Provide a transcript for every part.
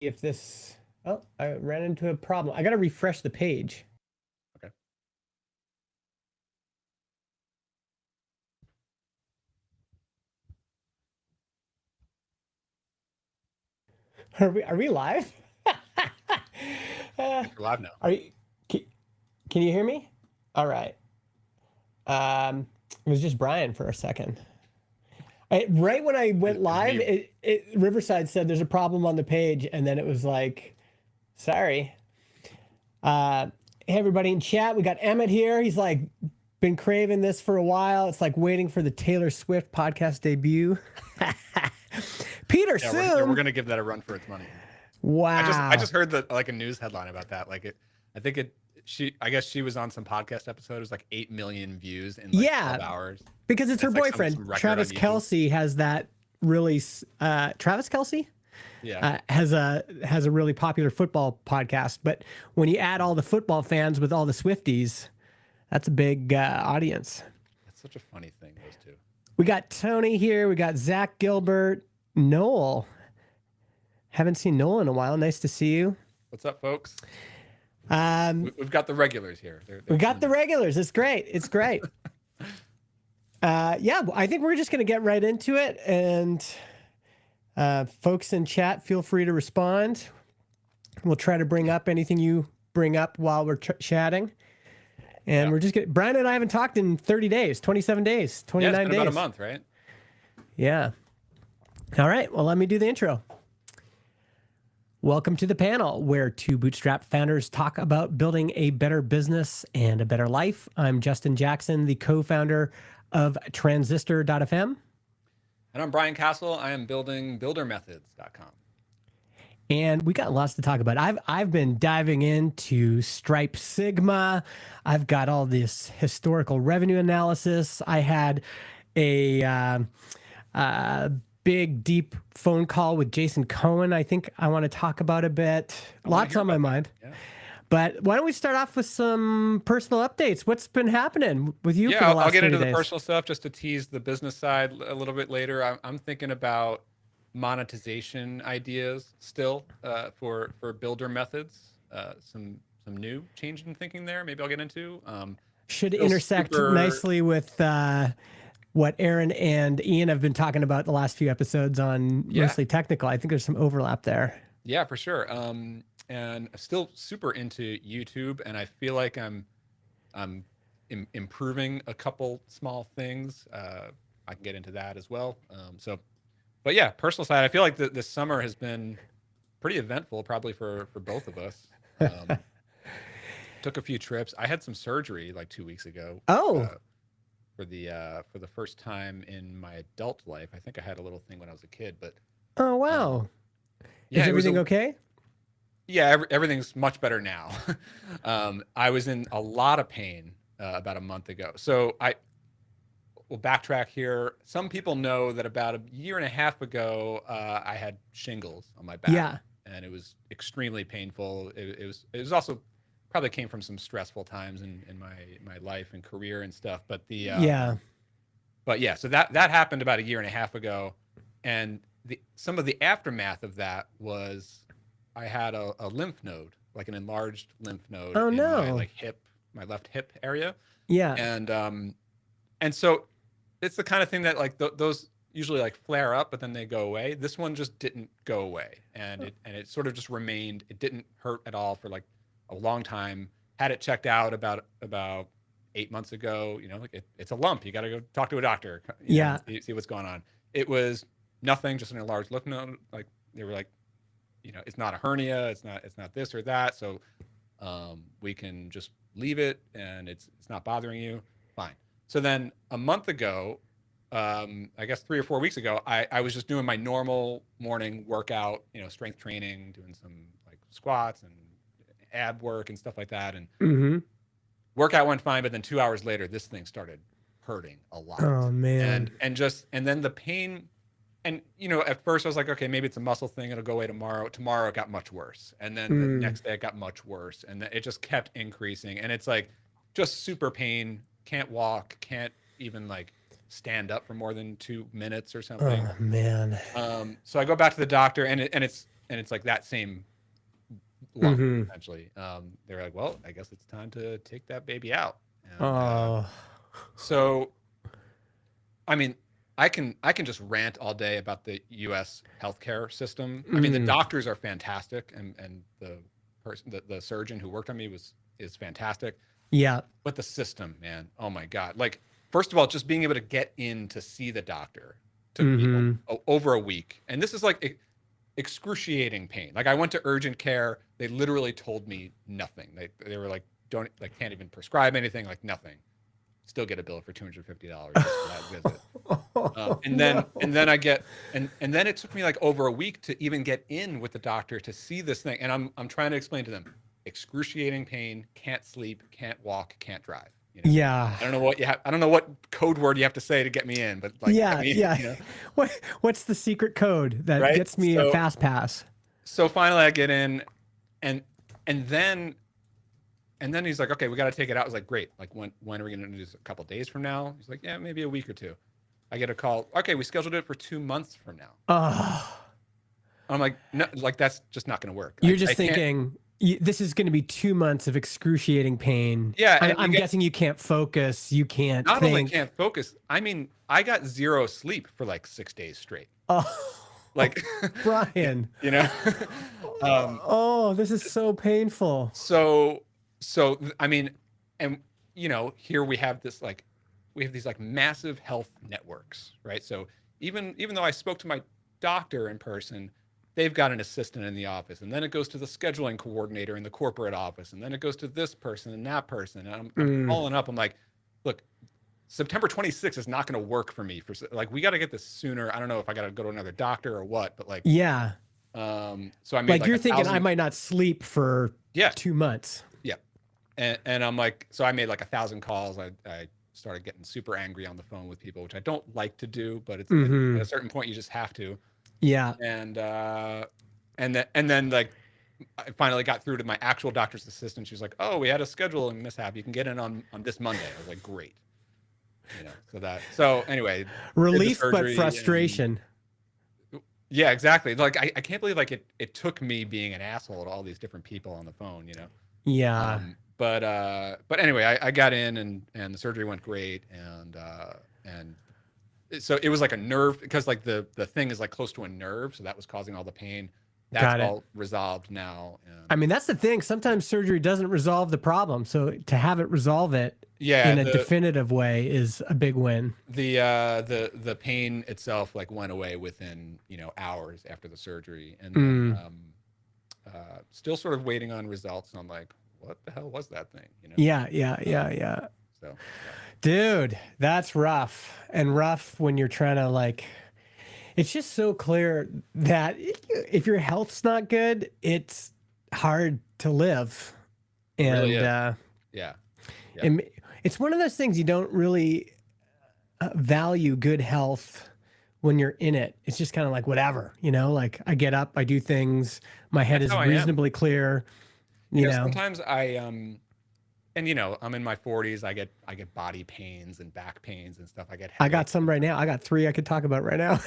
if this, oh, I ran into a problem. I got to refresh the page. Okay. Are we live? I think we're live now. Are you, can you hear me? All right. It was just Brian for a second. Right when I went It's live, me. Riverside said there's a problem on the page, and then it was like, sorry. Hey, everybody in chat, we got Emmett here. He's like been craving this for a while. It's like waiting for the Taylor Swift podcast debut. Peter We're Soom. gonna give that a run for its money. Wow. I just heard like a news headline about that. I guess she was on some podcast episode. It was like 8 million views in like 12 hours. Because it's her like boyfriend. some record Travis on YouTube. Kelce has that really Travis Kelce? Yeah. Has a really popular football podcast, but when you add all the football fans with all the Swifties, that's a big audience. That's such a funny thing, those two. We got Tony here. We got Zach Gilbert, Noel. Haven't seen Noel in a while. Nice to see you. What's up, folks? We've got the regulars here. We got the regulars. It's great. It's great. Yeah, I think we're just going to get right into it. And folks in chat, feel free to respond. We'll try to bring up anything you bring up while we're chatting. And we're just getting, Brian and I haven't talked in 30 days, 27 days, 29 it's been days. about a month, right? Yeah. All right. Well, let me do the intro. Welcome to the panel where two bootstrap founders talk about building a better business and a better life. I'm Justin Jackson, the co-founder of Transistor.fm. And I'm Brian Casel. I am building buildermethods.com. And we got lots to talk about. I've been diving into Stripe Sigma. I've got all this historical revenue analysis. I had a big, deep phone call with Jason Cohen. I think I want to talk about a bit. Lots on my mind. Yeah. But why don't we start off with some personal updates? What's been happening with you for the last 30 days? I'll get into the personal stuff just to tease the business side a little bit later. I'm thinking about monetization ideas still for builder methods. Some new change in thinking there. Maybe I'll get into. Should intersect nicely with what Aaron and Ian have been talking about the last few episodes on mostly technical. I think there's some overlap there. Yeah, for sure. And still super into YouTube, and I feel like I'm improving a couple small things. I can get into that as well. But yeah, personal side, I feel like this summer has been pretty eventful, probably for both of us. Took a few trips. I had some surgery like 2 weeks ago. Oh. For the first time in my adult life. I think I had a little thing when I was a kid, but oh wow. Is everything okay? Yeah, everything's much better now. I was in a lot of pain about a month ago. So we'll backtrack here. Some people know that about a year and a half ago, I had shingles on my back. Yeah. And it was extremely painful. It was also probably came from some stressful times in my life and career and stuff. But so that happened about a year and a half ago. And some of the aftermath of that was I had a lymph node, like an enlarged lymph node in my left hip area. Yeah. And so it's the kind of thing that like those usually like flare up, but then they go away. This one just didn't go away. And it sort of just remained. It didn't hurt at all for like a long time. Had it checked out about 8 months ago. You know, like it's a lump. You got to go talk to a doctor. See what's going on. It was nothing, just an enlarged lymph node. Like they were like, you know, it's not a hernia. It's not this or that. So we can just leave it, and it's not bothering you. Fine. So then a month ago, I guess 3 or 4 weeks ago, I was just doing my normal morning workout, you know, strength training, doing some like squats and ab work and stuff like that. And workout went fine, but then 2 hours later, this thing started hurting a lot. Oh man. And then the pain, and you know, at first I was like, okay, maybe it's a muscle thing. It'll go away tomorrow. Tomorrow it got much worse. And then the next day it got much worse. And it just kept increasing. And it's like just super pain. Can't walk, can't even like stand up for more than 2 minutes or something. Oh man. So I go back to the doctor, and it's and it's like that same lump Mm-hmm. essentially. They're like, well, I guess it's time to take that baby out. And Oh. so, I mean, I can just rant all day about the U.S. healthcare system. I mean, the Mm. doctors are fantastic, and the person, the surgeon who worked on me is fantastic. Yeah. But the system, man, oh my god! Like, first of all, just being able to get in to see the doctor took me Mm-hmm. over a week, and this is like excruciating pain. Like, I went to urgent care, they literally told me nothing. They were like, don't, like, can't even prescribe anything, like nothing. Still get a bill for $250 just for that visit. And then No. and then I get and then it took me like over a week to even get in with the doctor to see this thing. And I'm trying to explain to them, excruciating pain, can't sleep, can't walk, can't drive. You know, Yeah. I don't know what you have. I don't know what code word you have to say to get me in, but like, Yeah. get me in, Yeah. you know, What's the secret code that right? gets me a fast pass? So finally I get in, and and then and then he's like, okay, we got to take it out. I was like, great. Like, when are we going to do this? A couple days from now? He's like, yeah, maybe a week or two. I get a call. Okay, we scheduled it for 2 months from now. Oh, I'm like, no, like, that's just not going to work. you're I just can't. thinking this is going to be 2 months of excruciing pain. Yeah, I'm guessing you can't focus. You can't not only think. can't focus. I mean, I got zero sleep for like 6 days straight. Oh, Like, Brian. you know. Oh, this is so painful. So I mean, and you know, here we have this like, we have these like massive health networks, right? So even though I spoke to my doctor in person, they've got an assistant in the office, and then it goes to the scheduling coordinator in the corporate office, and then it goes to this person and that person. And I'm following up. I'm like, look, September 26th is not going to work for me. For like, we got to get this sooner. I don't know if I got to go to another doctor or what, but like, Yeah. so I made Like you're thinking 1,000. I might not sleep for Yeah. 2 months. Yeah. And I'm like, so I made like 1,000 calls. I started getting super angry on the phone with people, which I don't like to do, but it's at a certain point you just have to. Yeah. And then like, I finally got through to my actual doctor's assistant. She was like, "Oh, we had a scheduling mishap. You can get in on this Monday." I was like, "Great." You know, so anyway, Relief but frustration. Yeah, exactly. Like, I can't believe like it took me being an asshole to all these different people on the phone, you know. Yeah. But anyway, I got in, and the surgery went great, and so it was like a nerve, because like the thing is like close to a nerve, so that was causing all the pain. That's all resolved now. And I mean, that's the thing. Sometimes surgery doesn't resolve the problem, so to have it resolve it yeah, in a definitive way is a big win. The pain itself like went away within, you know, hours after the surgery, and then, still sort of waiting on results. And I'm like, what the hell was that thing? You know? Yeah. So, yeah. Dude, that's rough. And rough when you're trying to like, it's just so clear that if your health's not good, it's hard to live. And Really is. Yeah. and it's one of those things you don't really value good health when you're in it. It's just kind of like whatever, you know, like I get up, I do things, my head That's is how I am. reasonably clear, you know. Sometimes and you know, I'm in my 40s, I get body pains and back pains and stuff. I got I got some right now. I got 3 I could talk about right now.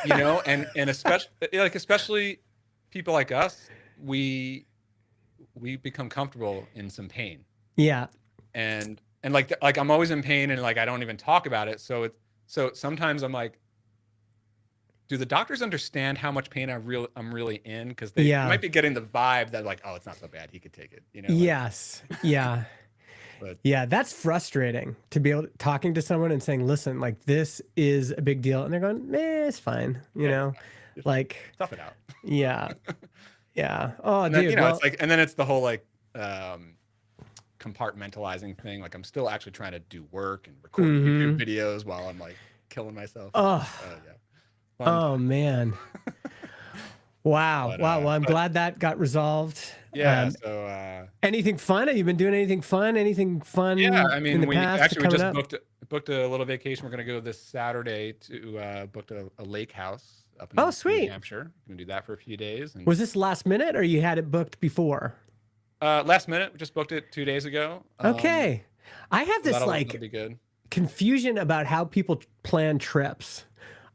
you know, and especially people like us, we become comfortable in some pain. Yeah. And like I'm always in pain, and like I don't even talk about it. So sometimes I'm like, do the doctors understand how much pain I'm really in? Because they might be getting the vibe that like, oh, it's not so bad, he could take it. You know? Like, yes. Yeah. But yeah, that's frustrating to be able to talking to someone and saying, listen, like this is a big deal. And they're going, it's fine. You know, like tough it out. Yeah. Yeah. Oh, and dude. Then, you know, it's like, and then it's the whole like compartmentalizing thing. Like I'm still actually trying to do work and record YouTube videos while I'm like killing myself. Oh, yeah. Oh man. Wow. But, wow. Well, I'm glad that got resolved. Yeah. So anything fun? Have you been doing anything fun? Anything fun? Yeah. I mean, in the we past actually just up? booked a little vacation. We're gonna go this Saturday to booked a lake house up in sweet. New Hampshire. We're gonna do that for a few days. And was this last minute or you had it booked before? Last minute. We just booked it 2 days ago. Okay. I have this that'll like be good. confusion about how people plan trips.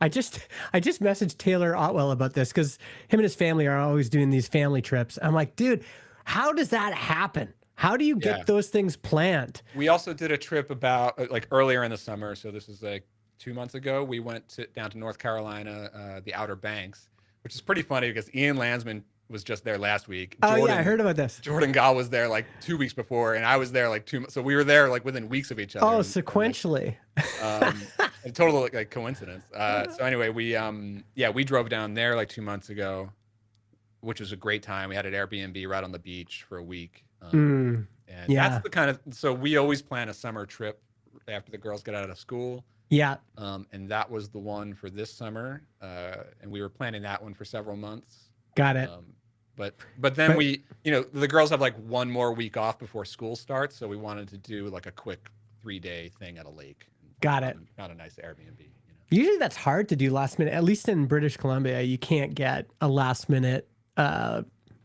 I just messaged Taylor Otwell about this because him and his family are always doing these family trips. I'm like, dude, how does that happen? How do you Yeah. get those things planned? We also did a trip about like earlier in the summer. So this is like 2 months ago. We went down to North Carolina, the Outer Banks, which is pretty funny because Ian Landsman was just there last week. Oh yeah, I heard about this. Jordan Gall was there like 2 weeks before, and I was there like 2 months. So we were there like within weeks of each other. Oh, sequentially. A total like coincidence. So anyway, we drove down there like 2 months ago, which was a great time. We had an Airbnb right on the beach for a week. And that's the kind of, so we always plan a summer trip after the girls get out of school. Yeah. And that was the one for this summer. And we were planning that one for several months. Got it. But then we, the girls have like one more week off before school starts. So we wanted to do like a quick 3-day thing at a lake. Got it. Not a nice Airbnb. Usually that's hard to do last minute, at least in British Columbia. You can't get a last minute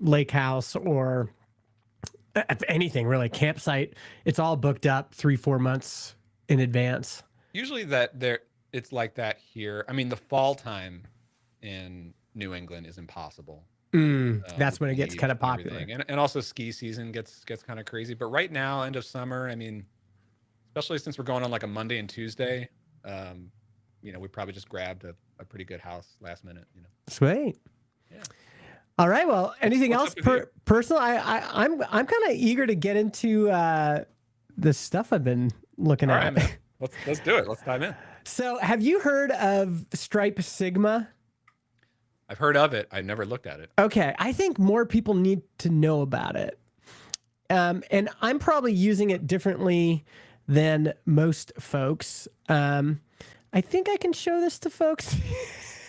lake house or anything really, campsite. It's all booked up 3-4 months in advance. Usually it's like that here. I mean, the fall time in New England is impossible. That's when it gets kind of popular. And also ski season gets kind of crazy. But right now, end of summer, I mean, especially since we're going on like a Monday and Tuesday, we probably just grabbed a pretty good house last minute. Sweet. Yeah. All right. Well, anything else personal? I'm kind of eager to get into the stuff I've been looking at. All right, man. Let's do it. Let's dive in. So, have you heard of Stripe Sigma? I've heard of it. I've never looked at it. Okay. I think more people need to know about it. And I'm probably using it differently than most folks. I think I can show this to folks.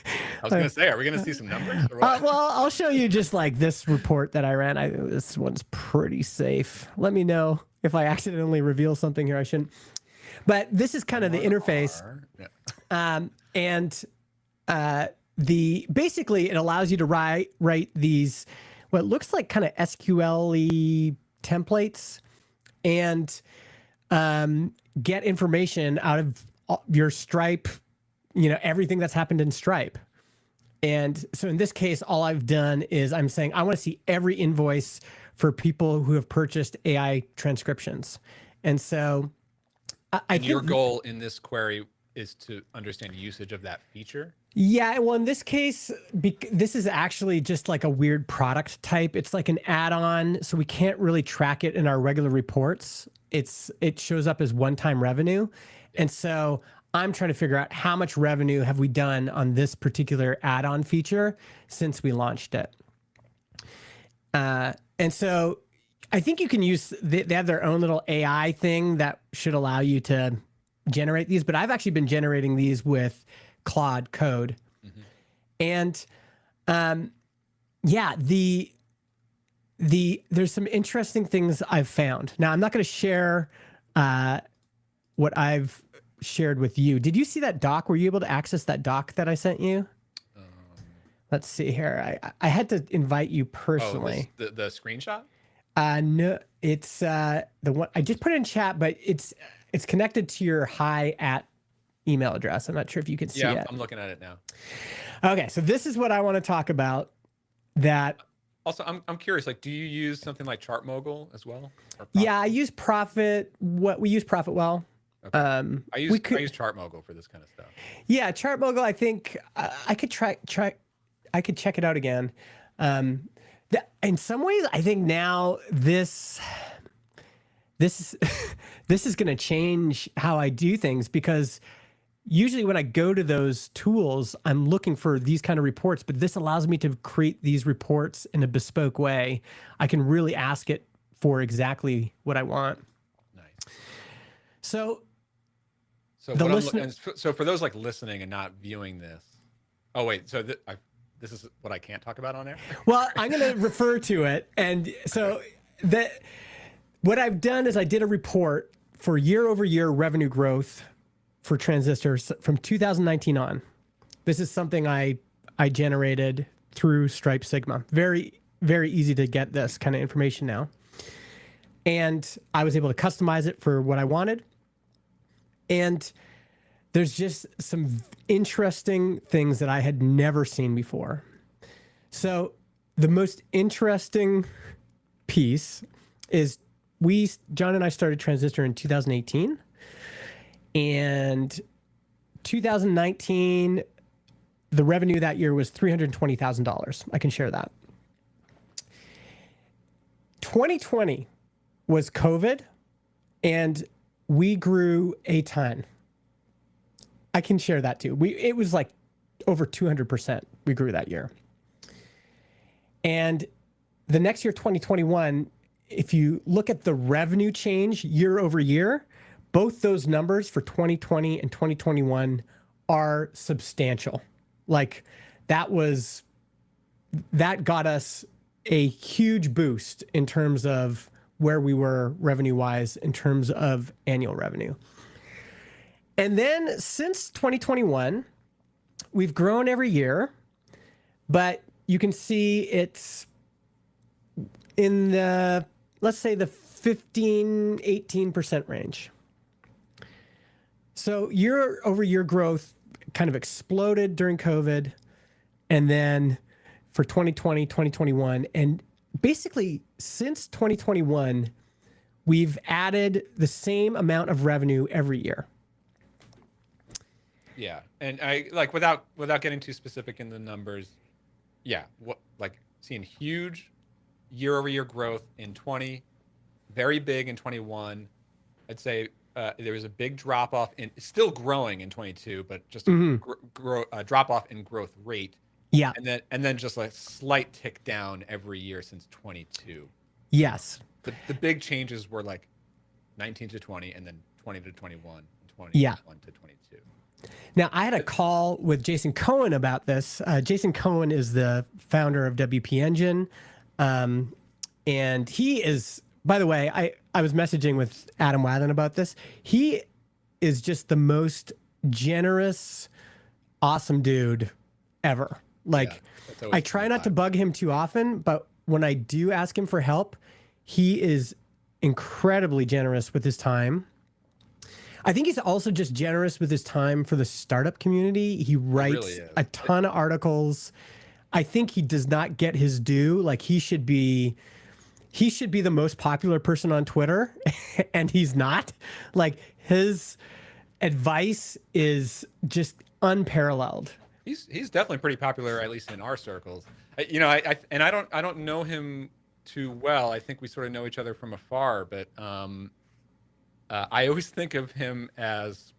I was going to say, are we going to see some numbers? Or what? Well, I'll show you just like this report that I ran. This one's pretty safe. Let me know if I accidentally reveal something here I shouldn't. But this is kind of the interface. Yeah. Basically it allows you to write these what looks like kind of SQL-y templates and get information out of your Stripe, everything that's happened in Stripe. And so in this case, all I've done is I'm saying I want to see every invoice for people who have purchased AI transcriptions. And so I think your goal in this query is to understand usage of that feature. Yeah, well, in this case, this is actually just like a weird product type. It's like an add-on, so we can't really track it in our regular reports. It shows up as one-time revenue. And so I'm trying to figure out how much revenue have we done on this particular add-on feature since we launched it. And so I think you can use, they have their own little AI thing that should allow you to generate these, but I've actually been generating these with Claude code. And there's some interesting things I've found. Now, I'm not going to share what I've shared with you. Did you see that doc? Were you able to access that doc that I sent you? Let's see here. I had to invite you personally. Oh, the screenshot? No, it's the one I just put it in chat, but it's connected to your hi@ email address. I'm not sure if you can see it. Yeah, I'm looking at it now. Okay, so this is what I want to talk about. That also, I'm curious. Like, do you use something like ChartMogul as well? Yeah, I use Profit. We use ProfitWell. Okay. I use ChartMogul for this kind of stuff. Yeah, ChartMogul. I think I could try. I could check it out again. In some ways, I think now this is going to change how I do things, because usually when I go to those tools, I'm looking for these kind of reports, but this allows me to create these reports in a bespoke way. I can really ask it for exactly what I want. Nice. So for those like listening and not viewing this. Oh wait, so this is what I can't talk about on air? Well, I'm going to refer to it. And so what I've done is I did a report for year-over-year revenue growth for transistors from 2019 on. This is something I generated through Stripe Sigma. Very, very easy to get this kind of information now. And I was able to customize it for what I wanted. And there's just some interesting things that I had never seen before. So the most interesting piece is John and I started Transistor in 2018, and 2019, the revenue that year was $320,000. I can share that. 2020 was COVID, and we grew a ton. I can share that too. It was like over 200% we grew that year. And the next year, 2021, if you look at the revenue change year over year, both those numbers for 2020 and 2021 are substantial. Like that got us a huge boost in terms of where we were revenue wise in terms of annual revenue. And then since 2021, we've grown every year, but you can see it's in the, let's say the 15, 18% range. So year over year growth kind of exploded during COVID. And then for 2020, 2021, and basically since 2021, we've added the same amount of revenue every year. Yeah. And I like without getting too specific in the numbers, yeah, like seeing huge year over year growth in 20, very big in 21. I'd say there was a big drop off in still growing in 22, but just a drop off in growth rate. Yeah. And then just a slight tick down every year since 22. Yes. The big changes were like 19 to 20 and then 20 to 21 and 21 to 22. Now, I had a call with Jason Cohen about this. Jason Cohen is the founder of WP Engine. And he is, by the way, I was messaging with Adam Wathan about this. He is just the most generous, awesome dude ever. Like, yeah, I try not to bug him too often, but when I do ask him for help, he is incredibly generous with his time. I think he's also just generous with his time for the startup community. He writes a ton of articles. I think he does not get his due. Like he should be the most popular person on Twitter, and he's not. Like his advice is just unparalleled. He's definitely pretty popular, at least in our circles. I don't know him too well. I think we sort of know each other from afar, but I always think of him as.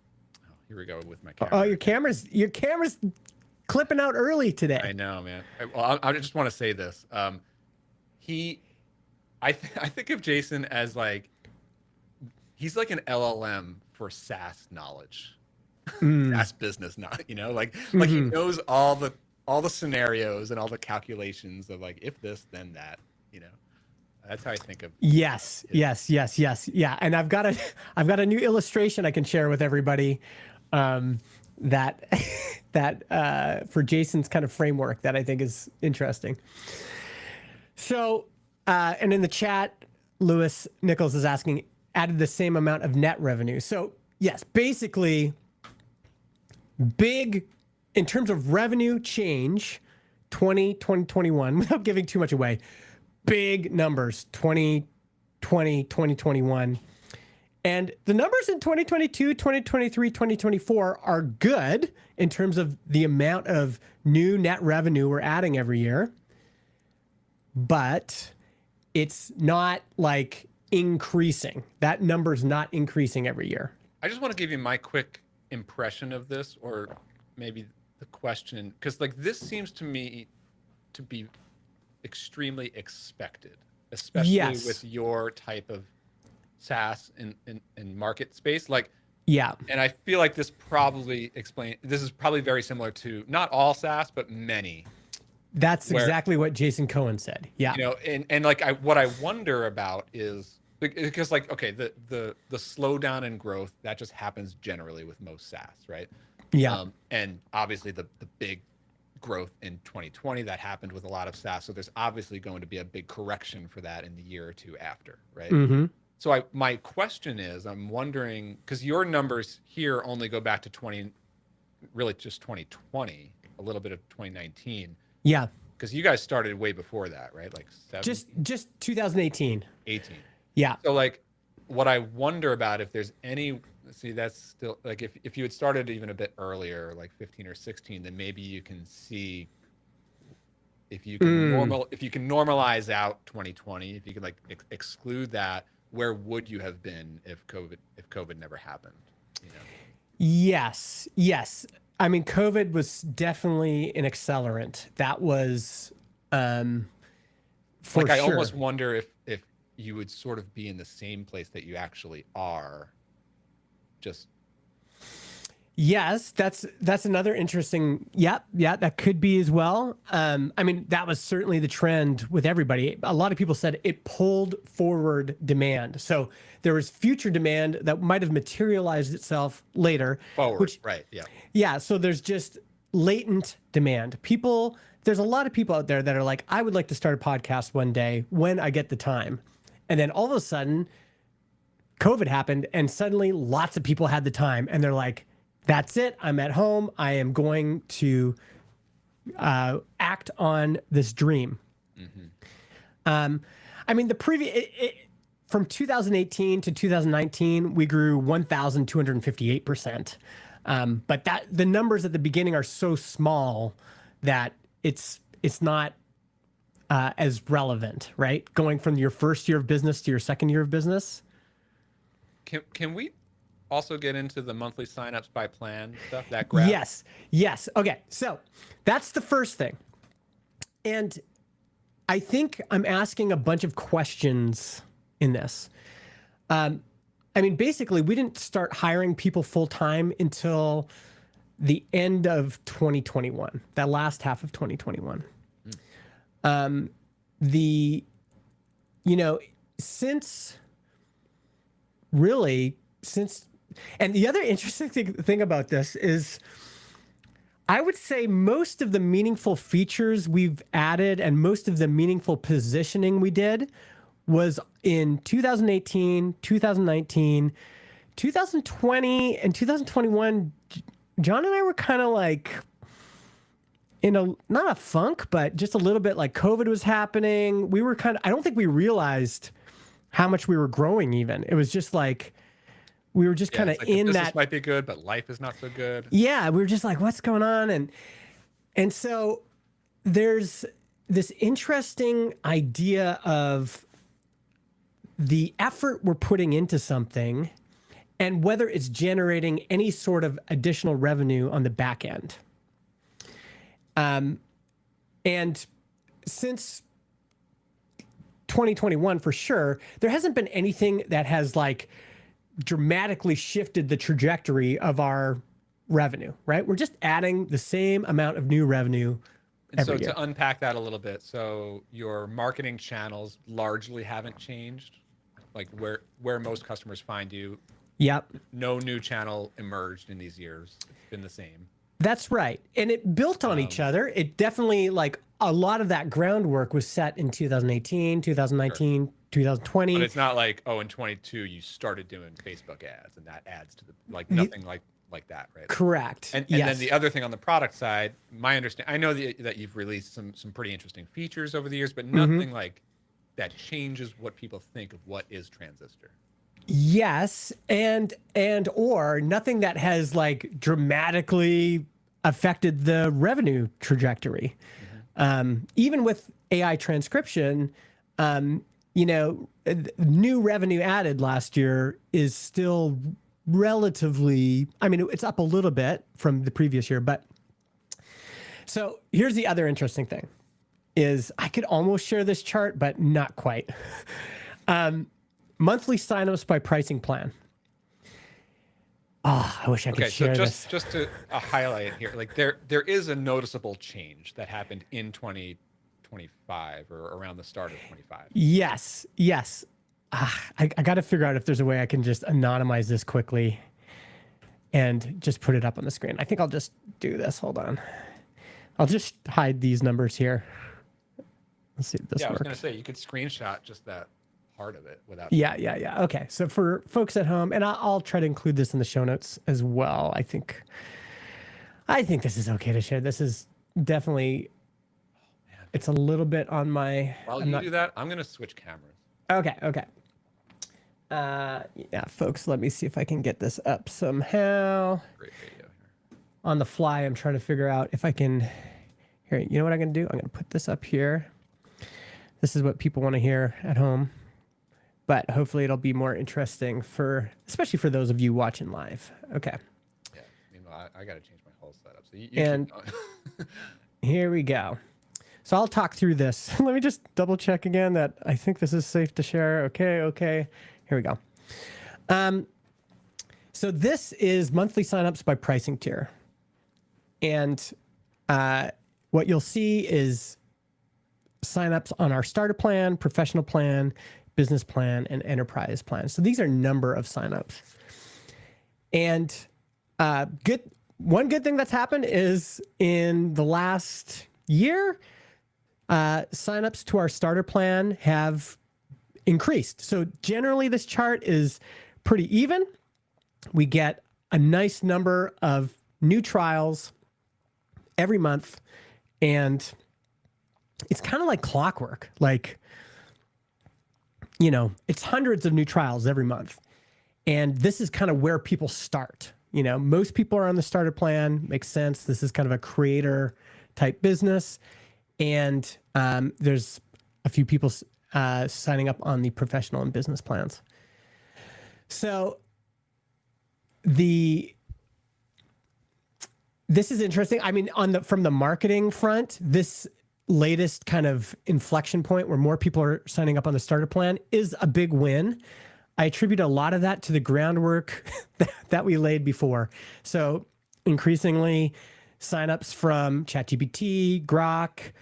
Oh, here we go with my camera. Oh, your camera's clipping out early today. I know, man. I just want to say this. I think of Jason as like he's like an LLM for SaaS knowledge, SaaS business, not like he knows all the scenarios and all the calculations of like if this then that, That's how I think of. Yes. Yeah, and I've got a new illustration I can share with everybody. That for Jason's kind of framework that I think is interesting. So, and in the chat, Lewis Nichols is asking, added the same amount of net revenue. So yes, basically big in terms of revenue change, 2021, without giving too much away, big numbers, 2020, 2021. And the numbers in 2022, 2023, 2024 are good in terms of the amount of new net revenue we're adding every year. But it's not like increasing. That number's not increasing every year. I just want to give you my quick impression of this, or maybe the question, because like this seems to me to be extremely expected, especially with your type of SaaS in market space. Like, yeah. And I feel like this is probably very similar to not all SaaS, but many. That's exactly what Jason Cohen said. Yeah. And like what I wonder about is because like, okay, the slowdown in growth, that just happens generally with most SaaS, right? Yeah. And obviously the big growth in 2020 that happened with a lot of SaaS. So there's obviously going to be a big correction for that in the year or two after, right? Mm-hmm. So my question is, I'm wondering, because your numbers here only go back to really just 2020, a little bit of 2019. Yeah. Because you guys started way before that, right? Like 17, Just 2018. 18. Yeah. So like, what I wonder about if there's any, see, that's still like if you had started even a bit earlier, like 15 or 16, then maybe you can see if you can normalize out 2020, if you can like exclude that, where would you have been if COVID never happened? You know? Yes. Yes. I mean, COVID was definitely an accelerant. That was for Like, I sure. almost wonder if you would sort of be in the same place that you actually are, just. Yes, that's another interesting. Yeah, that could be as well. I mean, that was certainly the trend with everybody. A lot of people said it pulled forward demand. So there was future demand that might have materialized itself later. Forward, which, right? Yeah. Yeah. So there's just latent demand. There's a lot of people out there that are like, I would like to start a podcast one day when I get the time. And then all of a sudden, COVID happened, and suddenly lots of people had the time, and they're like, that's it. I'm at home. I am going to act on this dream. I mean, from 2018 to 2019, we grew 1,258%. But the numbers at the beginning are so small that it's not as relevant, right? Going from your first year of business to your second year of business. Can we also get into the monthly signups by plan stuff, that graph? Yes. Okay. So that's the first thing. And I think I'm asking a bunch of questions in this. I mean, basically, we didn't start hiring people full time until the end of 2021, that last half of 2021. And the other interesting thing about this is, I would say most of the meaningful features we've added and most of the meaningful positioning we did was in 2018, 2019, 2020, and 2021. John and I were kind of like in not a funk, but just a little bit like COVID was happening. We were I don't think we realized how much we were growing even. It was just like, we were just kind of like in the that. Business might be good, but life is not so good. Yeah, we were just like, what's going on? And so there's this interesting idea of the effort we're putting into something and whether it's generating any sort of additional revenue on the back end. And since 2021, for sure, there hasn't been anything that has like dramatically shifted the trajectory of our revenue, right? We're just adding the same amount of new revenue every year. To unpack that a little bit, so your marketing channels largely haven't changed, like where most customers find you. Yep. No new channel emerged in these years. It's been the same. That's right. And it built on each other. It definitely, like, a lot of that groundwork was set in 2018, 2019, sure. 2020. But it's not like, oh, in 22 you started doing Facebook ads and that adds to the, like, nothing like that, right? Correct. And then the other thing on the product side, my understanding, I know that you've released some pretty interesting features over the years, but nothing like that changes what people think of what is Transistor. Yes, or nothing that has like dramatically affected the revenue trajectory. Even with AI transcription, new revenue added last year is still relatively, I mean, it's up a little bit from the previous year, but so here's the other interesting thing is I could almost share this chart, but not quite. Monthly signups by pricing plan. Oh, I wish I could share this. Just to highlight here, like there is a noticeable change that happened in 2025 or around the start of 25. Yes. I got to figure out if there's a way I can just anonymize this quickly and just put it up on the screen. I think I'll just do this. Hold on. I'll just hide these numbers here. Let's see if this works. I was going to say, you could screenshot just that part of it without. Yeah. Okay. So for folks at home, and I'll try to include this in the show notes as well. I think this is okay to share. This is definitely, it's a little bit on my. While you do that, I'm going to switch cameras. Okay. Yeah, folks, let me see if I can get this up somehow. Great video here. On the fly, I'm trying to figure out if I can. Here, you know what I'm going to do? I'm going to put this up here. This is what people want to hear at home, but hopefully it'll be more interesting especially for those of you watching live. Okay. Yeah. Meanwhile, I got to change my whole setup. So you and keep going. Here we go. So I'll talk through this. Let me just double check again that I think this is safe to share. Okay. Here we go. So this is monthly signups by pricing tier. And what you'll see is signups on our starter plan, professional plan, business plan, and enterprise plan. So these are number of signups. And one good thing that's happened is in the last year, signups to our starter plan have increased. So generally this chart is pretty even. We get a nice number of new trials every month, and it's kind of like clockwork. Like, it's hundreds of new trials every month. And this is kind of where people start. Most people are on the starter plan. Makes sense. This is kind of a creator type business. And there's a few people signing up on the professional and business plans. So this is interesting. I mean, from the marketing front, this latest kind of inflection point where more people are signing up on the starter plan is a big win. I attribute a lot of that to the groundwork that we laid before. So increasingly, signups from ChatGPT, Grok,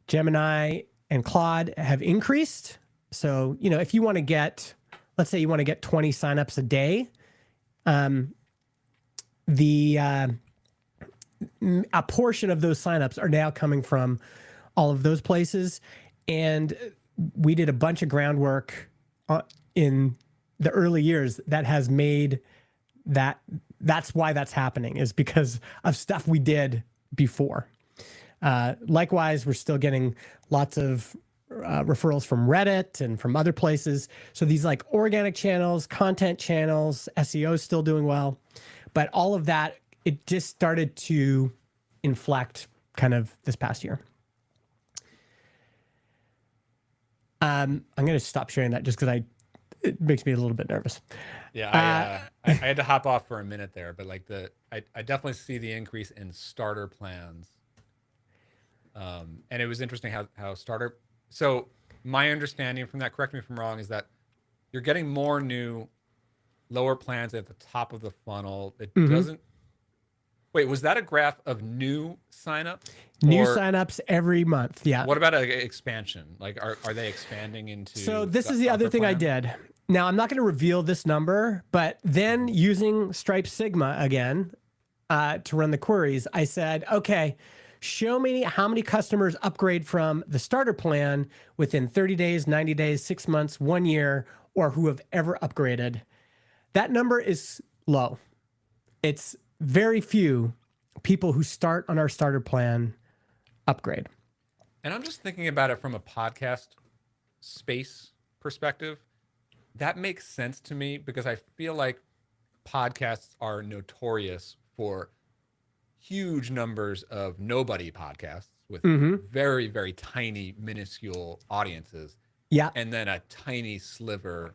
Gemini, and Claude have increased. So, if you want to get, let's say you want to get 20 signups a day, a portion of those signups are now coming from all of those places. And we did a bunch of groundwork in the early years that has made that's why that's happening, is because of stuff we did before. Likewise, we're still getting lots of referrals from Reddit and from other places. So these like organic channels, content channels, SEO is still doing well. But all of that, it just started to inflect kind of this past year. I'm going to stop sharing that just because it makes me a little bit nervous. Yeah, I had to hop off for a minute there, but like I definitely see the increase in starter plans. And it was interesting how starter. So my understanding from that, correct me if I'm wrong, is that you're getting more new lower plans at the top of the funnel. It doesn't. Wait, was that a graph of new signups? New signups every month. Yeah. What about expansion? Like, are they expanding into? So this is the other thing I did. Now, I'm not going to reveal this number, but then using Stripe Sigma again to run the queries, I said, okay, show me how many customers upgrade from the starter plan within 30 days, 90 days, 6 months, 1 year, or who have ever upgraded. That number is low. It's very few people who start on our starter plan upgrade. And I'm just thinking about it from a podcast space perspective. That makes sense to me because I feel like podcasts are notorious for huge numbers of nobody podcasts with very, very tiny, minuscule audiences. Yeah. And then a tiny sliver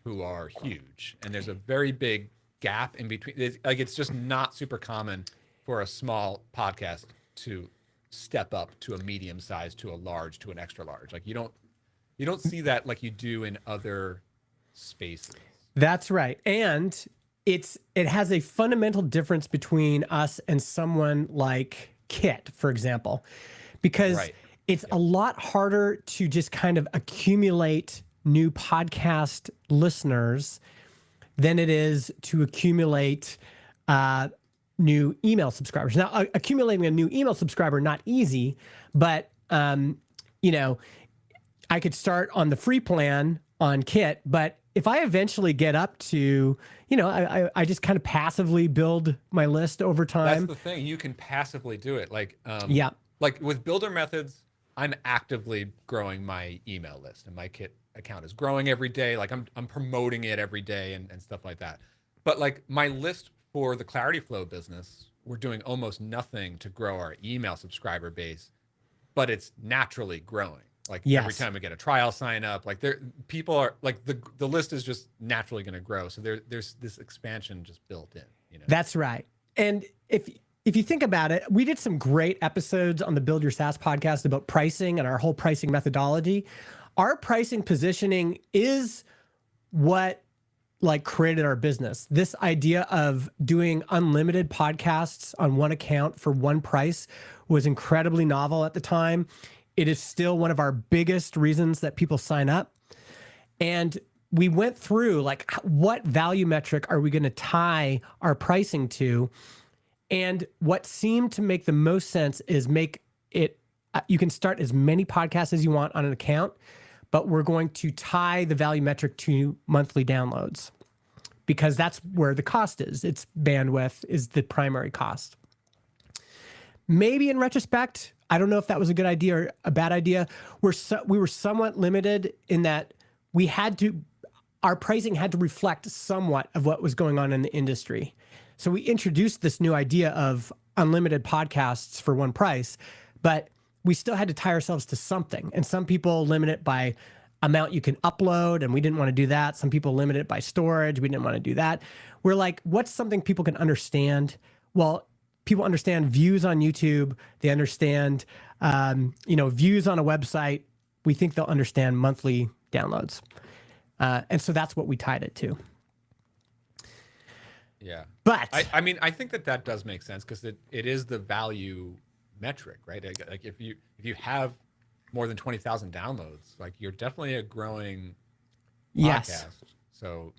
who are huge. And there's a very big gap in between. It's just not super common for a small podcast to step up to a medium size, to a large, to an extra large. Like you don't see that like you do in other spaces. That's right. And it has a fundamental difference between us and someone like Kit, for example, because it's a lot harder to just kind of accumulate new podcast listeners than it is to accumulate new email subscribers. Now, accumulating a new email subscriber, not easy, but I could start on the free plan on Kit. But if I eventually get up to, I just kind of passively build my list over That's time. the thing. You can passively do it. Yeah. Like with builder methods, I'm actively growing my email list, and my Kit account is growing every day. Like I'm promoting it every day and stuff like that. But like my list for the Clarity Flow business, we're doing almost nothing to grow our email subscriber base, but it's naturally growing. Like every Yes. time we get a trial sign up, like people are like the list is just naturally going to grow. So there's this expansion just built in, you know. That's right. And if you think about it, we did some great episodes on the Build Your SaaS podcast about pricing and our whole pricing methodology. Our pricing positioning is what like created our business. This idea of doing unlimited podcasts on one account for one price was incredibly novel at the time. It is still one of our biggest reasons that people sign up. And we went through like what value metric are we going to tie our pricing to? And what seemed to make the most sense is make it, you can start as many podcasts as you want on an account, but we're going to tie the value metric to monthly downloads because that's where the cost is. It's bandwidth is the primary cost. Maybe in retrospect, I don't know if that was a good idea or a bad idea. We were somewhat limited in that our pricing had to reflect somewhat of what was going on in the industry. So we introduced this new idea of unlimited podcasts for one price, but we still had to tie ourselves to something. And some people limit it by amount you can upload, and we didn't want to do that. Some people limit it by storage. We didn't want to do that. We're like, what's something people can understand? Well, people understand views on YouTube. They understand, views on a website. We think they'll understand monthly downloads. And so that's what we tied it to. Yeah. But I mean, I think that does make sense because it is the value metric, right? Like if you have more than 20,000 downloads, like you're definitely a growing yes. podcast. So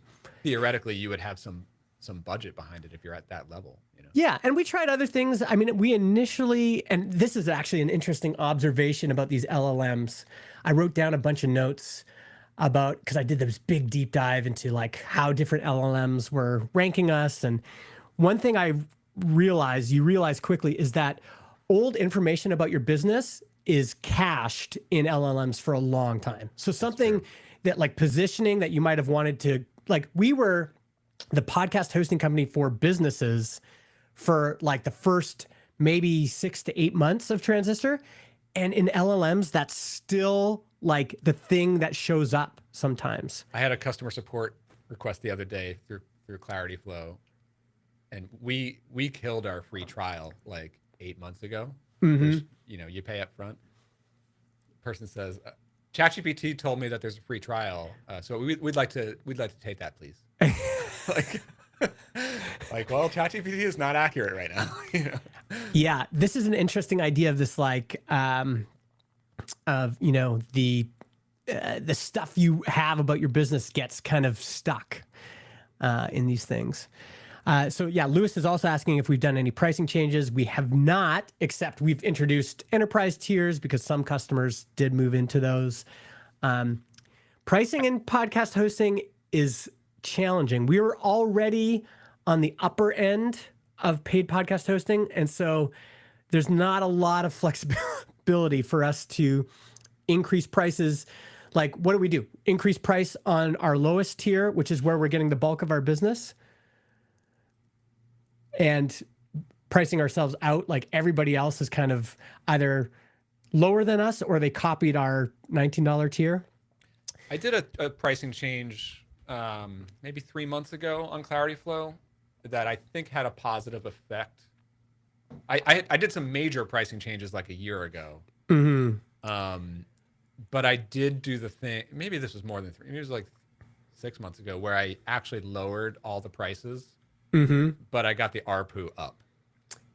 theoretically you would have some budget behind it if you're at that level, you know? Yeah. And we tried other things. I mean, we initially, and this is actually an interesting observation about these LLMs. I wrote down a bunch of notes about, because I did this big deep dive into like how different LLMs were ranking us. And one thing you realize quickly is that old information about your business is cached in LLMs for a long time. So something that like positioning that you might have wanted to, like we were the podcast hosting company for businesses for like the first maybe 6 to 8 months of Transistor. And in LLMs, that's still like the thing that shows up sometimes. I had a customer support request the other day through Clarity Flow, and we killed our free trial like 8 months ago. Mm-hmm. You pay up front. Person says, ChatGPT told me that there's a free trial, so we'd like to take that, please. Well, ChatGPT is not accurate right now. You know? Yeah, this is an interesting idea of this, like, the stuff you have about your business gets kind of stuck in these things. So yeah, Lewis is also asking if we've done any pricing changes. We have not, except we've introduced enterprise tiers because some customers did move into those. Pricing in podcast hosting is challenging. We were already on the upper end of paid podcast hosting, and so there's not a lot of flexibility for us to increase prices. Like, what do we do? Increase price on our lowest tier, which is where we're getting the bulk of our business, and pricing ourselves out like everybody else is kind of either lower than us or they copied our $19 tier. I did a pricing change maybe 3 months ago on Clarity Flow that I think had a positive effect. I did some major pricing changes like a year ago. Mm-hmm. But I did do the thing, maybe this was more than 3, maybe it was like 6 months ago, where I actually lowered all the prices, but I got the ARPU up.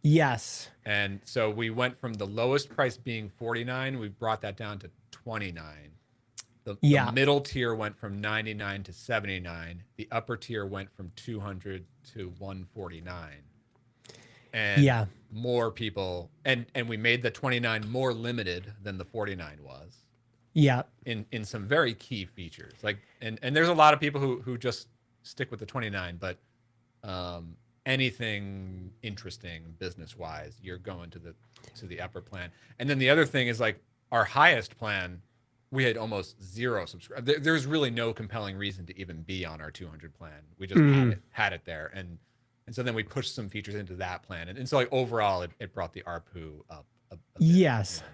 Yes. And so we went from the lowest price being 49, we brought that down to 29. The middle tier went from 99 to 79. The upper tier went from 200 to 149. And more people, and we made the 29 more limited than the 49 was. Yeah. in some very key features. Like, and there's a lot of people who just stick with the 29, but anything interesting business wise, you're going to the upper plan. And then the other thing is like our highest plan, we had almost zero subscribers. There's really no compelling reason to even be on our 200 plan. We just had it there, and so then we pushed some features into that plan, and so like overall, it brought the ARPU up a bit. Yes. You know?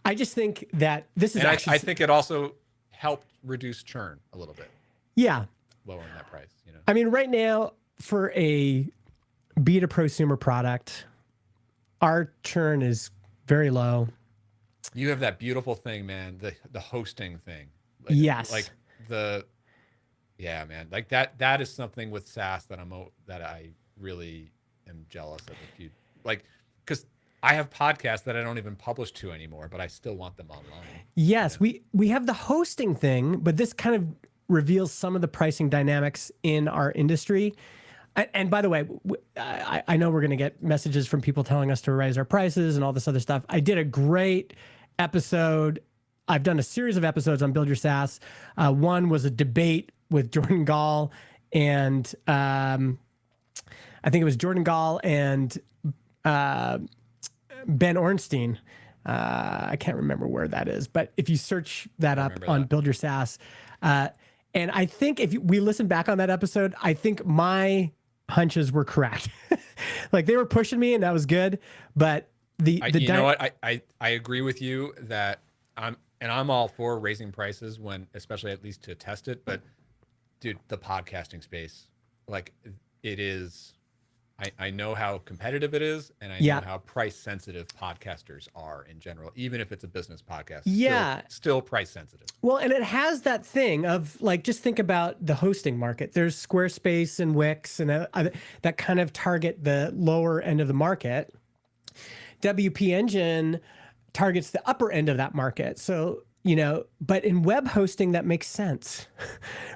I just think that this is and actually. I think it also helped reduce churn a little bit. Yeah. Lowering that price. You know. I mean, right now for a beta prosumer product, our churn is very low. You have that beautiful thing, man. The hosting thing. Like, yes. Like yeah, man. Like that is something with SaaS that I really am jealous of. If you like, because I have podcasts that I don't even publish to anymore, but I still want them online. Yes, you know? we have the hosting thing, but this kind of reveals some of the pricing dynamics in our industry. And by the way, I know we're going to get messages from people telling us to raise our prices and all this other stuff. I did a great episode. I've done a series of episodes on Build Your SaaS. One was a debate with Jordan Gall and I think it was Jordan Gall and Ben Ornstein. I can't remember where that is, but if you search that up on Build Your SaaS, and I think if we listen back on that episode, I think my hunches were correct. Like they were pushing me and that was good. But you know what? I agree with you that I'm all for raising prices when, especially at least to test it. But dude, the podcasting space, like it is, I know how competitive it is, and I know how price sensitive podcasters are in general, even if it's a business podcast. Yeah. Still price sensitive. Well, and it has that thing of like, just think about the hosting market. There's Squarespace and Wix and that kind of target the lower end of the market. WP Engine targets the upper end of that market. So, you know, but in web hosting, that makes sense,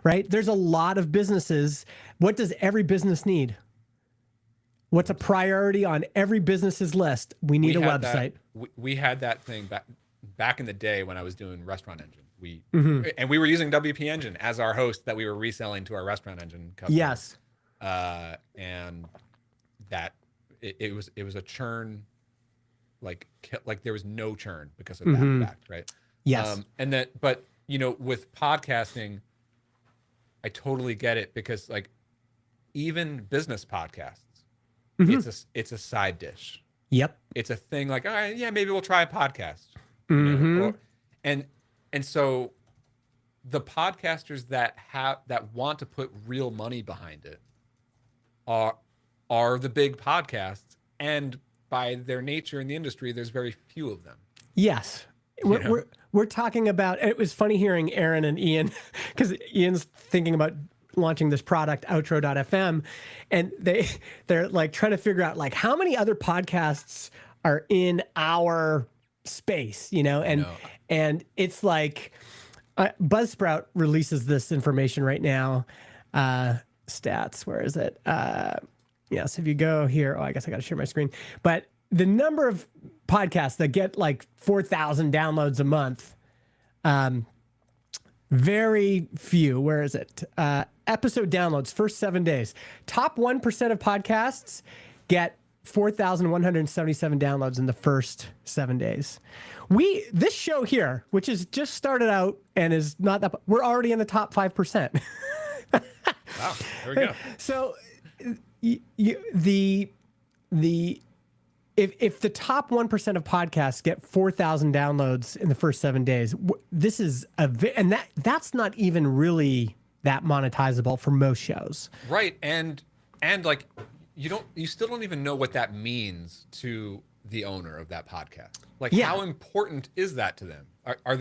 right? There's a lot of businesses. What does every business need? What's a priority on every business's list? We need a website. We had that thing back in the day when I was doing Restaurant Engine. And we were using WP Engine as our host that we were reselling to our Restaurant Engine customers. Yes. And that it was a churn, like there was no churn because of that fact, right? Yes. But you know, with podcasting, I totally get it because like even business podcasts, it's a side dish. Yep. It's a thing like, all right, yeah, maybe we'll try a podcast. You know? And so the podcasters that want to put real money behind it are the big podcasts, and by their nature in the industry, there's very few of them. Yes. We're talking about, it was funny hearing Aaron and Ian, because Ian's thinking about launching this product, outro.fm, and they're like trying to figure out like how many other podcasts are in our space, you know, and it's like Buzzsprout releases this information right now. Stats, where is it? Yes, if you go here, I guess I got to share my screen, but the number of podcasts that get like 4,000 downloads a month, very few. Where is it? Episode downloads, first 7 days. Top 1% of podcasts get 4,177 downloads in the first 7 days. This show here, which is just started out and is not that, we're already in the top 5%. Wow, there we go. So if the top 1% of podcasts get 4,000 downloads in the first 7 days, this is and that's not even really that monetizable for most shows. Right. And like you still don't even know what that means to the owner of that podcast. Like how important is that to them? Are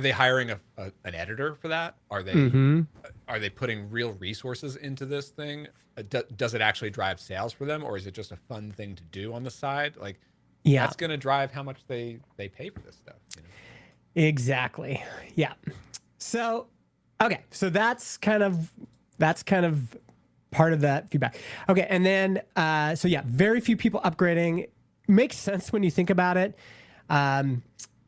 they hiring an editor for that? Are they putting real resources into this thing? Does it actually drive sales for them, or is it just a fun thing to do on the side? Like, that's going to drive how much they pay for this stuff. You know? Exactly. Yeah. So, okay. So that's kind of part of that feedback. Okay. And then, very few people upgrading. Makes sense when you think about it.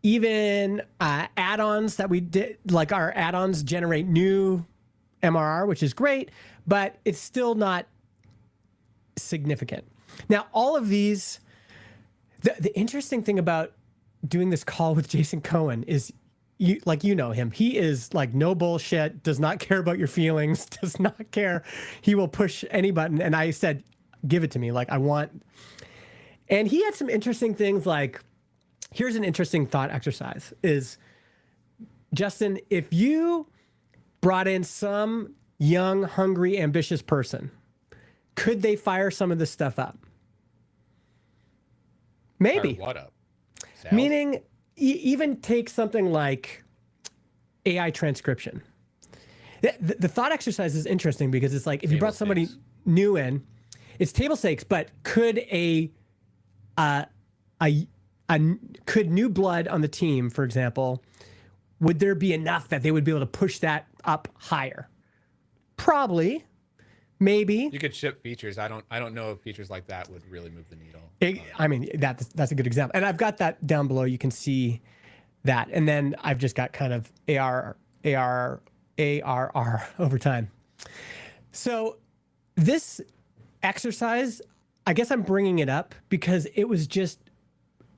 even add-ons that we did, like our add-ons generate new MRR, which is great, but it's still not significant. Now, all of these, the interesting thing about doing this call with Jason Cohen is, you know him. He is like no bullshit, does not care about your feelings, does not care. He will push any button. And I said, give it to me. Like I want. And he had some interesting things like, here's an interesting thought exercise is, Justin, if you brought in some young, hungry, ambitious person, could they fire some of this stuff up? Maybe. Fire what up? Sales? Meaning, even take something like AI transcription. The thought exercise is interesting because it's like if you brought somebody new in, it's table stakes. But could could new blood on the team, for example, would there be enough that they would be able to push that up higher? Probably. Maybe you could ship features. I don't know if features like that would really move the needle. I mean, that's a good example. And I've got that down below. You can see that. And then I've just got kind of ARR over time. So this exercise, I guess I'm bringing it up because it was just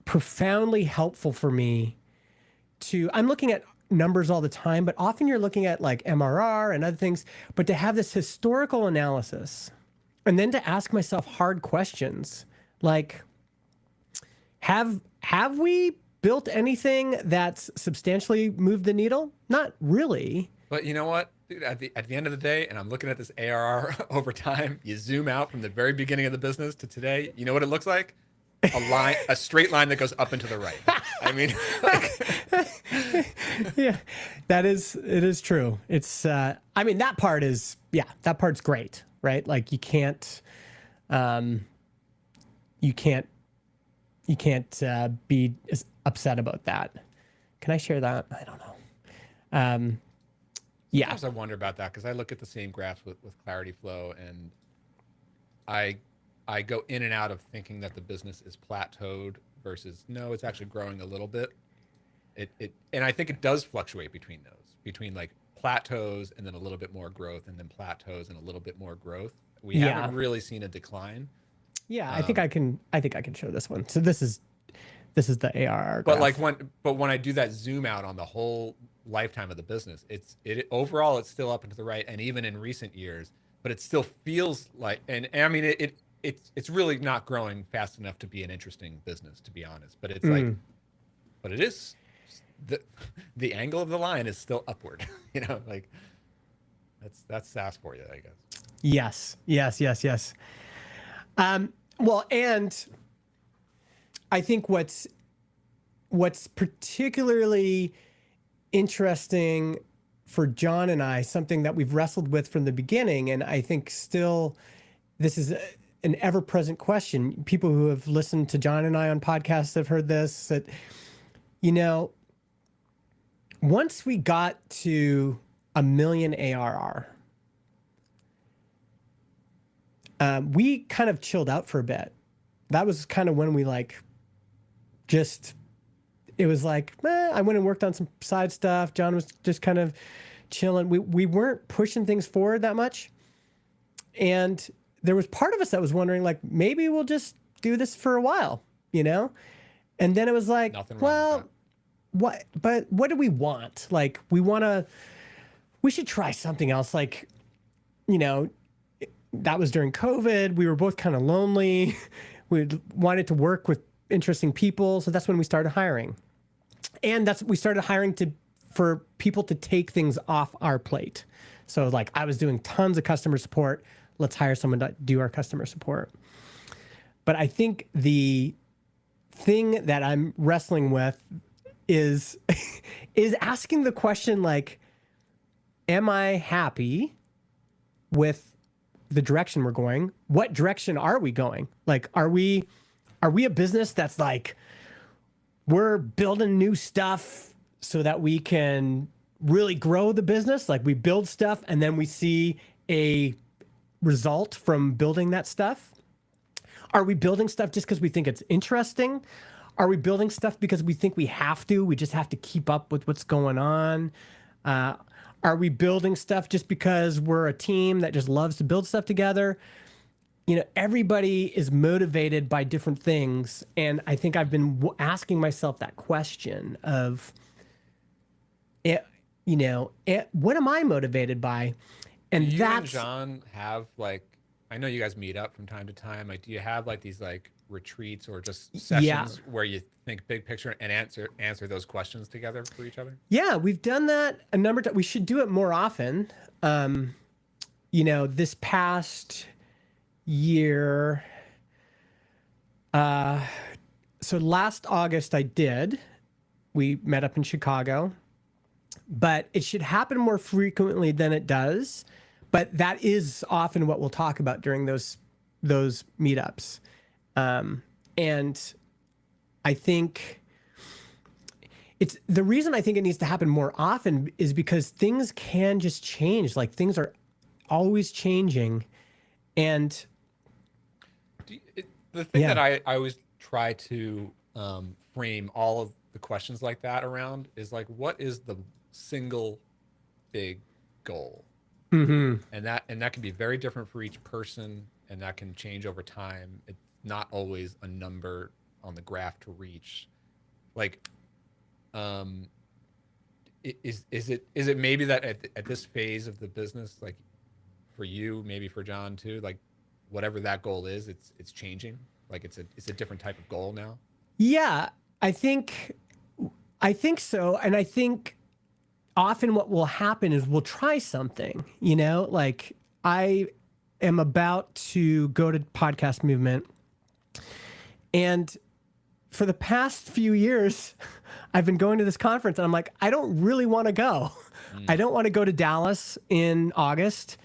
profoundly helpful for me I'm looking at numbers all the time, but often you're looking at like MRR and other things, but to have this historical analysis and then to ask myself hard questions like, have we built anything that's substantially moved the needle? Not really. But you know what, dude, at the end of the day, and I'm looking at this ARR over time, you zoom out from the very beginning of the business to today, you know what it looks like? A straight line that goes up and to the right. I mean, yeah, it is true. It's, I mean, that part's great, right? Like you can't be upset about that. Can I share that? I don't know. Yeah. Sometimes I wonder about that because I look at the same graphs with Clarity Flow and I go in and out of thinking that the business is plateaued versus no, it's actually growing a little bit. And I think it does fluctuate between like plateaus and then a little bit more growth and then plateaus and a little bit more growth. We haven't really seen a decline. Yeah, I think I can show this one. So this is the ARR graph. But when I do that zoom out on the whole lifetime of the business, overall it's still up and to the right, and even in recent years, but it still feels like, and I mean it's really not growing fast enough to be an interesting business, to be honest. But it's like, but it is the angle of the line is still upward. You know, like that's SaaS for you, I guess. Yes. Well, and I think what's particularly interesting for John and I, something that we've wrestled with from the beginning, and I think still this is an ever-present question. People who have listened to John and I on podcasts have heard this, that, you know, once we got to 1 million ARR, we kind of chilled out for a bit. That was kind of when we it was like, I went and worked on some side stuff. John was just kind of chilling. We weren't pushing things forward that much. And there was part of us that was wondering, like, maybe we'll just do this for a while, you know? And then it was like, well, what do we want? Like, we should try something else. Like, you know, that was during COVID. We were both kind of lonely. We wanted to work with interesting people. So that's when we started hiring. And we started hiring for people to take things off our plate. So like I was doing tons of customer support. Let's hire someone to do our customer support. But I think the thing that I'm wrestling with is asking the question, like, am I happy with the direction we're going? What direction are we going? Like, are we a business that's like, we're building new stuff so that we can really grow the business? Like we build stuff and then we see a result from building that stuff? Are we building stuff just because we think it's interesting? Are we building stuff because we think we have to? We just have to keep up with what's going on? Are we building stuff just because we're a team that just loves to build stuff together? Everybody is motivated by different things. And I think I've been asking myself that question of, what am I motivated by? And Do you and that's, John have like, I know you guys meet up from time to time. Like, do you have like these like retreats or just yeah. sessions where you think big picture and answer those questions together for each other? Yeah, we've done that a number of times. We should do it more often. This past year, so last August I did. We met up in Chicago, but it should happen more frequently than it does. But that is often what we'll talk about during those meetups. And I think it's the reason I think it needs to happen more often is because things can just change. Like things are always changing. And the thing that I always try to frame all of the questions like that around is like, what is the single big goal? Mm-hmm. And that can be very different for each person, and that can change over time. It's not always a number on the graph to reach. Like, is it maybe that at this phase of the business, like for you, maybe for John too, like whatever that goal is, it's changing. Like it's a different type of goal now. Yeah, I think so, and I think often what will happen is we'll try something, like I am about to go to Podcast Movement. And for the past few years, I've been going to this conference and I'm like, I don't really want to go. I don't want to go to Dallas in August.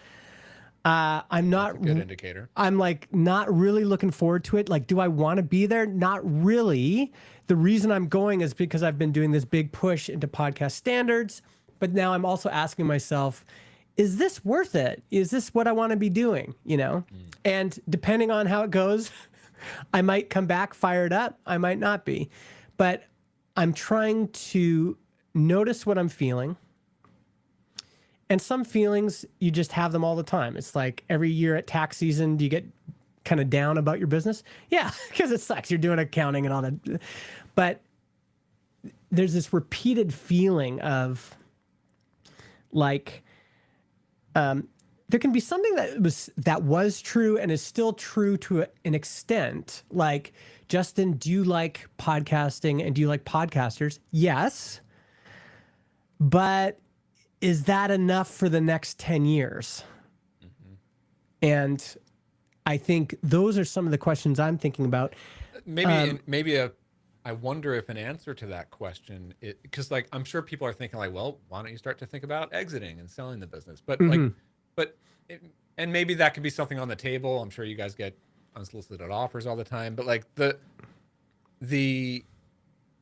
I'm not That's a good indicator. I'm like not really looking forward to it. Like, do I want to be there? Not really. The reason I'm going is because I've been doing this big push into podcast standards. But now I'm also asking myself, is this worth it? Is this what I want to be doing? And depending on how it goes, I might come back fired up. I might not be. But I'm trying to notice what I'm feeling. And some feelings, you just have them all the time. It's like every year at tax season, do you get kind of down about your business? Yeah, because it sucks. You're doing accounting and all that. But there's this repeated feeling of like, there can be something that was true and is still true to an extent. Like, Justin, do you like podcasting and do you like podcasters? Yes. But is that enough for the next 10 years? Mm-hmm. And I think those are some of the questions I'm thinking about. I wonder if an answer to that question, because like I'm sure people are thinking like, well, why don't you start to think about exiting and selling the business? But and maybe that could be something on the table. I'm sure you guys get unsolicited offers all the time, but like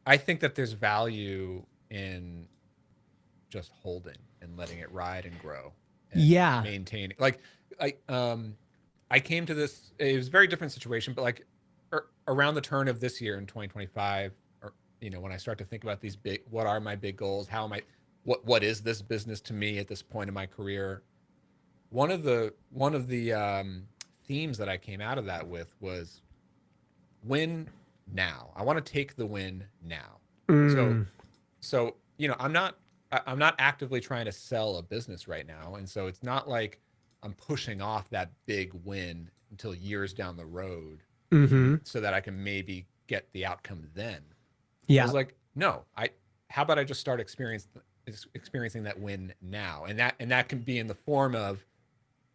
I think that there's value in just holding and letting it ride and grow. And maintaining. Like I came to this. It was a very different situation, but like around the turn of this year in 2025, or when I start to think about these what are my big goals? How am I? What is this business to me at this point in my career? One of the themes that I came out of that with was win now. I want to take the win now. So I'm not actively trying to sell a business right now, and so it's not like I'm pushing off that big win until years down the road, so that I can maybe get the outcome then. I was like, no, how about I just start experiencing that win now, and that can be in the form of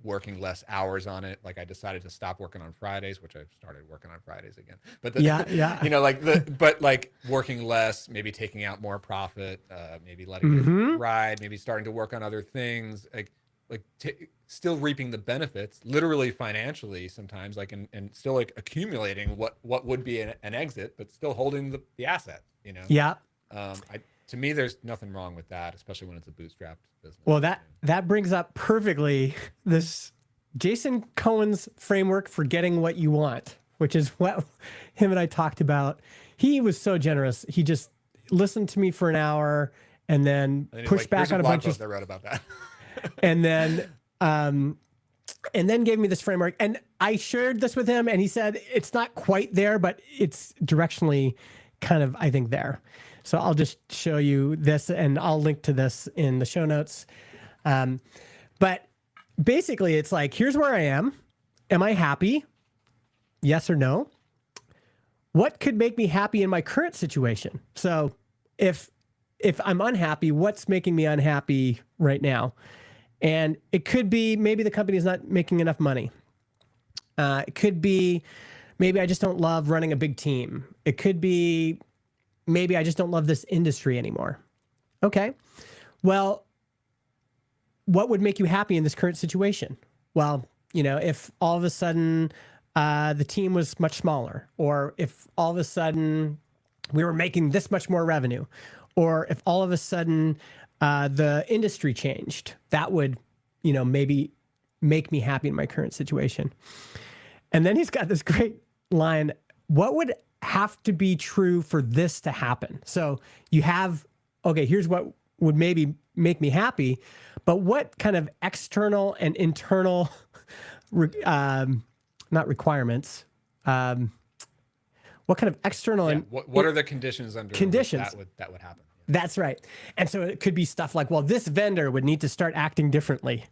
working less hours on it. Like I decided to stop working on Fridays, which I've started working on Fridays again. But but like working less, maybe taking out more profit, maybe letting it ride, maybe starting to work on other things, still reaping the benefits, literally financially sometimes, like and still like accumulating what would be an exit, but still holding the asset. To me, there's nothing wrong with that, especially when it's a bootstrapped business. Well, that brings up perfectly this Jason Cohen's framework for getting what you want, which is what him and I talked about He was so generous. He just listened to me for an hour and then And he's pushed like, back here's on a blog bunch post of, I wrote about that. and then, and then gave me this framework. And I shared this with him and he said, it's not quite there, but it's directionally kind of, I think, there. So I'll just show you this and I'll link to this in the show notes. But basically it's like, here's where I am. Am I happy? Yes or no? What could make me happy in my current situation? So if I'm unhappy, what's making me unhappy right now? And it could be maybe the company is not making enough money. It could be maybe I just don't love running a big team. It could be maybe I just don't love this industry anymore. Okay. Well, what would make you happy in this current situation? Well, you know, if all of a sudden the team was much smaller, or if all of a sudden we were making this much more revenue, or if all of a sudden the industry changed, that would, you know, maybe make me happy in my current situation. And then he's got this great line, what would have to be true for this to happen? So you have, okay, here's what would maybe make me happy, but what kind of external and internal, not requirements, what kind of external and what are the conditions under conditions which that would happen? That's right. And so it could be stuff like, well, this vendor would need to start acting differently.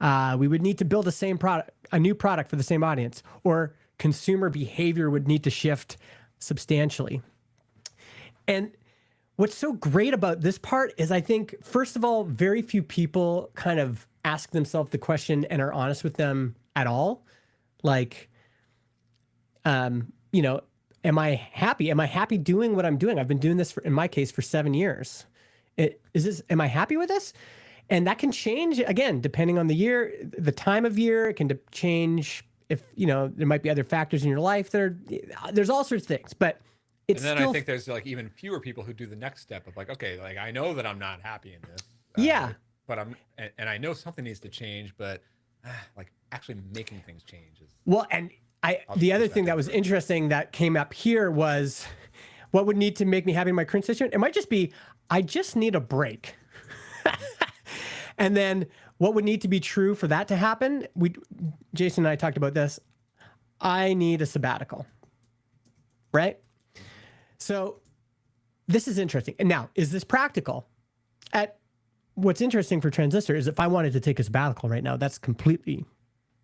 We would need to build a new product for the same audience, or consumer behavior would need to shift substantially. And what's so great about this part is, I think, first of all, very few people kind of ask themselves the question and are honest with them at all. Like, you know, am I happy? Am I happy doing what I'm doing? I've been doing this in my case for 7 years. Am I happy with this? And that can change, again, depending on the year, the time of year. It can change if, you know, there might be other factors in your life. There's all sorts of things, but it's and then still, I think there's like even fewer people who do the next step of like, okay, like I know that I'm not happy in this. Yeah. But and I know something needs to change, but like actually making things change is. Well, and the other thing that was interesting that came up here was what would need to make me happy in my current situation. It might just be, I just need a break. And then what would need to be true for that to happen? Jason and I talked about this. I need a sabbatical, right? So this is interesting. And now, is this practical? What's interesting for Transistor is if I wanted to take a sabbatical right now, that's completely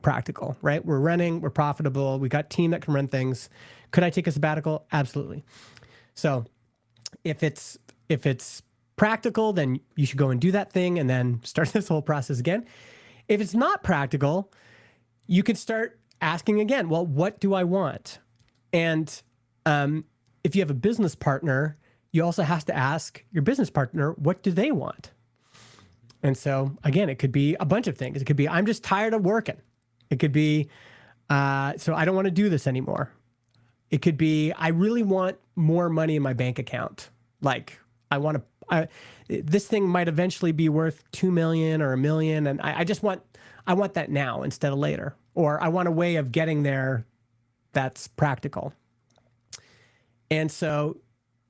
practical, right? We're running, we're profitable, we got a team that can run things. Could I take a sabbatical? Absolutely. So if it's practical, then you should go and do that thing and then start this whole process again. If it's not practical, you could start asking again, well, what do I want? And if you have a business partner, you also have to ask your business partner, what do they want? And so, again, it could be a bunch of things. It could be, I'm just tired of working. It could be, so I don't want to do this anymore. It could be, I really want more money in my bank account. Like, this thing might eventually be worth 2 million or 1 million. And I want that now instead of later. Or I want a way of getting there that's practical. And so,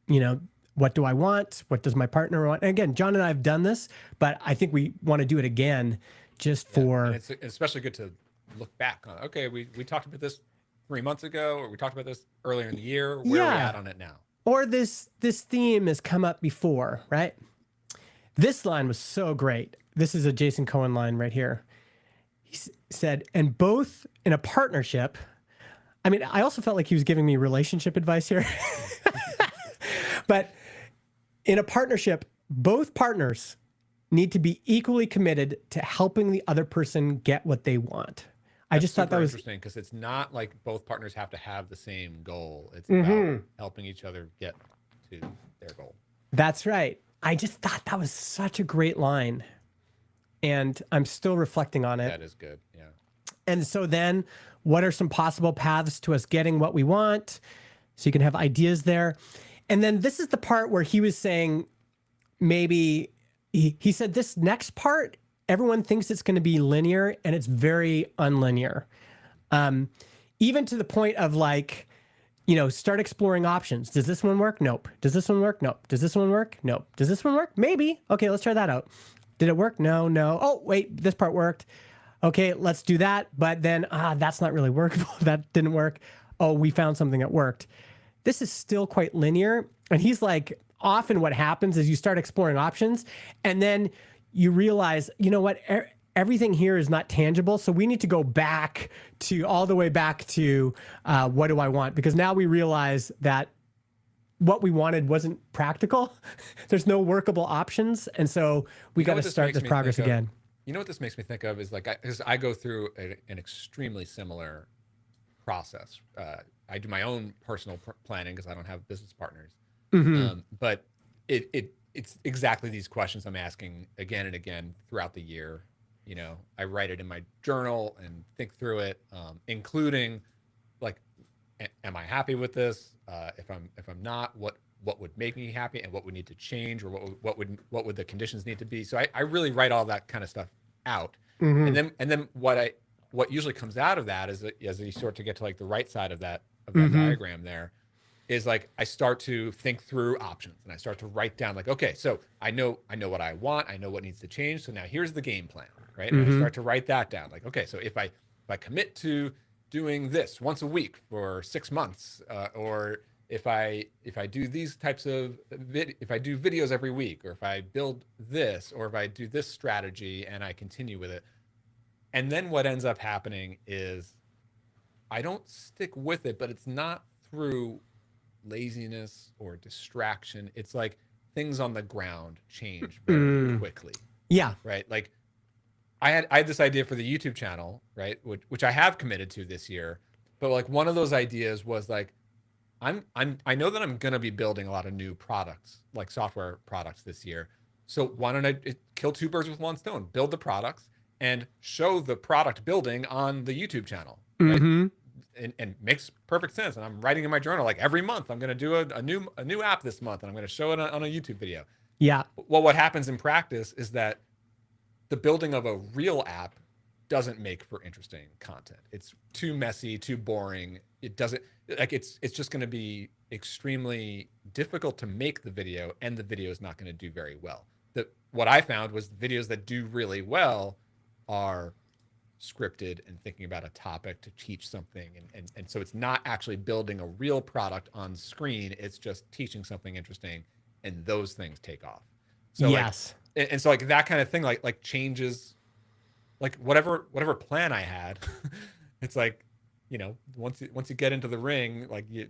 you know, what do I want? What does my partner want? And again, John and I have done this, but I think we want to do it again just for... And it's especially good to look back on, okay, we talked about this 3 months ago, or we talked about this earlier in the year. Where are we at on it now? Or this theme has come up before, right? This line was so great. This is a Jason Cohen line right here. He said, and both in a partnership, I mean, I also felt like he was giving me relationship advice here. But in a partnership, both partners need to be equally committed to helping the other person get what they want. I just thought that was interesting, because it's not like both partners have to have the same goal. It's about helping each other get to their goal. That's right. I just thought that was such a great line. And I'm still reflecting on it. That is good. Yeah. And so then what are some possible paths to us getting what we want? So you can have ideas there. And then this is the part where he was saying, maybe he said this next part, everyone thinks it's going to be linear, and it's very unlinear. Even to the point of like, start exploring options. Does this one work? Nope. Does this one work? Nope. Does this one work? Nope. Does this one work? Maybe. Okay, let's try that out. Did it work? No, no. Oh, wait, this part worked. Okay, let's do that. But then, that's not really workable. That didn't work. Oh, we found something that worked. This is still quite linear. And he's like, often what happens is you start exploring options and then you realize, you know what? Everything here is not tangible. So we need to go back to all the way back to what do I want? Because now we realize that what we wanted wasn't practical. There's no workable options. And so we got to start this progress again. You know what this makes me think of is like, I go through an extremely similar process. I do my own personal planning because I don't have business partners. But it's exactly these questions I'm asking again and again throughout the year. I write it in my journal and think through it, including like, am I happy with this? If I'm not, what would make me happy and what would need to change, or what would the conditions need to be? So I really write all that kind of stuff out. And then what usually comes out of that is that as you start to get to like the right side of that diagram there, is like I start to think through options and I start to write down like, okay, so I know what I want, I know what needs to change. So now here's the game plan, right? And I start to write that down. Like, okay, so if I commit to doing this once a week for 6 months, or if I do these types of if I do videos every week, or if I build this, or if I do this strategy and I continue with it. And then what ends up happening is I don't stick with it, but it's not through laziness or distraction. It's like things on the ground change very quickly. Yeah. Right. Like I had this idea for the YouTube channel, right? Which I have committed to this year. But like one of those ideas was like, I know that I'm going to be building a lot of new products, like software products this year. So why don't I kill two birds with one stone, build the products and show the product building on the YouTube channel. Right? And makes perfect sense. And I'm writing in my journal, like every month I'm going to do a new app this month and I'm going to show it on a YouTube video. Yeah. Well, what happens in practice is that the building of a real app doesn't make for interesting content. It's too messy, too boring. It doesn't like it's just going to be extremely difficult to make the video, and the video is not going to do very well. What I found was the videos that do really well are scripted and thinking about a topic to teach something, and so it's not actually building a real product on screen. It's just teaching something interesting, and those things take off. So yes. And so like that kind of thing like changes like whatever plan I had. It's like, once you get into the ring, like you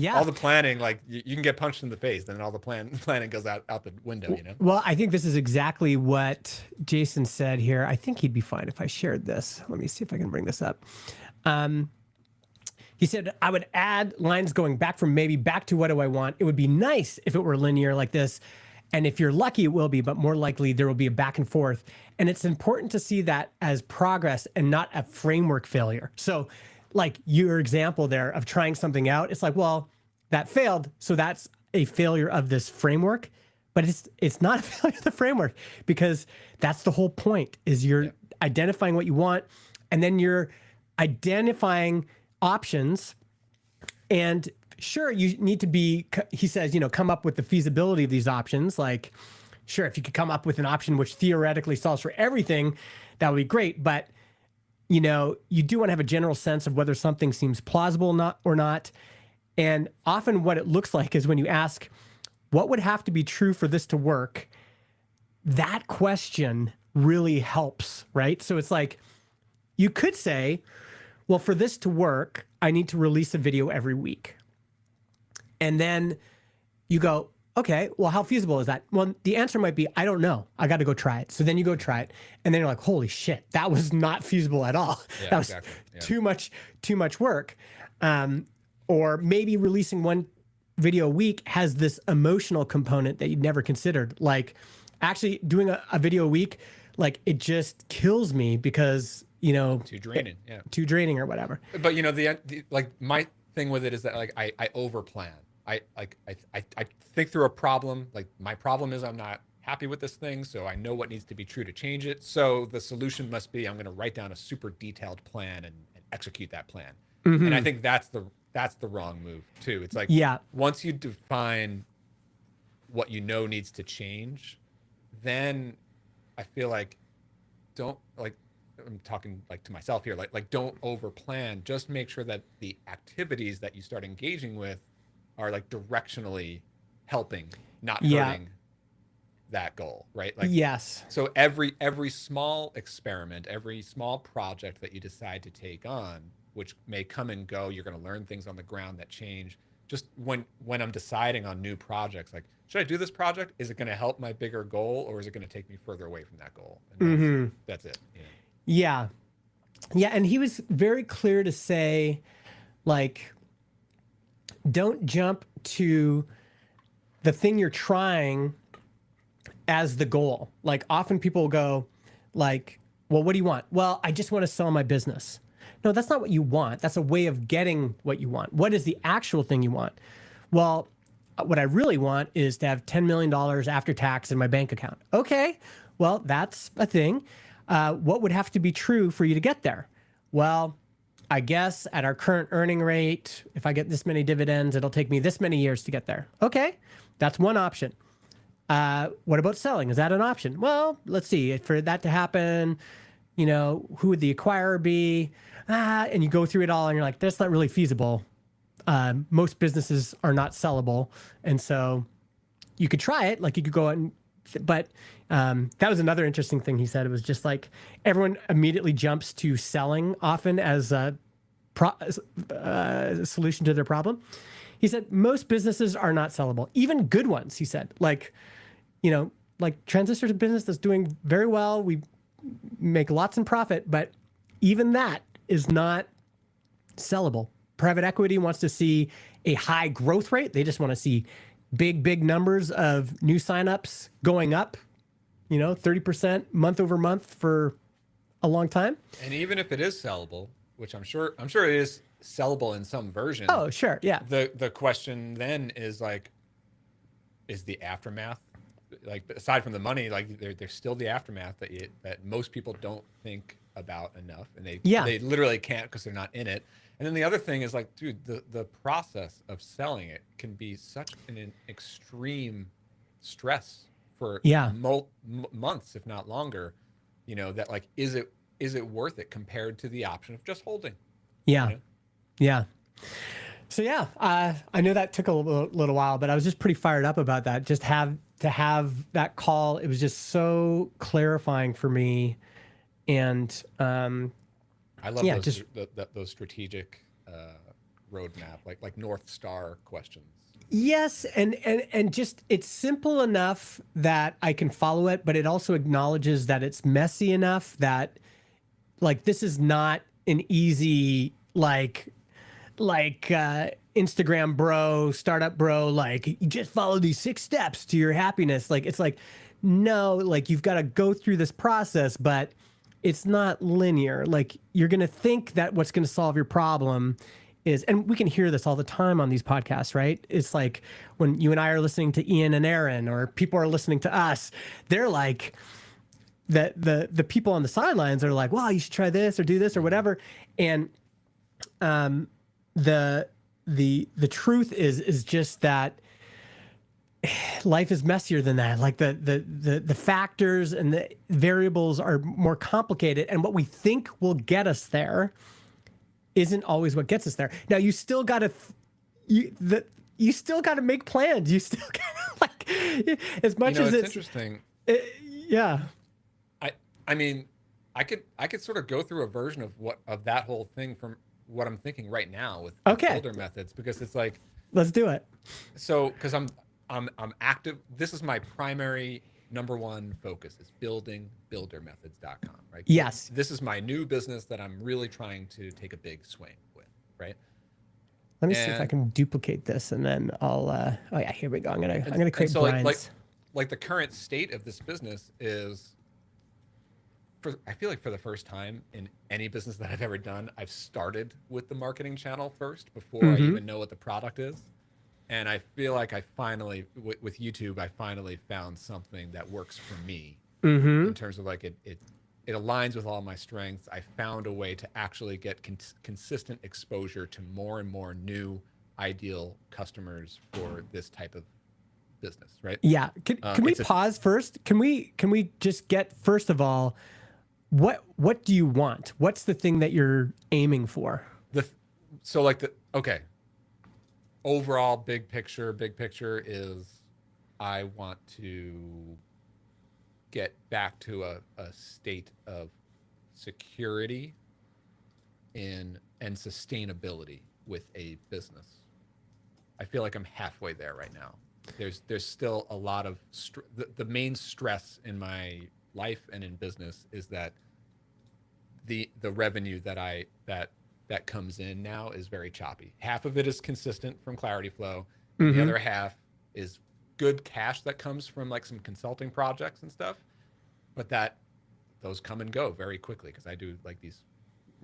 all the planning, like you can get punched in the face, then all the planning goes out the window. Well, I think this is exactly what Jason said here. I think he'd be fine if I shared this. Let me see if I can bring this up. He said, I would add lines going back from maybe back to what do I want. It would be nice if it were linear like this. And if you're lucky, it will be, but more likely there will be a back and forth. And it's important to see that as progress and not a framework failure. So like your example there of trying something out, it's like, well, that failed. So that's a failure of this framework, but it's not a failure of the framework, because that's the whole point is you're identifying what you want, and then you're identifying options. And sure, you need to be, he says, come up with the feasibility of these options. Like, sure, if you could come up with an option which theoretically solves for everything, that would be great. But, you do want to have a general sense of whether something seems plausible or not. And often what it looks like is when you ask, what would have to be true for this to work? That question really helps, right? So it's like, you could say, well, for this to work, I need to release a video every week. And then you go, okay, well, how feasible is that? Well, the answer might be, I don't know. I got to go try it. So then you go try it. And then you're like, holy shit, that was not feasible at all. Yeah, that was too much work. Or maybe releasing one video a week has this emotional component that you'd never considered. Like actually doing a video a week, like it just kills me because, too draining. Too draining or whatever. But the like my thing with it is that like I over plan. I think through a problem. Like my problem is I'm not happy with this thing, so I know what needs to be true to change it. So the solution must be I'm going to write down a super detailed plan and execute that plan. And I Mm-hmm. think that's the wrong move too. It's like Yeah. once you define what you know needs to change, then I feel like don't like I'm talking like to myself here, like don't over plan. Just make sure that the activities that you start engaging with are like directionally helping, not Yeah. hurting that goal, right? Like Yes. so every small experiment, every small project that you decide to take on, which may come and go, you're going to learn things on the ground that change. Just when I'm deciding on new projects, like should I do this project? Is it going to help my bigger goal, or is it going to take me further away from that goal? And Mm-hmm. that's it. You know? Yeah. Yeah. And he was very clear to say, like, don't jump to the thing you're trying as the goal. Like, often people will go, like, well, what do you want? Well, I just want to sell my business. No, that's not what you want. That's a way of getting what you want. What is the actual thing you want? Well, what I really want is to have $10 million after tax in my bank account. Okay, well, that's a thing. What would have to be true for you to get there? Well, I guess at our current earning rate, if I get this many dividends, it'll take me this many years to get there. Okay, that's one option. What about selling? Is that an option? Well, let's see. For that to happen, who would the acquirer be? And you go through it all and you're like, that's not really feasible. Most businesses are not sellable. And so you could try it. Like you could go out but that was another interesting thing he said. It was just like everyone immediately jumps to selling often as a solution to their problem. He said, most businesses are not sellable, even good ones. He said, like Transistor's a business that's doing very well. We make lots in profit, but even that is not sellable. Private equity wants to see a high growth rate. They just want to see big numbers of new signups going up, 30% month over month for a long time. And even if it is sellable, which I'm sure it is sellable in some version. Oh, sure. Yeah. The question then is like, is the aftermath, like aside from the money, like there's still the aftermath that most people don't think about enough, and they literally can't because they're not in it. And then the other thing is like, dude, the process of selling it can be such an extreme stress for months, if not longer. That like, is it worth it compared to the option of just holding? Yeah, yeah. So yeah, I know that took a little while, but I was just pretty fired up about that. Just have that call. It was just so clarifying for me, and I love those strategic roadmap, like North Star questions. Yes, and just it's simple enough that I can follow it, but it also acknowledges that it's messy enough that like this is not an easy like Instagram bro, startup bro, like you just follow these 6 steps to your happiness. Like it's like, no, like you've got to go through this process, but it's not linear. Like you're going to think that what's going to solve your problem is, and we can hear this all the time on these podcasts, right? It's like when you and I are listening to Ian and Aaron, or people are listening to us, they're like, the people on the sidelines are like, wow, you should try this or do this or whatever. And the truth is just that life is messier than that. Like the factors and the variables are more complicated, and what we think will get us there isn't always what gets us there. Now you still got to you still got to make plans. You still got to like as much as it's interesting. Yeah. I mean, I could sort of go through a version of that whole thing from what I'm thinking right now with builder methods, because it's like, let's do it. So, because I'm active. This is my primary number one focus is building buildermethods.com, right? Yes. This is my new business that I'm really trying to take a big swing with, right? Let me see if I can duplicate this, and then I'll. Oh yeah, here we go. I'm gonna create so Brian's. Like the current state of this business is. I feel like for the first time in any business that I've ever done, I've started with the marketing channel first before I even know what the product is. And I feel like I finally, with YouTube, I finally found something that works for me in terms of like it it aligns with all my strengths. I found a way to actually get consistent exposure to more and more new ideal customers for this type of business, right? Yeah. Can we It's a pause first? Can we just get, first of all, what do you want? What's the thing that you're aiming for? the so like the okay, overall big picture is I want to get back to a state of security in and sustainability with a business. I feel like I'm halfway there right now. There's still a lot of the main stress in my life and in business is that the revenue that comes in now is very choppy. Half of it is consistent from Clarity Flow, and the Mm-hmm. other half is good cash that comes from like some consulting projects and stuff. But that those come and go very quickly because I do like these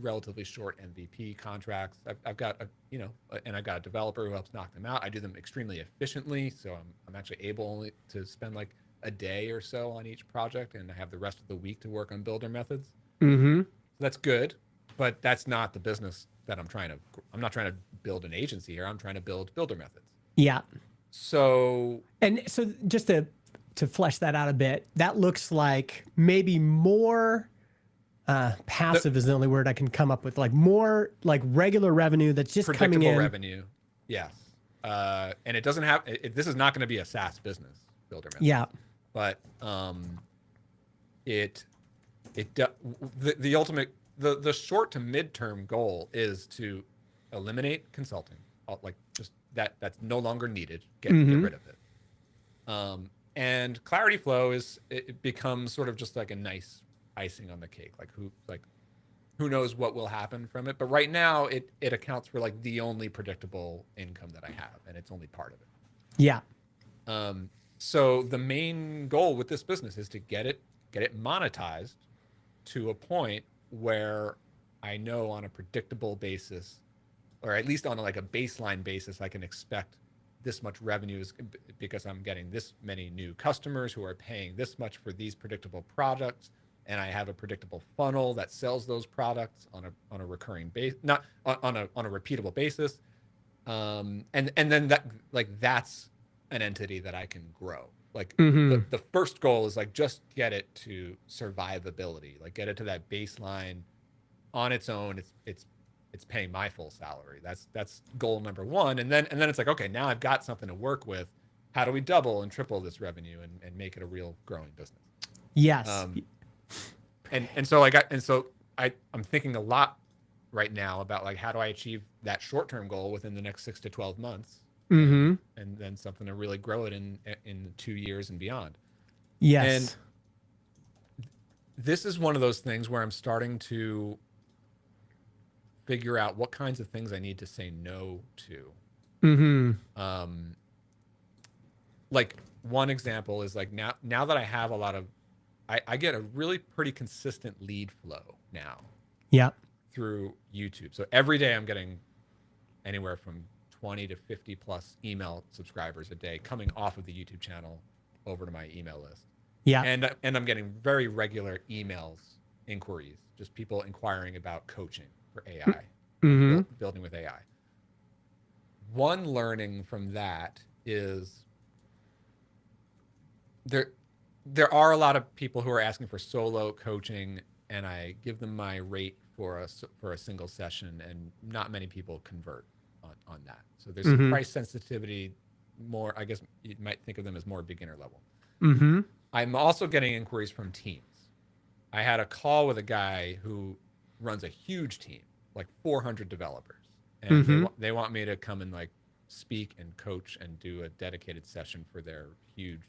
relatively short MVP contracts. I've got and I've got a developer who helps knock them out. I do them extremely efficiently, so I'm actually able only to spend like a day or so on each project, and I have the rest of the week to work on builder methods. Mm-hmm. So that's good, but that's not the business that I'm trying to. I'm not trying to build an agency here. I'm trying to build builder methods. Yeah. So And so just to flesh that out a bit, that looks like maybe more passive is the only word I can come up with, like more like regular revenue that's just coming predictable in. revenue, yes, and it doesn't have. This is not going to be a SaaS business, builder methods. Yeah. But the ultimate the short to midterm goal is to eliminate consulting, like just that's no longer needed. Get rid of it. And Clarity Flow it becomes sort of just like a nice icing on the cake. Like who knows what will happen from it? But right now it accounts for like the only predictable income that I have, and it's only part of it. Yeah. So the main goal with this business is to get it monetized to a point where I know on a predictable basis, or at least on like a baseline basis, I can expect this much revenue because I'm getting this many new customers who are paying this much for these predictable products, and I have a predictable funnel that sells those products on a recurring base, not on a repeatable basis, and then that's an entity that I can grow. Like the first goal is like just get it to survivability, like get it to that baseline on its own. It's paying my full salary. That's goal number one. And then it's like, okay, now I've got something to work with. How do we double and triple this revenue and make it a real growing business? Yes. So I'm thinking a lot right now about like how do I achieve that short-term goal within the next 6 to 12 months, and then something to really grow it in 2 years and beyond. Yes. And this is one of those things where I'm starting to figure out what kinds of things I need to say no to. Like one example is like now that I have a lot of, I get a really pretty consistent lead flow now. Yeah. Through YouTube. So every day I'm getting anywhere from 20 to 50 plus email subscribers a day coming off of the YouTube channel over to my email list. Yeah. And I'm getting very regular emails, inquiries, just people inquiring about coaching for AI, building with AI. One learning from that is there are a lot of people who are asking for solo coaching, and I give them my rate for a single session, and not many people convert on that. So there's some price sensitivity, more, I guess you might think of them as more beginner level. I'm also getting inquiries from teams. I had a call with a guy who runs a huge team, like 400 developers, and they want me to come and like speak and coach and do a dedicated session for their huge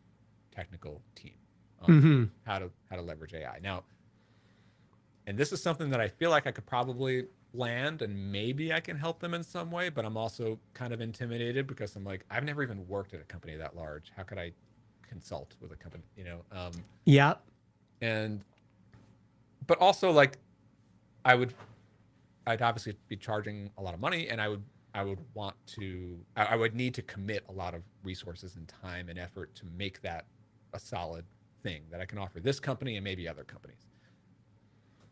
technical team on how to leverage AI. Now, and this is something that I feel like I could probably land, and maybe I can help them in some way, but I'm also kind of intimidated because I'm like, I've never even worked at a company that large. How could I consult with a company, Yeah. But also like I'd obviously be charging a lot of money, and I would need to commit a lot of resources and time and effort to make that a solid thing that I can offer this company and maybe other companies.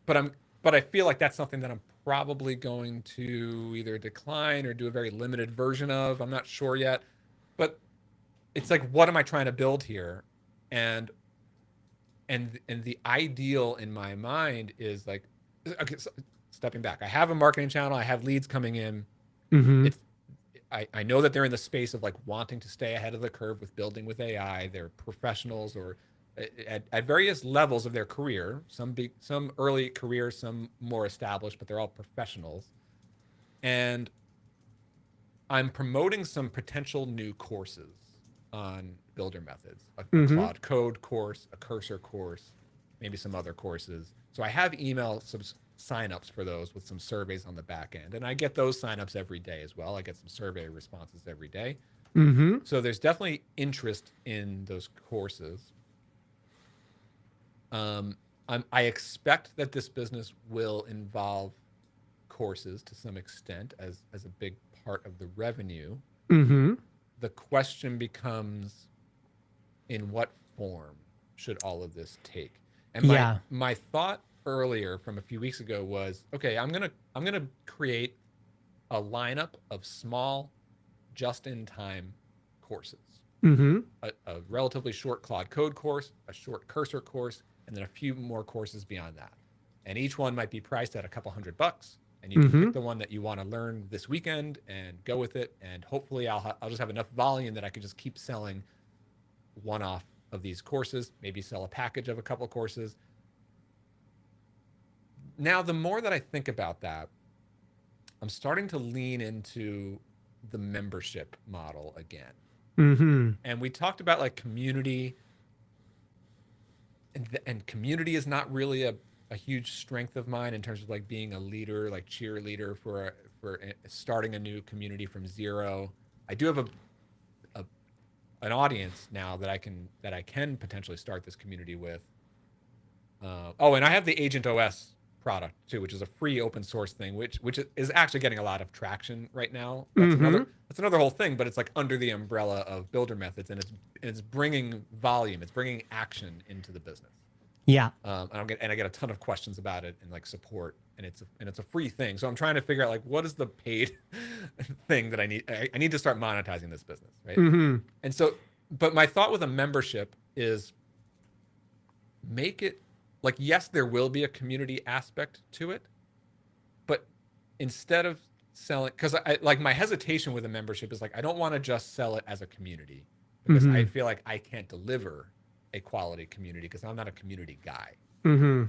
but I feel like that's something that I'm probably going to either decline or do a very limited version of. I'm not sure yet, but it's like, what am I trying to build here? And and the ideal in my mind is like, okay, so stepping back, I have a marketing channel, I have leads coming in. Mm-hmm. It's I know that they're in the space of like wanting to stay ahead of the curve with building with AI. They're professionals or at various levels of their career. Some early careers, some more established, but they're all professionals. And I'm promoting some potential new courses on builder methods, a Mm-hmm. Claude Code course, a Cursor course, maybe some other courses. So I have email signups for those with some surveys on the back end. And I get those signups every day as well. I get some survey responses every day. Mm-hmm. So there's definitely interest in those courses. I expect that this business will involve courses to some extent as a big part of the revenue. Mm-hmm. The question becomes, in what form should all of this take? And Yeah. my thought earlier from a few weeks ago was, okay, I'm gonna create a lineup of small, just in time courses. Mm-hmm. A relatively short Claude Code course, a short Cursor course, and then a few more courses beyond that. And each one might be priced at a couple $100, and you can Mm-hmm. pick the one that you want to learn this weekend and go with it. And hopefully, I'll just have enough volume that I can just keep selling one off of these courses. Maybe sell a package of a couple of courses. Now, the more that I think about that, I'm starting to lean into the membership model again. Mm-hmm. And we talked about like community, and community is not really a huge strength of mine in terms of like being a leader, like cheerleader for starting a new community from zero. I do have a an audience now that I can potentially start this community with. Oh, and I have the Agent OS product too, which is a free open source thing, which is actually getting a lot of traction right now. Mm-hmm. That's another whole thing, but it's like under the umbrella of builder methods, and it's bringing volume, it's bringing action into the business. Yeah. And I get a ton of questions about it and like support, and it's a free thing. So I'm trying to figure out like what is the paid thing that I need. I need to start monetizing this business, right? Mm-hmm. And so, but my thought with a membership is make it like, yes, there will be a community aspect to it, but instead of selling, because I like my hesitation with a membership is like I don't want to just sell it as a community because I Mm-hmm. feel like I can't deliver a quality community because I'm not a community guy. Mm-hmm.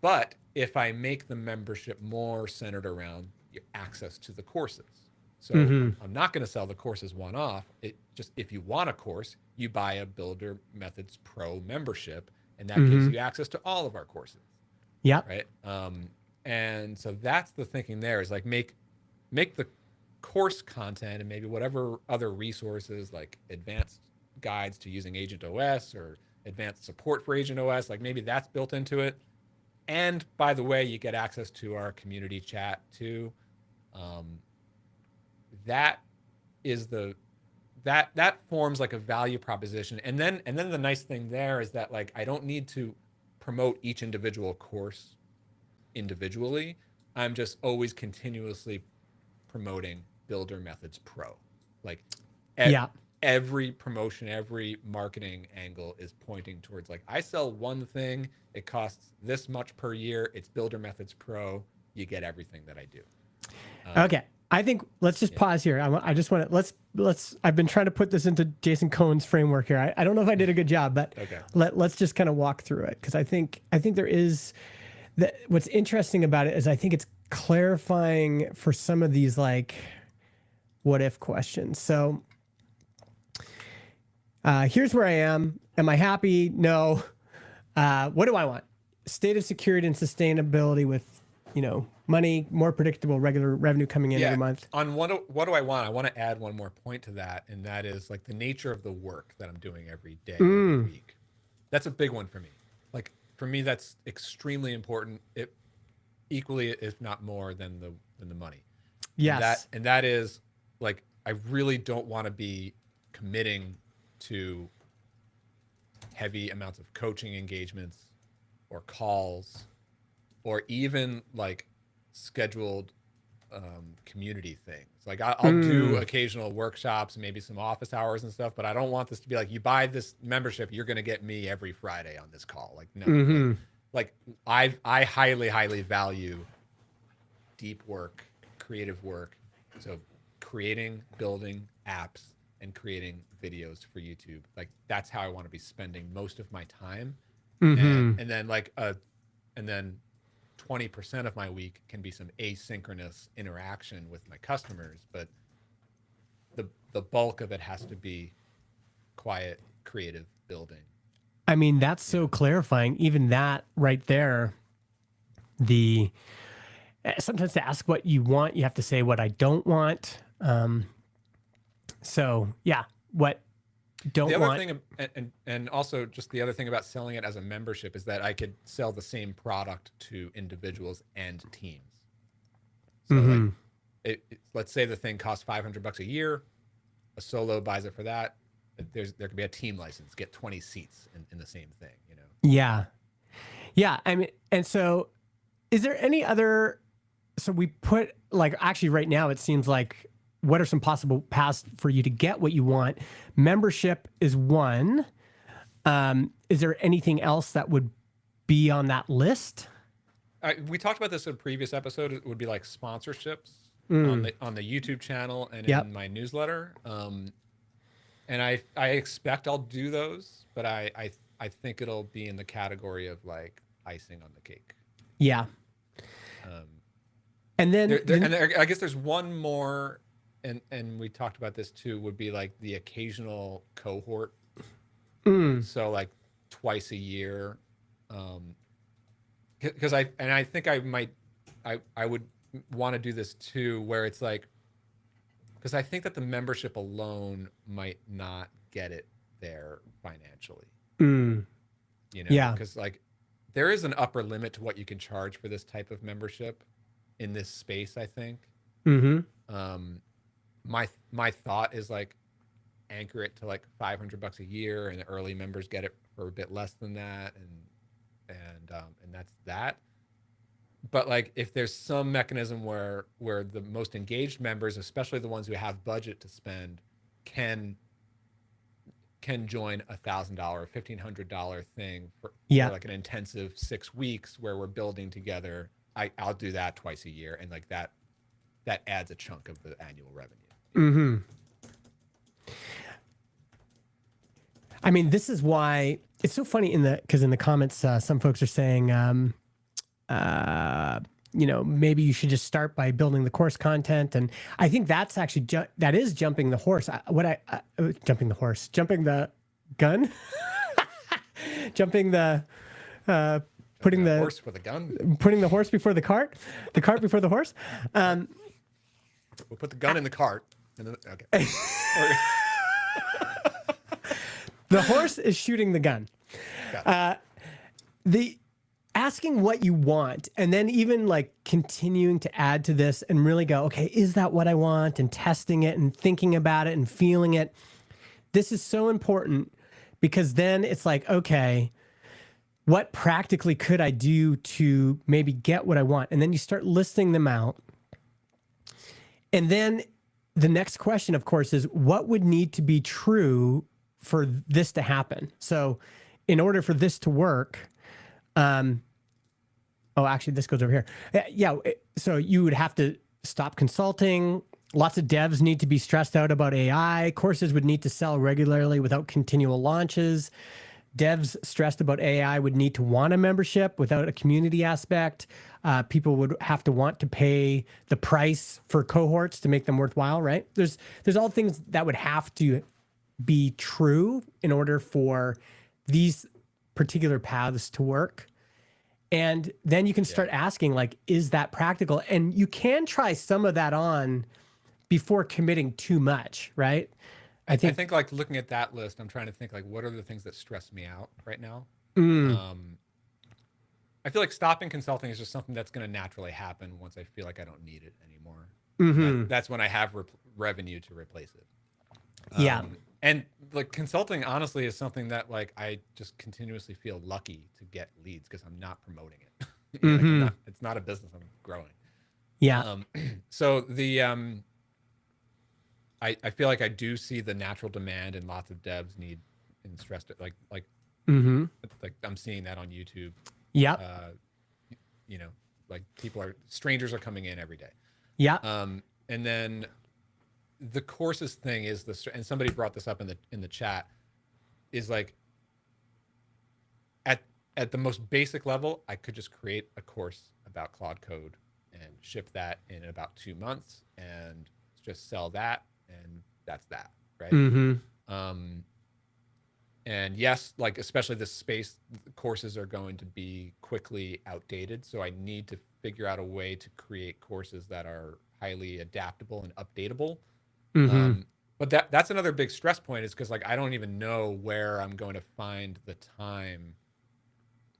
But if I make the membership more centered around your access to the courses, so Mm-hmm. I'm not going to sell the courses one off. It just, if you want a course, you buy a Builder Methods Pro membership, and that gives Mm-hmm. you access to all of our courses, Yep. right? And so that's the thinking there is like make the course content and maybe whatever other resources like advanced guides to using Agent OS or advanced support for Agent OS, like maybe that's built into it. And by the way, you get access to our community chat too. Um, that is that forms like a value proposition. And then the nice thing there is that like I don't need to promote each individual course individually. I'm just always continuously promoting Builder Methods Pro. Like Yeah. every promotion, every marketing angle is pointing towards like I sell one thing, it costs this much per year, it's Builder Methods Pro, you get everything that I do. Okay. I think let's just pause here. I just want to let's. I've been trying to put this into Jason Cohen's framework here. I don't know if I did a good job, but Okay. let's just kind of walk through it because I think there is what's interesting about it is I think it's clarifying for some of these like what if questions. So here's where I am. Am I happy? No. What do I want? State of security and sustainability with money, more predictable, regular revenue coming in every month. On what do I want? I want to add one more point to that, and that is like the nature of the work that I'm doing every day, every week. That's a big one for me. Like for me, that's extremely important. It equally, if not more, than the money. Yes. And that is like I really don't want to be committing to heavy amounts of coaching engagements or calls or even like scheduled community things. Like I'll do occasional workshops and maybe some office hours and stuff, but I don't want this to be like, you buy this membership, you're going to get me every Friday on this call. Like, no, like I highly value deep work, creative work. So creating, building apps and creating videos for YouTube. Like that's how I want to be spending most of my time. And then and then 20% of my week can be some asynchronous interaction with my customers, but the bulk of it has to be quiet, creative building. I mean, that's so clarifying. Even that right there, sometimes to ask what you want, you have to say what I don't want. So yeah, what don't the other want. thing, and also just the other thing about selling it as a membership is that I could sell the same product to individuals and teams. So like let's say the thing costs $500 a year, a solo buys it for that. There could be a team license, get 20 seats in the same thing, you know? Yeah. I mean, and so is there any other, so we put like, actually right now, it seems like, what are some possible paths for you to get what you want? Membership is one. Is there anything else that would be on that list? We talked about this in a previous episode. It would be like sponsorships on the YouTube channel and in my newsletter. And I expect I'll do those, but I think it'll be in the category of like icing on the cake. Yeah. And then, I guess there's one more. And we talked about this too, would be like the occasional cohort. So like twice a year. Because I think I would want to do this too, where it's like, because I think that the membership alone might not get it there financially. You know, because like there is an upper limit to what you can charge for this type of membership in this space, I think. My thought is like anchor it to like $500 a year, and the early members get it for a bit less than that, and that's that. But like if there's some mechanism where the most engaged members, especially the ones who have budget to spend, can join $1,000, $1,500 thing for like an intensive 6 weeks where we're building together, I'll do that twice a year, and like that adds a chunk of the annual revenue. I mean, this is why it's so funny because in the comments, some folks are saying, you know, maybe you should just start by building the course content. And I think that's actually, that is jumping the horse. Jumping the gun, putting the horse with a gun, putting the horse before the cart before the horse. We'll put the gun in the cart. And then, okay. The horse is shooting the gun. The asking what you want, and then even like continuing to add to this and really go, okay, is that what I want? And testing it and thinking about it and feeling it. This is so important, because then it's like, okay, what practically could I do to maybe get what I want? And then you start listing them out. And then the next question, of course, is what would need to be true for this to happen? So in order for this to work, actually, this goes over here. Yeah. So you would have to stop consulting. Lots of devs need to be stressed out about AI. Courses would need to sell regularly without continual launches. Devs stressed about AI would need to want a membership without a community aspect. People would have to want to pay the price for cohorts to make them worthwhile, right? There's all things that would have to be true in order for these particular paths to work. And then you can start asking, like, is that practical? And you can try some of that on before committing too much, right? I think like looking at that list, I'm trying to think like, what are the things that stress me out right now? I feel like stopping consulting is just something that's going to naturally happen once I feel like I don't need it anymore. That's when I have revenue to replace it. And like consulting honestly is something that like I just continuously feel lucky to get leads because I'm not promoting it. Like Mm-hmm. it's not a business I'm growing. Yeah. Um, so I feel like I do see the natural demand, and lots of devs need and stressed it Mm-hmm. like I'm seeing that on YouTube. Yep. Uh, you know, like strangers are coming in every day. Yep. And then the courses thing is and somebody brought this up in the chat, is like at at the most basic level, I could just create a course about Claude Code and ship that in about 2 months and just sell that, and that's that, right? Mm-hmm. Um, and yes, like especially this space, courses are going to be quickly outdated, so I need to figure out a way to create courses that are highly adaptable and updatable. Mm-hmm. But that's another big stress point, is because like I don't even know where I'm going to find the time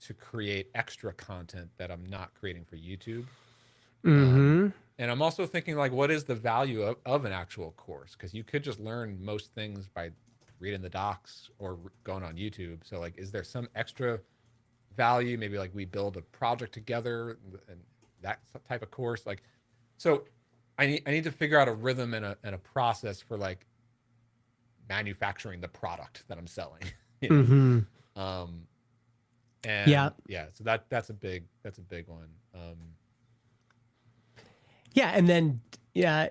to create extra content that I'm not creating for YouTube. Um, Mm-hmm. and I'm also thinking like, what is the value of an actual course? Because you could just learn most things by reading the docs or going on YouTube. So like, is there some extra value? Maybe like we build a project together and that type of course. Like, so I need to figure out a rhythm and a process for like manufacturing the product that I'm selling. You Mm-hmm. know, Yeah. and yeah, so that's a big one. Yeah. And then, yeah,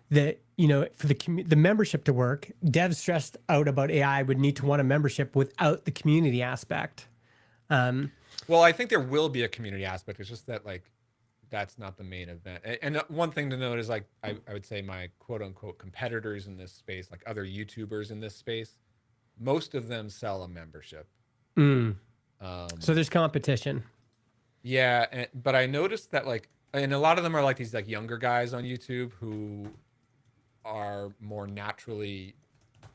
for the membership to work, devs stressed out about AI would need to want a membership without the community aspect. Well, I think there will be a community aspect. It's just that like that's not the main event. And one thing to note is like I would say my quote unquote competitors in this space, like other YouTubers in this space, most of them sell a membership. Mm. So Um, there's competition. yeah, but I noticed that like, and a lot of them are like these like younger guys on YouTube who are more naturally,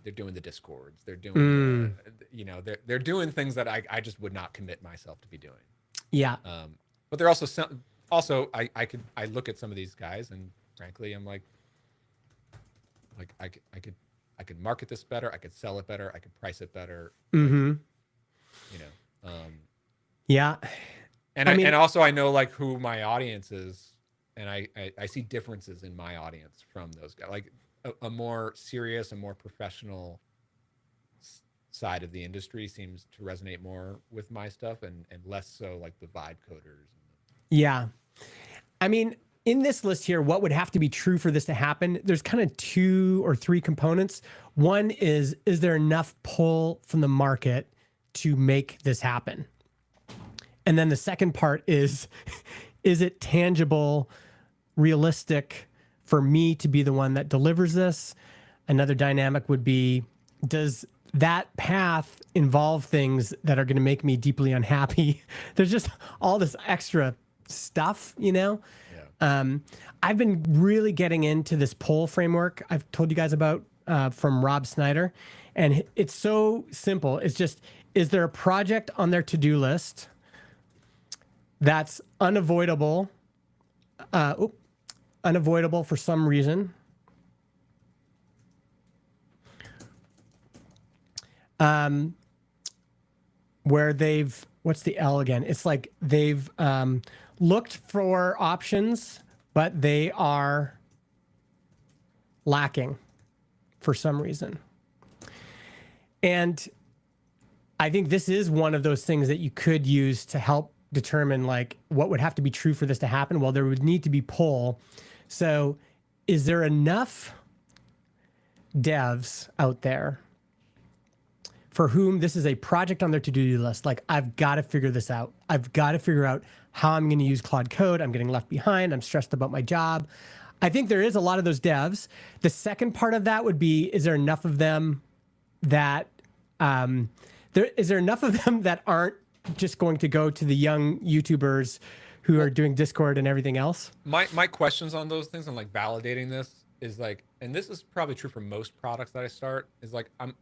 they're doing the discords, they're doing Mm. they're doing things that I just would not commit myself to be doing. Yeah. But they're also I look at some of these guys, and frankly I'm like I could market this better, I could sell it better, I could price it better, like, Mm-hmm. you know. Yeah. And I mean, and also I know like who my audience is, and I see differences in my audience from those guys, like a more serious and more professional side of the industry seems to resonate more with my stuff, and less so like the vibe coders. yeah. I mean, in this list here, what would have to be true for this to happen? There's kind of two or three components. One is there enough pull from the market to make this happen? And then the second part is it tangible, realistic for me to be the one that delivers this? Another dynamic would be, does that path involve things that are going to make me deeply unhappy? There's just all this extra stuff, you know? Yeah. I've been really getting into this poll framework I've told you guys about from Rob Snyder. And it's so simple. It's just, is there a project on their to-do list that's unavoidable, unavoidable for some reason? Where they've, what's the L again? It's like they've looked for options, but they are lacking for some reason. And I think this is one of those things that you could use to help determine like what would have to be true for this to happen. Well, there would need to be pull. So is there enough devs out there for whom this is a project on their to-do list? Like, I've got to figure this out. I've got to figure out how I'm going to use Claude Code. I'm getting left behind. I'm stressed about my job. I think there is a lot of those devs. The second part of that would be, is there enough of them that is there enough of them that aren't just going to go to the young YouTubers who are doing Discord and everything else? My questions on those things and like validating this is like, and this is probably true for most products that I start, is like I'm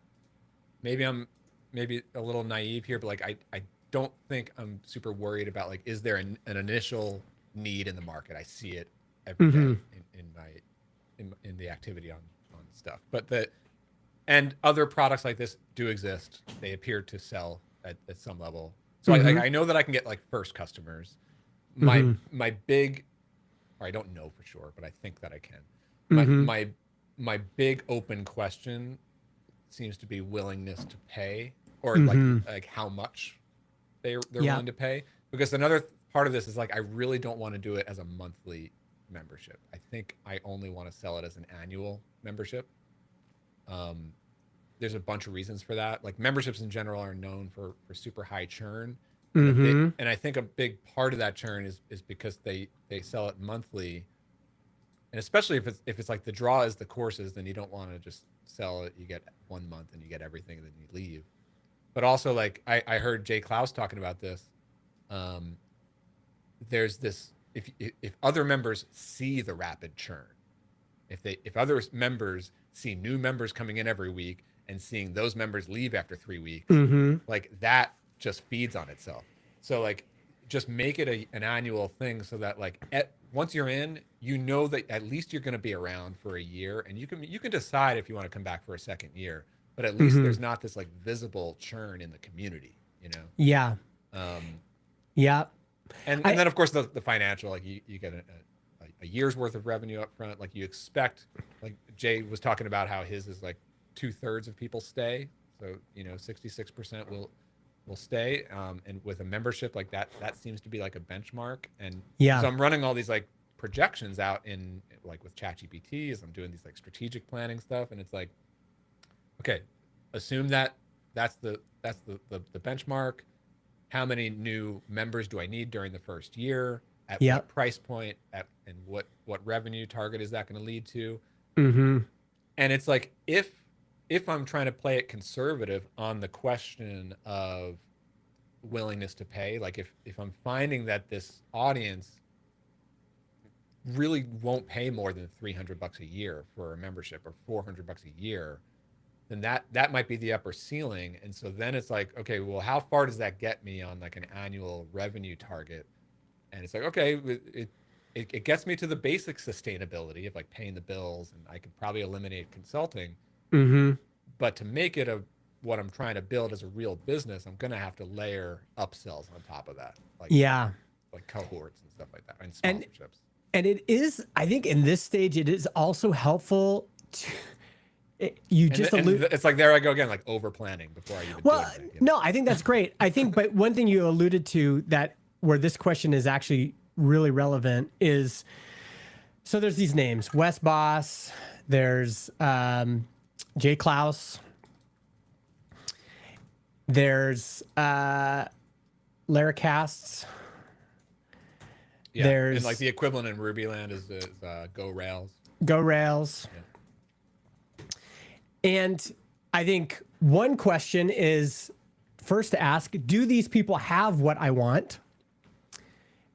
maybe a little naive here, but like I don't think I'm super worried about like, is there an initial need in the market? I see it every day in the activity on stuff. But and other products like this do exist. They appear to sell at some level. So I know that I can get like first customers. my my big, or I don't know for sure, but I think that I can. My Mm-hmm. my my big open question seems to be willingness to pay, or Mm-hmm. like how much they're Yeah. willing to pay. Because another part of this is like I really don't want to do it as a monthly membership. I think I only want to sell it as an annual membership. Um, there's a bunch of reasons for that. Like memberships in general are known for super high churn, Mm-hmm. and I think a big part of that churn is because they sell it monthly, and especially if it's like the draw is the courses, then you don't want to just sell it. You get 1 month and you get everything, and then you leave. But also, like I heard Jay Klaus talking about this. Um, there's this if other members see the rapid churn, if other members see new members coming in every week and seeing those members leave after 3 weeks, Mm-hmm. like that just feeds on itself. So like just make it an annual thing so that like once you're in, you know that at least you're going to be around for a year, and you can decide if you want to come back for a second year, but at least Mm-hmm. there's not this like visible churn in the community, you know. Yeah. Um, Yeah. and I then of course the financial, like you get a year's worth of revenue up front. Like you expect, like Jay was talking about how his is like 2/3 of people stay, so 66% will stay. And with a membership like that seems to be like a benchmark. And yeah. so I'm running all these like projections out in like with ChatGPT as I'm doing these like strategic planning stuff, and it's like, okay, assume that that's the benchmark. How many new members do I need during the first year? At what Yep. price point? And what revenue target is that going to lead to? Mm-hmm. And it's like if I'm trying to play it conservative on the question of willingness to pay, like if I'm finding that this audience really won't pay more than $300 a year for a membership, or $400 a year, then that might be the upper ceiling. And so then it's like, okay, well, how far does that get me on like an annual revenue target? And it's like, okay, it gets me to the basic sustainability of like paying the bills, and I could probably eliminate consulting. Mm-hmm. But to make it what I'm trying to build as a real business, I'm gonna have to layer upsells on top of that, Yeah. like cohorts and stuff like that, and And sponsorships. and it is, I think in this stage, it is also helpful to you And just allude. it's like there I go again, like over planning before I even do Well, anything. no, I think that's great. I think, but one thing you alluded to that where this question is actually really relevant is, so there's these names: Wes Boss, there's Jay Klaus, there's Laracasts, Yeah, there's and like the equivalent in Ruby Land is Go Rails. Go Rails. Yeah. And I think one question is first to ask, do these people have what I want?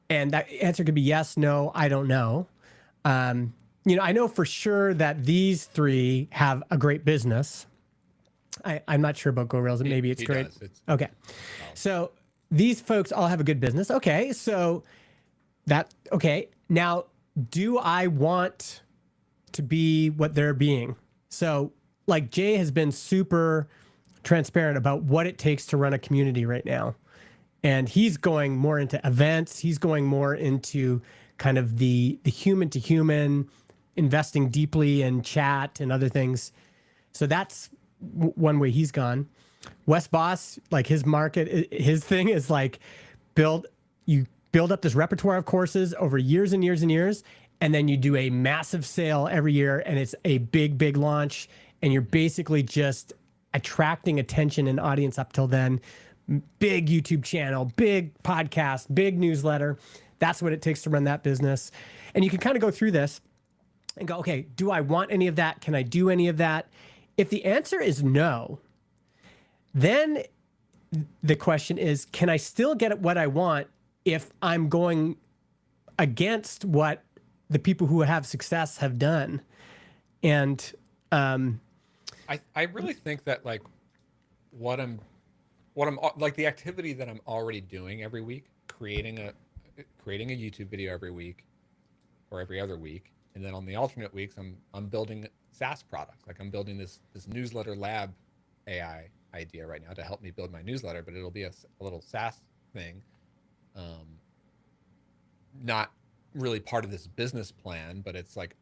And that answer could be yes, no, I don't know. I know for sure that these three have a great business. I'm not sure about Go Rails, and maybe it's He great. does. It's Okay. So these folks all have a good business. Okay. So okay. Now, do I want to be what they're being? So, like, Jay has been super transparent about what it takes to run a community right now. And he's going more into events. He's going more into kind of the human to human, investing deeply in chat and other things. So that's one way he's gone. Wes Boss, like his market, his thing is like you build up this repertoire of courses over years and years and years, and then you do a massive sale every year, and it's a big, big launch, and you're basically just attracting attention and audience up till then. Big YouTube channel, big podcast, big newsletter. That's what it takes to run that business. And you can kind of go through this and go, okay, do I want any of that? Can I do any of that? If the answer is no, then the question is, can I still get what I want if I'm going against what the people who have success have done? And I really think that like what I'm like the activity that I'm already doing every week, creating a YouTube video every week or every other week, and then on the alternate weeks I'm building SaaS products. Like I'm building this newsletter lab AI idea right now to help me build my newsletter, but it'll be a little SaaS thing. not really part of this business plan, but it's like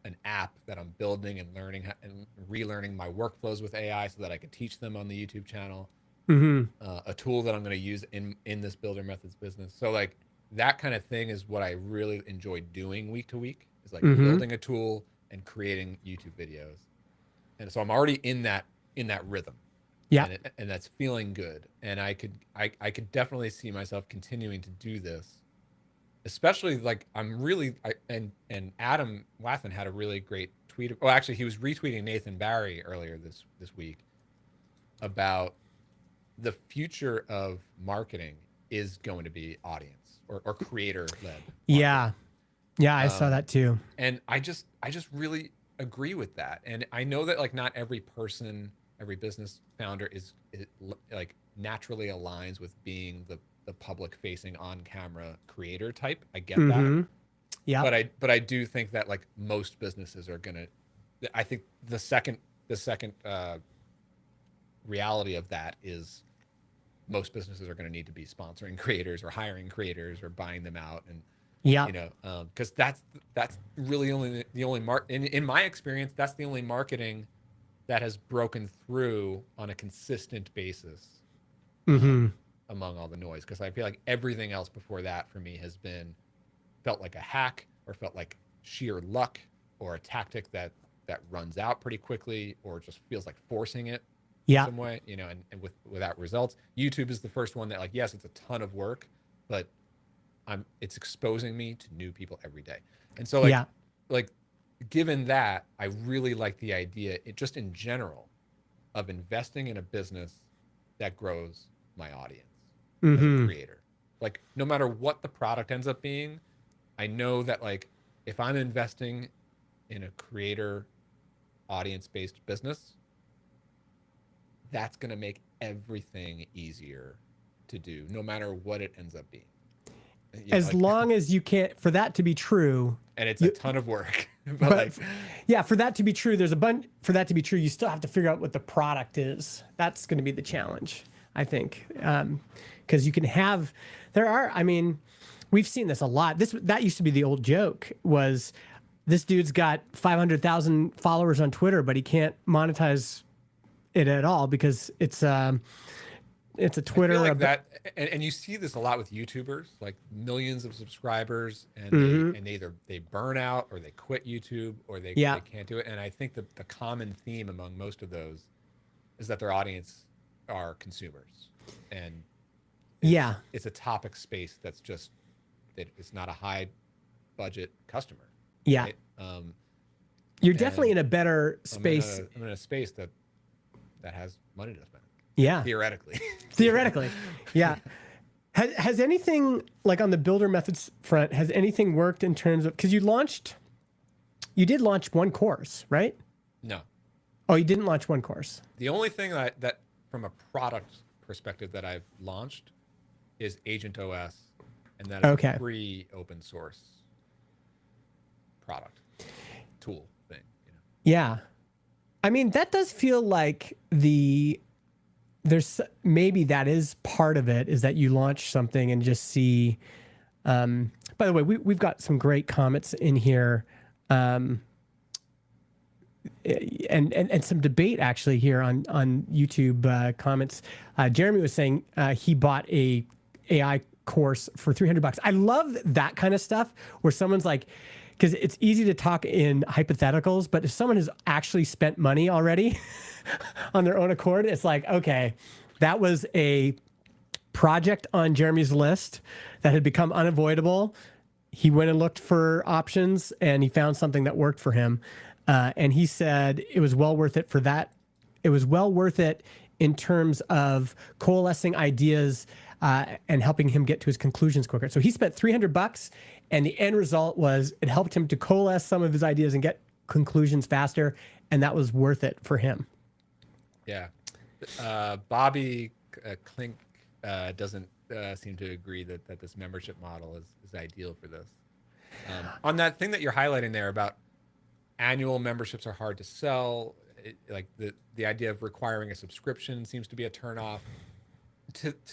an app that I'm building and learning and relearning my workflows with AI so that I can teach them on the YouTube channel. Mm-hmm. A tool that I'm going to use in this builder methods business. So like that kind of thing is what I really enjoy doing week to week, is like Mm-hmm. building a tool and creating YouTube videos. And so I'm already in that rhythm. Yeah. And that's feeling good. And I could definitely see myself continuing to do this, especially like and Adam Wathan had a really great tweet. Oh, actually, he was retweeting Nathan Barry earlier this week about the future of marketing is going to be audience or creator led. Yeah. Yeah. I saw that too. And I just really agree with that. And I know that like not every person, every business founder is like naturally aligns with being the public facing on camera creator type. I get that. Yeah. But I do think that like most businesses are gonna, I think the second reality of that is most businesses are going to need to be sponsoring creators or hiring creators or buying them out. And yeah, you know, because that's really only the only in my experience, that's the only marketing that has broken through on a consistent basis among all the noise. Because I feel like everything else before that for me has felt like a hack or felt like sheer luck or a tactic that runs out pretty quickly or just feels like forcing it in some way, you know, and without results. YouTube is the first one that like, yes, it's a ton of work, but it's exposing me to new people every day. And so like given that, I really like the idea, just in general, of investing in a business that grows my audience as a creator. Like no matter what the product ends up being, I know that like if I'm investing in a creator audience-based business, that's going to make everything easier to do, no matter what it ends up being. As long as you can't, for that to be true. And it's a ton of work. but like, yeah, for that to be true, for that to be true, you still have to figure out what the product is. That's going to be the challenge, I think. Because you can have, we've seen this a lot. That used to be the old joke was this dude's got 500,000 followers on Twitter, but he can't monetize it at all because it's a Twitter. I feel like that, and you see this a lot with YouTubers, like millions of subscribers, and they either burn out or they quit YouTube or they can't do it. And I think that the common theme among most of those is that their audience are consumers, and it's a topic space that's just it's not a high budget customer. Yeah, right? You're definitely in a better space. I'm in a space that has money to spend. Yeah. Theoretically. Yeah. Has anything like on the builder methods front, has anything worked in terms of, because you did launch one course, right? No. Oh, you didn't launch one course. The only thing that from a product perspective that I've launched is Agent OS, and that is a free open source product tool thing. You know? Yeah. I mean, that does feel like there's maybe that is part of it, is that you launch something and just see. By the way, we've got some great comments in here, and some debate actually here on YouTube comments. Jeremy was saying he bought a AI course for $300. I love that kind of stuff where someone's like, because it's easy to talk in hypotheticals, but if someone has actually spent money already on their own accord, it's like, okay, that was a project on Jeremy's list that had become unavoidable. He went and looked for options and he found something that worked for him. And he said it was well worth it for that. It was well worth it in terms of coalescing ideas and helping him get to his conclusions quicker. So he spent $300, and the end result was it helped him to coalesce some of his ideas and get conclusions faster, and that was worth it for him. Yeah. Bobby Klink doesn't seem to agree that this membership model is ideal for this. On that thing that you're highlighting there about annual memberships are hard to sell, like the idea of requiring a subscription seems to be a turnoff.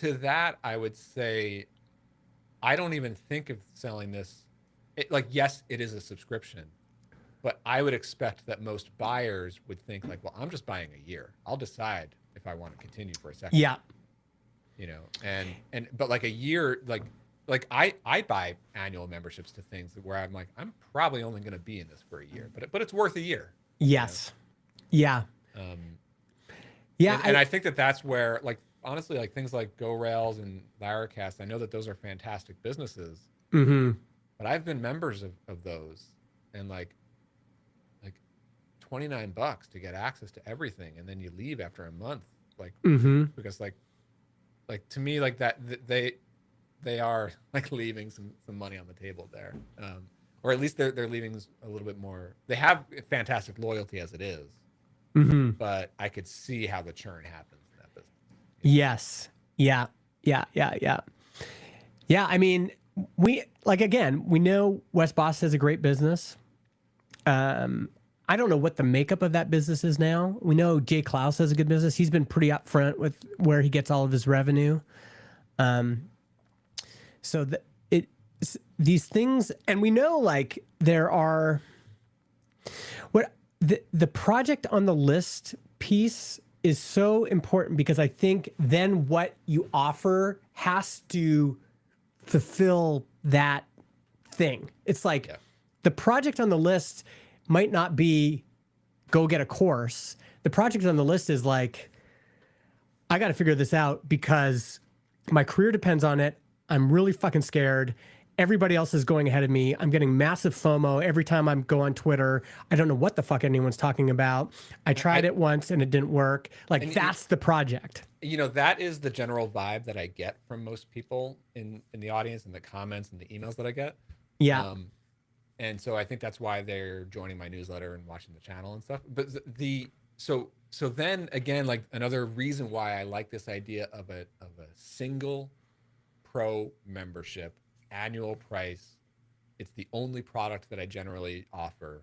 To that, I would say I don't even think of selling this. Like, yes, it is a subscription, but I would expect that most buyers would think like, well, I'm just buying a year. I'll decide if I want to continue for a second Yeah. year, you know, but like a year, like I buy annual memberships to things where I'm like, I'm probably only going to be in this for a year, but it's worth a year. Yes. Yeah. Um, Yeah. and I think that that's where, like, honestly, like things like Go Rails and Laracast, I know that those are fantastic businesses, Mm-hmm. but I've been members of those, and like $29 to get access to everything, and then you leave after a month, like Mm-hmm. because like to me, like that they are like leaving some money on the table there, or at least they're leaving a little bit more. They have fantastic loyalty as it is, Mm-hmm. but I could see how the churn happens in that business. Yes. Yeah. Yeah. Yeah. Yeah. Yeah. I mean, we like, again, we know Wes Boss has a great business. I don't know what the makeup of that business is now. We know Jay Klaus has a good business. He's been pretty upfront with where he gets all of his revenue. So these things, and we know like there are what the project on the list piece is so important, because I think then what you offer has to fulfill that thing. It's like the project on the list might not be go get a course. The project on the list is like, I got to figure this out because my career depends on it. I'm really fucking scared. Everybody else is going ahead of me. I'm getting massive FOMO every time I go on Twitter. I don't know what the fuck anyone's talking about. I tried it once and it didn't work. Like, that's the project. You know, that is the general vibe that I get from most people in the audience and the comments and the emails that I get. Yeah. And so I think that's why they're joining my newsletter and watching the channel and stuff. But so then again, like another reason why I like this idea of a single pro membership, annual price. It's the only product that I generally offer.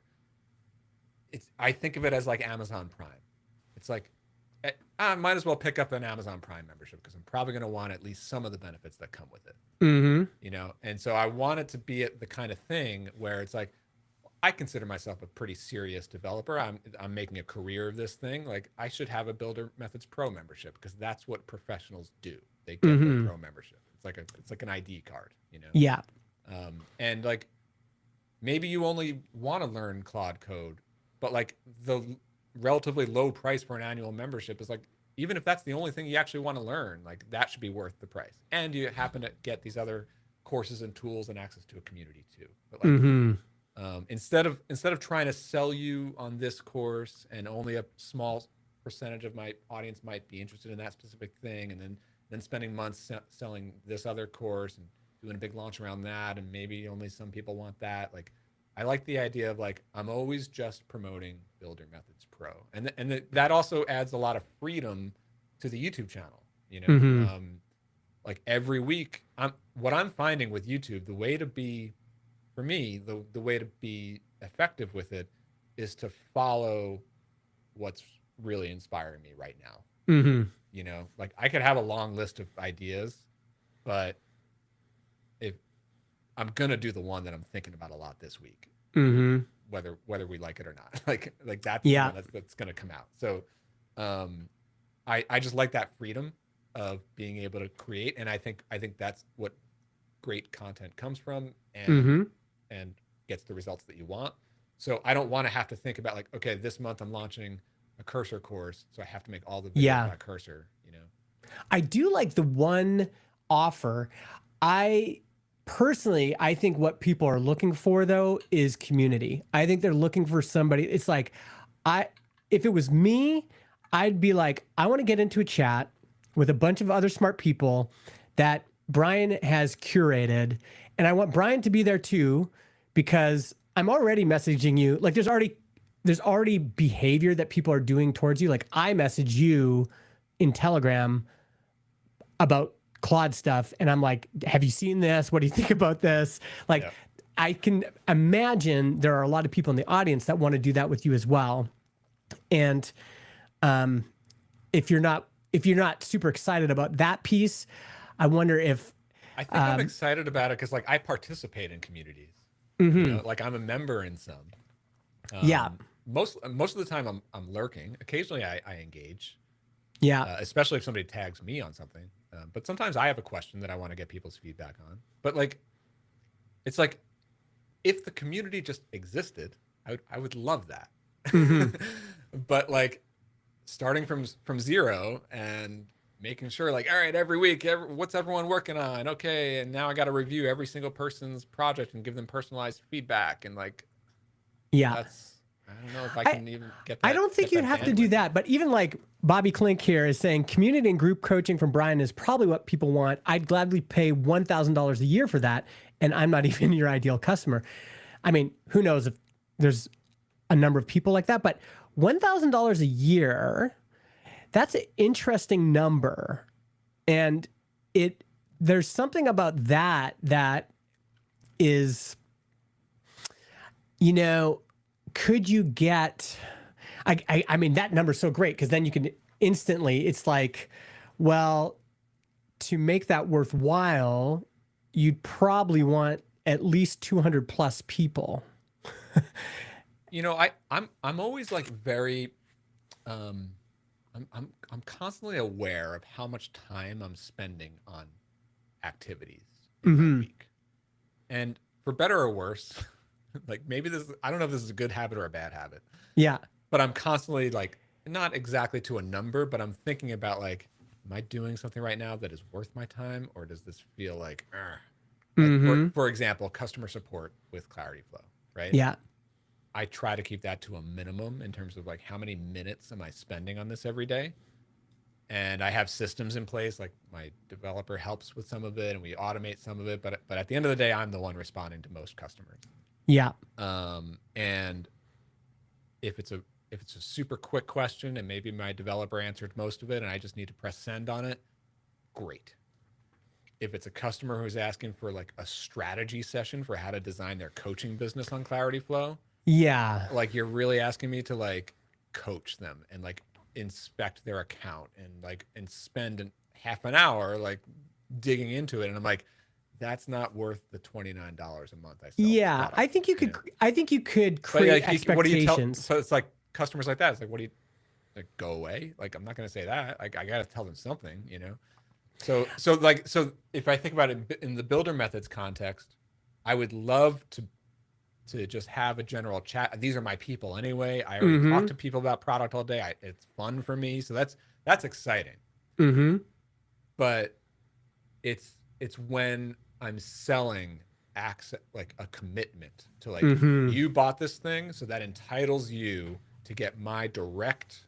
I think of it as like Amazon Prime. It's like, I might as well pick up an Amazon Prime membership because I'm probably going to want at least some of the benefits that come with it. Mm-hmm. You know, and so I want it to be the kind of thing where it's like, I consider myself a pretty serious developer. I'm making a career of this thing. Like, I should have a Builder Methods Pro membership because that's what professionals do. They get their pro membership. It's like an ID card, you know? Yeah. And like, maybe you only want to learn Claude code, but like the relatively low price for an annual membership is like, even if that's the only thing you actually want to learn, like that should be worth the price. And you happen to get these other courses and tools and access to a community too. But like, instead of trying to sell you on this course and only a small percentage of my audience might be interested in that specific thing, and then spending months selling this other course and doing a big launch around that, and maybe only some people want that. Like, I like the idea of like, I'm always just promoting Builder Methods Pro, and that also adds a lot of freedom to the YouTube channel. You know, like every week, what I'm finding with YouTube, the way to be, for me, the way to be effective with it is to follow what's really inspiring me right now. You know, like I could have a long list of ideas, but if I'm gonna do the one that I'm thinking about a lot this week, whether we like it or not, like that's the one that's gonna come out. So, I just like that freedom of being able to create, and I think that's what great content comes from, and gets the results that you want. So I don't want to have to think about like, okay, this month I'm launching a cursor course, so I have to make all the videos about cursor, you know. I do like the one offer. I think what people are looking for though is community. I think they're looking for somebody. It's like, if it was me, I'd be like, I want to get into a chat with a bunch of other smart people that Brian has curated, and I want Brian to be there too, because I'm already messaging you. Like, there's already behavior that people are doing towards you. Like, I message you in Telegram about Claude stuff, and I'm like, have you seen this? What do you think about this? Like, I can imagine there are a lot of people in the audience that want to do that with you as well. And if you're not super excited about that piece, I wonder if I think I'm excited about it because like I participate in communities. You Mm-hmm. know, like I'm a member in some. Yeah. Most of the time I'm lurking. Occasionally I engage, Yeah. especially if somebody tags me on something. But sometimes I have a question that I want to get people's feedback on. But like it's like if the community just existed, I would love that. Mm-hmm. But like starting from zero and making sure like all right every week what's everyone working on, okay, and now I got to review every single person's project and give them personalized feedback, and like Yeah. that's I don't know if I I can even get I that don't think get you'd that have to do bandwidth. that, but even like Bobby Klink here is saying community and group coaching from Brian is probably what people want. I'd gladly pay $1,000 a year for that, and I'm not even your ideal customer. I mean, who knows if there's a number of people like that, but $1,000 a year, that's an interesting number. And it there's something about that is, you know, could you get I mean that number's so great because then you can instantly it's like, well, to make that worthwhile, you'd probably want at least 200 plus people. You know, I'm always like very um I'm constantly aware of how much time I'm spending on activities in my Mm-hmm. week. And for better or worse, like maybe I don't know if this is a good habit or a bad habit, Yeah. but I'm constantly like not exactly to a number, but I'm thinking about like, am I doing something right now that is worth my time, or does this feel like, like Mm-hmm. for example, customer support with Clarity Flow, right? Yeah. I try to keep that to a minimum in terms of like how many minutes am I spending on this every day, and I have systems in place. Like my developer helps with some of it, and we automate some of it. But at the end of the day, I'm the one responding to most customers. Yeah. And if it's a if it's a super quick question and maybe my developer answered most of it and I just need to press send on it, great. If it's a customer who's asking for like a strategy session for how to design their coaching business on Clarity Flow, Yeah. like you're really asking me to like coach them and like inspect their account and like and spend half an hour like digging into it, and I'm like, that's not worth the $29 a month I sell this Yeah. product, you know. I think you could But create like what do you tell, expectations. so it's like customers like that, it's like what do you like, go away, like I'm not going to say that, like I got to tell them something, you know. So if I think about it in the builder methods context, I would love to just have a general chat. These are my people anyway. I already talk Mm-hmm. to people about product all day. It's fun for me. So that's exciting. Mm-hmm. But it's when I'm selling access, like a commitment to like, Mm-hmm. you bought this thing, so that entitles you to get my direct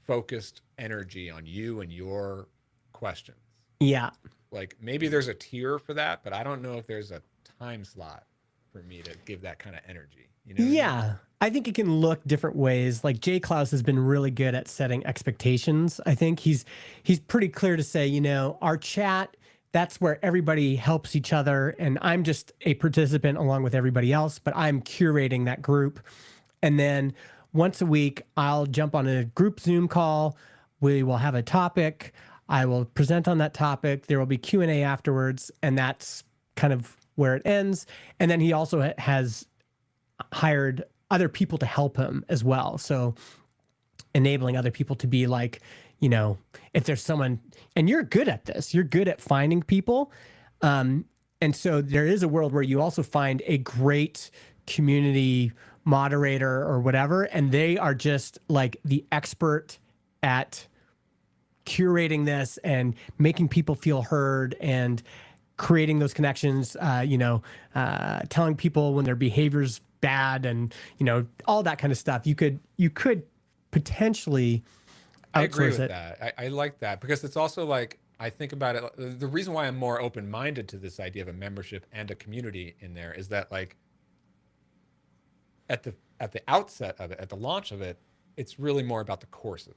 focused energy on you and your questions. Yeah. Like maybe there's a tier for that, but I don't know if there's a time slot for me to give that kind of energy. You know what I mean? Yeah. I think it can look different ways. Like Jay Klaus has been really good at setting expectations. I think he's pretty clear to say, you know, our chat, that's where everybody helps each other. And I'm just a participant along with everybody else, but I'm curating that group. And then once a week, I'll jump on a group Zoom call. We will have a topic. I will present on that topic. There will be Q&A afterwards, and that's kind of where it ends. And then he also has hired other people to help him as well. So enabling other people to be like, you know, if there's someone, and you're good at this, you're good at finding people. And so there is a world where you also find a great community moderator or whatever, and they are just like the expert at curating this and making people feel heard and creating those connections, telling people when their behavior's bad and, you know, all that kind of stuff. You could potentially I agree outsource with it. that. I like that because it's also like I think about it. The reason why I'm more open minded to this idea of a membership and a community in there is that like at the outset of it, at the launch of it, it's really more about the courses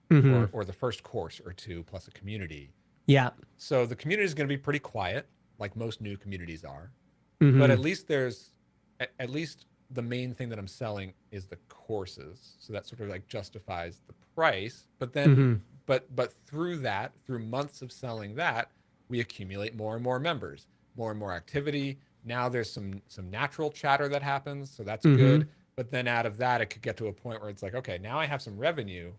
Mm-hmm. or the first course or two plus a community. Yeah. So the community is going to be pretty quiet, like most new communities are. But Mm-hmm. at least there's at least the main thing that I'm selling is the courses. So that sort of like justifies the price. But then Mm-hmm. but through that, through months of selling that, we accumulate more and more members, more and more activity. Now there's some natural chatter that happens, so that's Mm-hmm. good. But then out of that, it could get to a point where it's like, okay, now I have some revenue.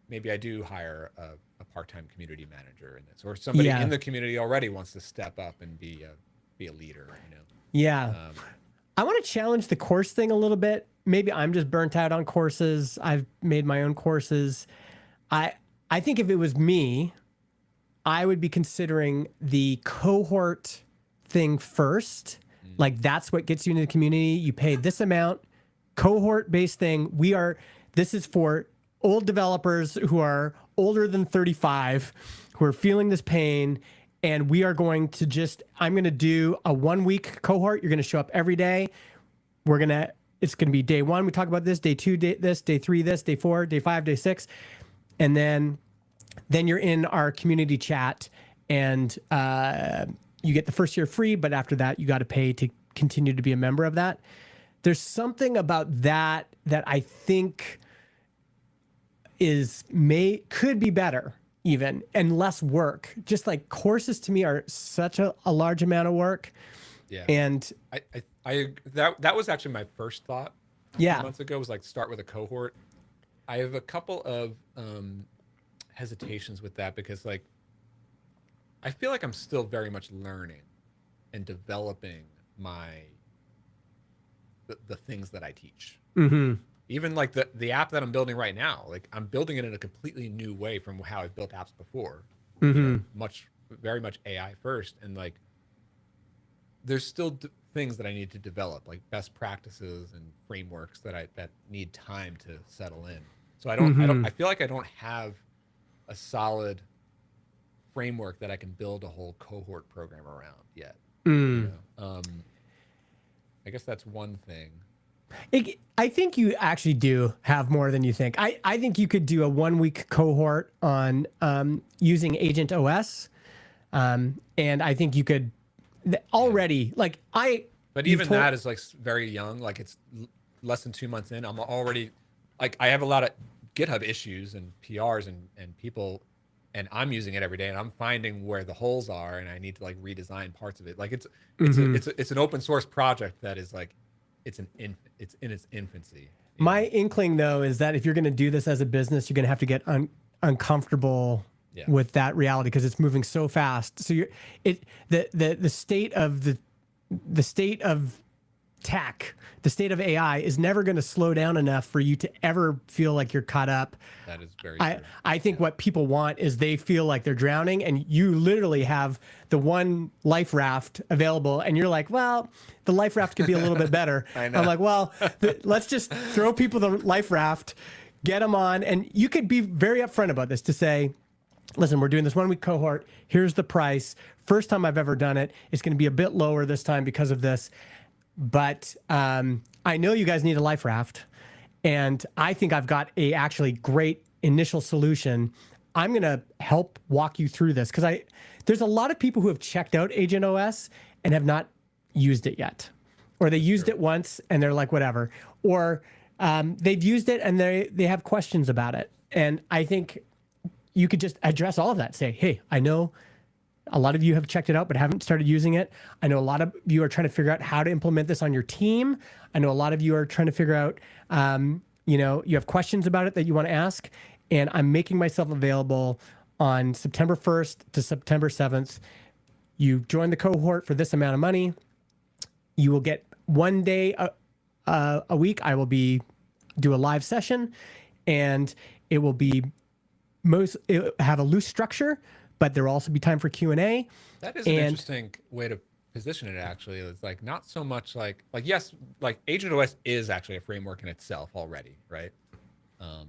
Maybe I do hire a part-time community manager in this, or somebody Yeah. in the community already wants to step up and be a leader. Yeah. Um, I want to challenge the course thing a little bit. Maybe I'm just burnt out on courses. I've made my own courses. I I think if it was me, I would be considering the cohort thing first. Like that's what gets you into the community. You pay this amount, cohort based thing. This is for old developers who are older than 35, who are feeling this pain. And we are going to I'm going to do a 1 week cohort. You're going to show up every day. It's going to be day 1. We talk about this, day 2, this, day 3, this, day 4, day 5, day 6. And then you're in our community chat, and you get the first year free, but after that you got to pay to continue to be a member of that. There's something about that I think could be better even, and less work. Just like courses to me are such a large amount of work. yeah. And That was actually my first thought a yeah. few months ago, was like start with a cohort. I have a couple of hesitations with that, because like I feel like I'm still very much learning and developing the things that I teach. Mm-hmm. Even like the app that I'm building right now, like I'm building it in a completely new way from how I've built apps before. Mm-hmm. Very much AI first, and like there's still things that I need to develop, like best practices and frameworks that need time to settle in. So I feel like I don't have a solid framework that I can build a whole cohort program around yet. I guess that's one thing. I think you actually do have more than you think. I think you could do a 1 week cohort on using Agent OS. And I think you could already, like But even that is like very young. Like it's less than 2 months in. I'm already, like, I have a lot of GitHub issues and PRs and people, and I'm using it every day, and I'm finding where the holes are, and I need to like redesign parts of it. Like it's an open source project that is like, it's in its infancy. My inkling though is that if you're going to do this as a business, you're going to have to get uncomfortable with that reality, because it's moving so fast. So the state of tech, the state of AI is never going to slow down enough for you to ever feel like you're caught up. That is very true. I think what people want is they feel like they're drowning, and you literally have the one life raft available, and you're like, well, the life raft could be a little bit better. I know. I'm like, well, let's just throw people the life raft, get them on, and you could be very upfront about this to say, listen, we're doing this 1 week cohort. Here's the price. First time I've ever done it. It's going to be a bit lower this time because of this. But I know you guys need a life raft, and I think I've got a actually great initial solution. I'm going to help walk you through this, because there's a lot of people who have checked out Agent OS and have not used it yet, or they used it once and they're like, whatever, or they've used it and they have questions about it. And I think you could just address all of that. Say, hey, I know a lot of you have checked it out but haven't started using it. I know a lot of you are trying to figure out how to implement this on your team. I know a lot of you are trying to figure out, you have questions about it that you want to ask. And I'm making myself available on September 1st to September 7th. You join the cohort for this amount of money. You will get 1 day a week. I will do a live session, and it will have a loose structure, but there will also be time for Q&A. That is an interesting way to position it, actually. It's like not so much like yes, like Agent OS is actually a framework in itself already, right?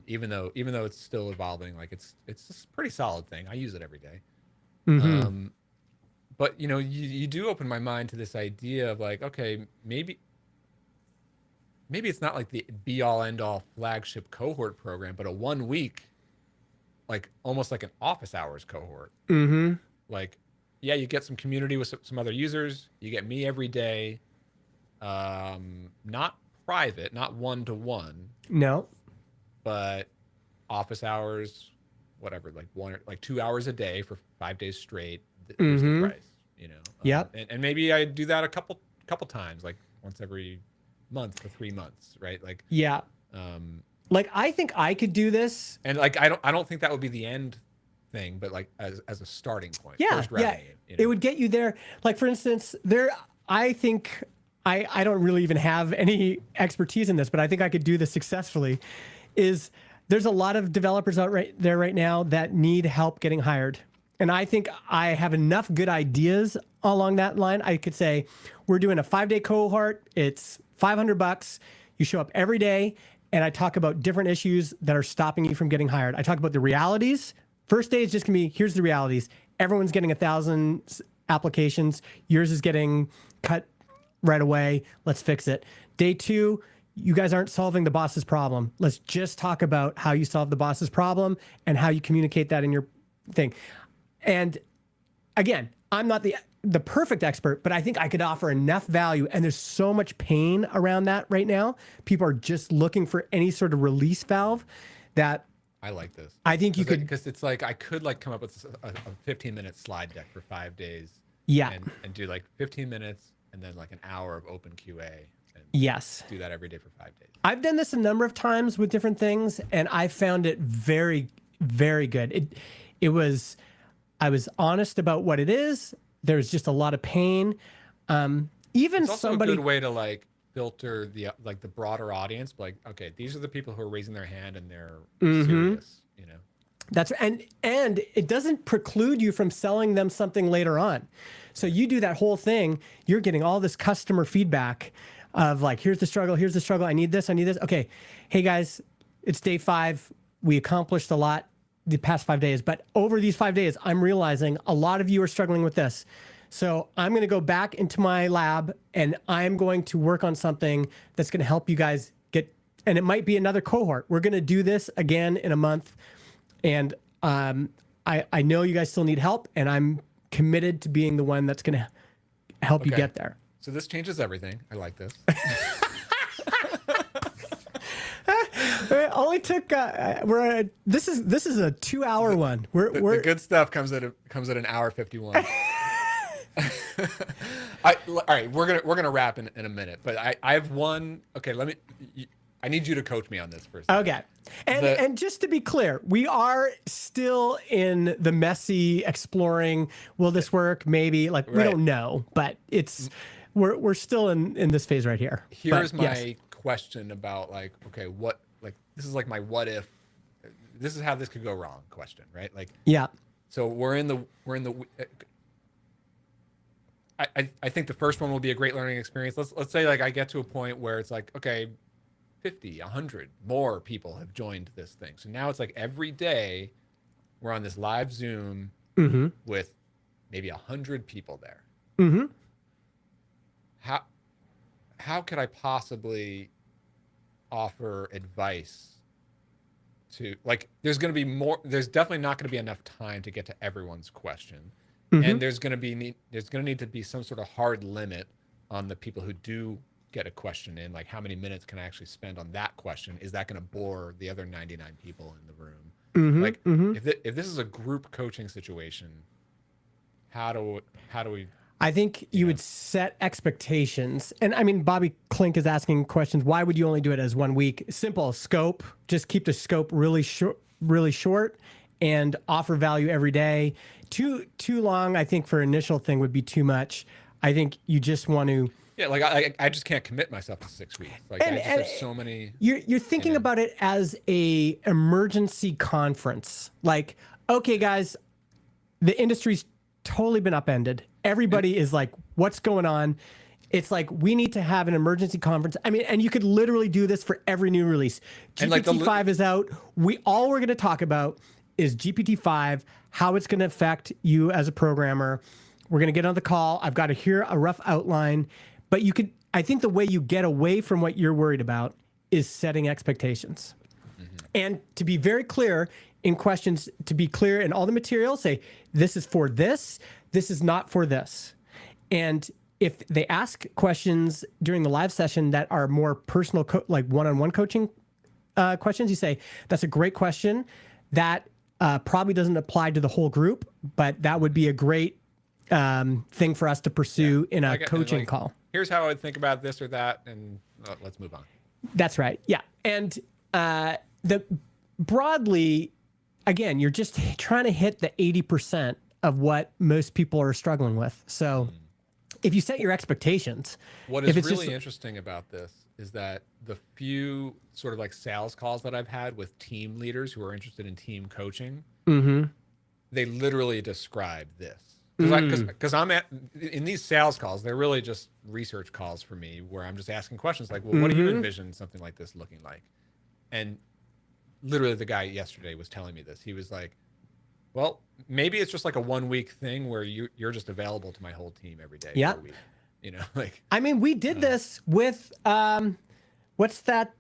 Even though it's still evolving, like it's just a pretty solid thing. I use it every day. Mm-hmm. But you do open my mind to this idea of like, okay, maybe it's not like the be all end all flagship cohort program, but a 1 week, like almost like an office hours cohort. Mm-hmm. Like, yeah, you get some community with some other users. You get me every day. Not private, not 1-to-1. No. But office hours, whatever, like 2 hours a day for 5 days straight. Here's the price, you know. Yep. And maybe I do that a couple times, like once every month for 3 months, right? Like, Yeah. Like I think I could do this. and like I don't think that would be the end thing, but like as a starting point, Yeah, first revenue, you know? It would get you there. Like for instance, I think I don't really even have any expertise in this, but I think I could do this successfully. There's a lot of developers out right now that need help getting hired. And I think I have enough good ideas along that line. I could say, we're doing a 5-day cohort. It's $500. You show up every day, and I talk about different issues that are stopping you from getting hired. I talk about the realities. First day is just gonna be, here's the realities. Everyone's getting 1,000 applications. Yours is getting cut right away. Let's fix it. Day 2, you guys aren't solving the boss's problem. Let's just talk about how you solve the boss's problem and how you communicate that in your thing. And again, I'm not the perfect expert, but I think I could offer enough value. And there's so much pain around that right now. People are just looking for any sort of release valve that I like this. I think you could, because it's like I could like come up with a 15-minute slide deck for 5 days. Yeah. And do like 15 minutes and then like an hour of open QA. And yes, do that every day for 5 days. I've done this a number of times with different things, and I found it very, very good. I was honest about what it is. There's just a lot of pain. Even It's also somebody, a good way to like filter the broader audience. Like, okay, these are the people who are raising their hand and they're serious, you know. That's and it doesn't preclude you from selling them something later on. So you do that whole thing, you're getting all this customer feedback of like, here's the struggle, I need this. Okay, hey guys, it's day 5. We accomplished a lot the past 5 days, but over these 5 days, I'm realizing a lot of you are struggling with this. So I'm going to go back into my lab and I'm going to work on something that's going to help you guys get, and it might be another cohort. We're going to do this again in a month. And I know you guys still need help, and I'm committed to being the one that's going to help you get there. So this changes everything. I like this. It only took this is a 2-hour one. The good stuff comes at an hour 51. All right, we're gonna wrap in a minute, but I have one. Okay, I need you to coach me on this first. Okay. And just to be clear, we are still in the messy exploring. Will this work? Maybe. Like, we don't know, but we're still in this phase right here. Here's my question about like, okay, what, like, this is like my what if, this is how this could go wrong question, right? Like, yeah. So we're in the I think the first one will be a great learning experience. Let's say like I get to a point where it's like, okay, 50, 100 more people have joined this thing. So now it's like every day we're on this live Zoom with maybe 100 people there. How could I possibly offer advice to, like, there's definitely not going to be enough time to get to everyone's question. And there's going to need to be some sort of hard limit on the people who do get a question in, like how many minutes can I actually spend on that question? Is that going to bore the other 99 people in the room? If this is a group coaching situation, how do we? I think you would set expectations. And I mean, Bobby Klink is asking questions. Why would you only do it as 1 week? Simple scope. Just keep the scope really short and offer value every day. Too long, I think, for initial thing would be too much. I think you just want to. Yeah, like I just can't commit myself to 6 weeks. Like I just have so many. You're thinking about it as a emergency conference. Like, okay, guys, the industry's totally been upended. Everybody is like, what's going on? It's like, we need to have an emergency conference. I mean, and you could literally do this for every new release. GPT-5 is out. We're going to talk about is GPT-5, how it's going to affect you as a programmer. We're going to get on the call. I've got to hear a rough outline. But I think the way you get away from what you're worried about is setting expectations. And to be very clear in questions, to be clear in all the material, say, this is for this is not for this. And if they ask questions during the live session that are more personal, like one-on-one coaching questions, you say, that's a great question. That probably doesn't apply to the whole group, but that would be a great thing for us to pursue in a and, coaching like, call. here's how I would think about this or that, and let's move on. That's right. Yeah. And the broadly, again, you're just trying to hit the 80% of what most people are struggling with. So if you set your expectations, what is really interesting about this is that the few sort of like sales calls that I've had with team leaders who are interested in team coaching, they literally describe this. Because I'm in these sales calls, they're really just research calls for me where I'm just asking questions like, well, what do you envision something like this looking like? And literally the guy yesterday was telling me this. He was like, well, maybe it's just like a 1 week thing where you're just available to my whole team every day for a week. You know, like, I mean, we did this with, what's that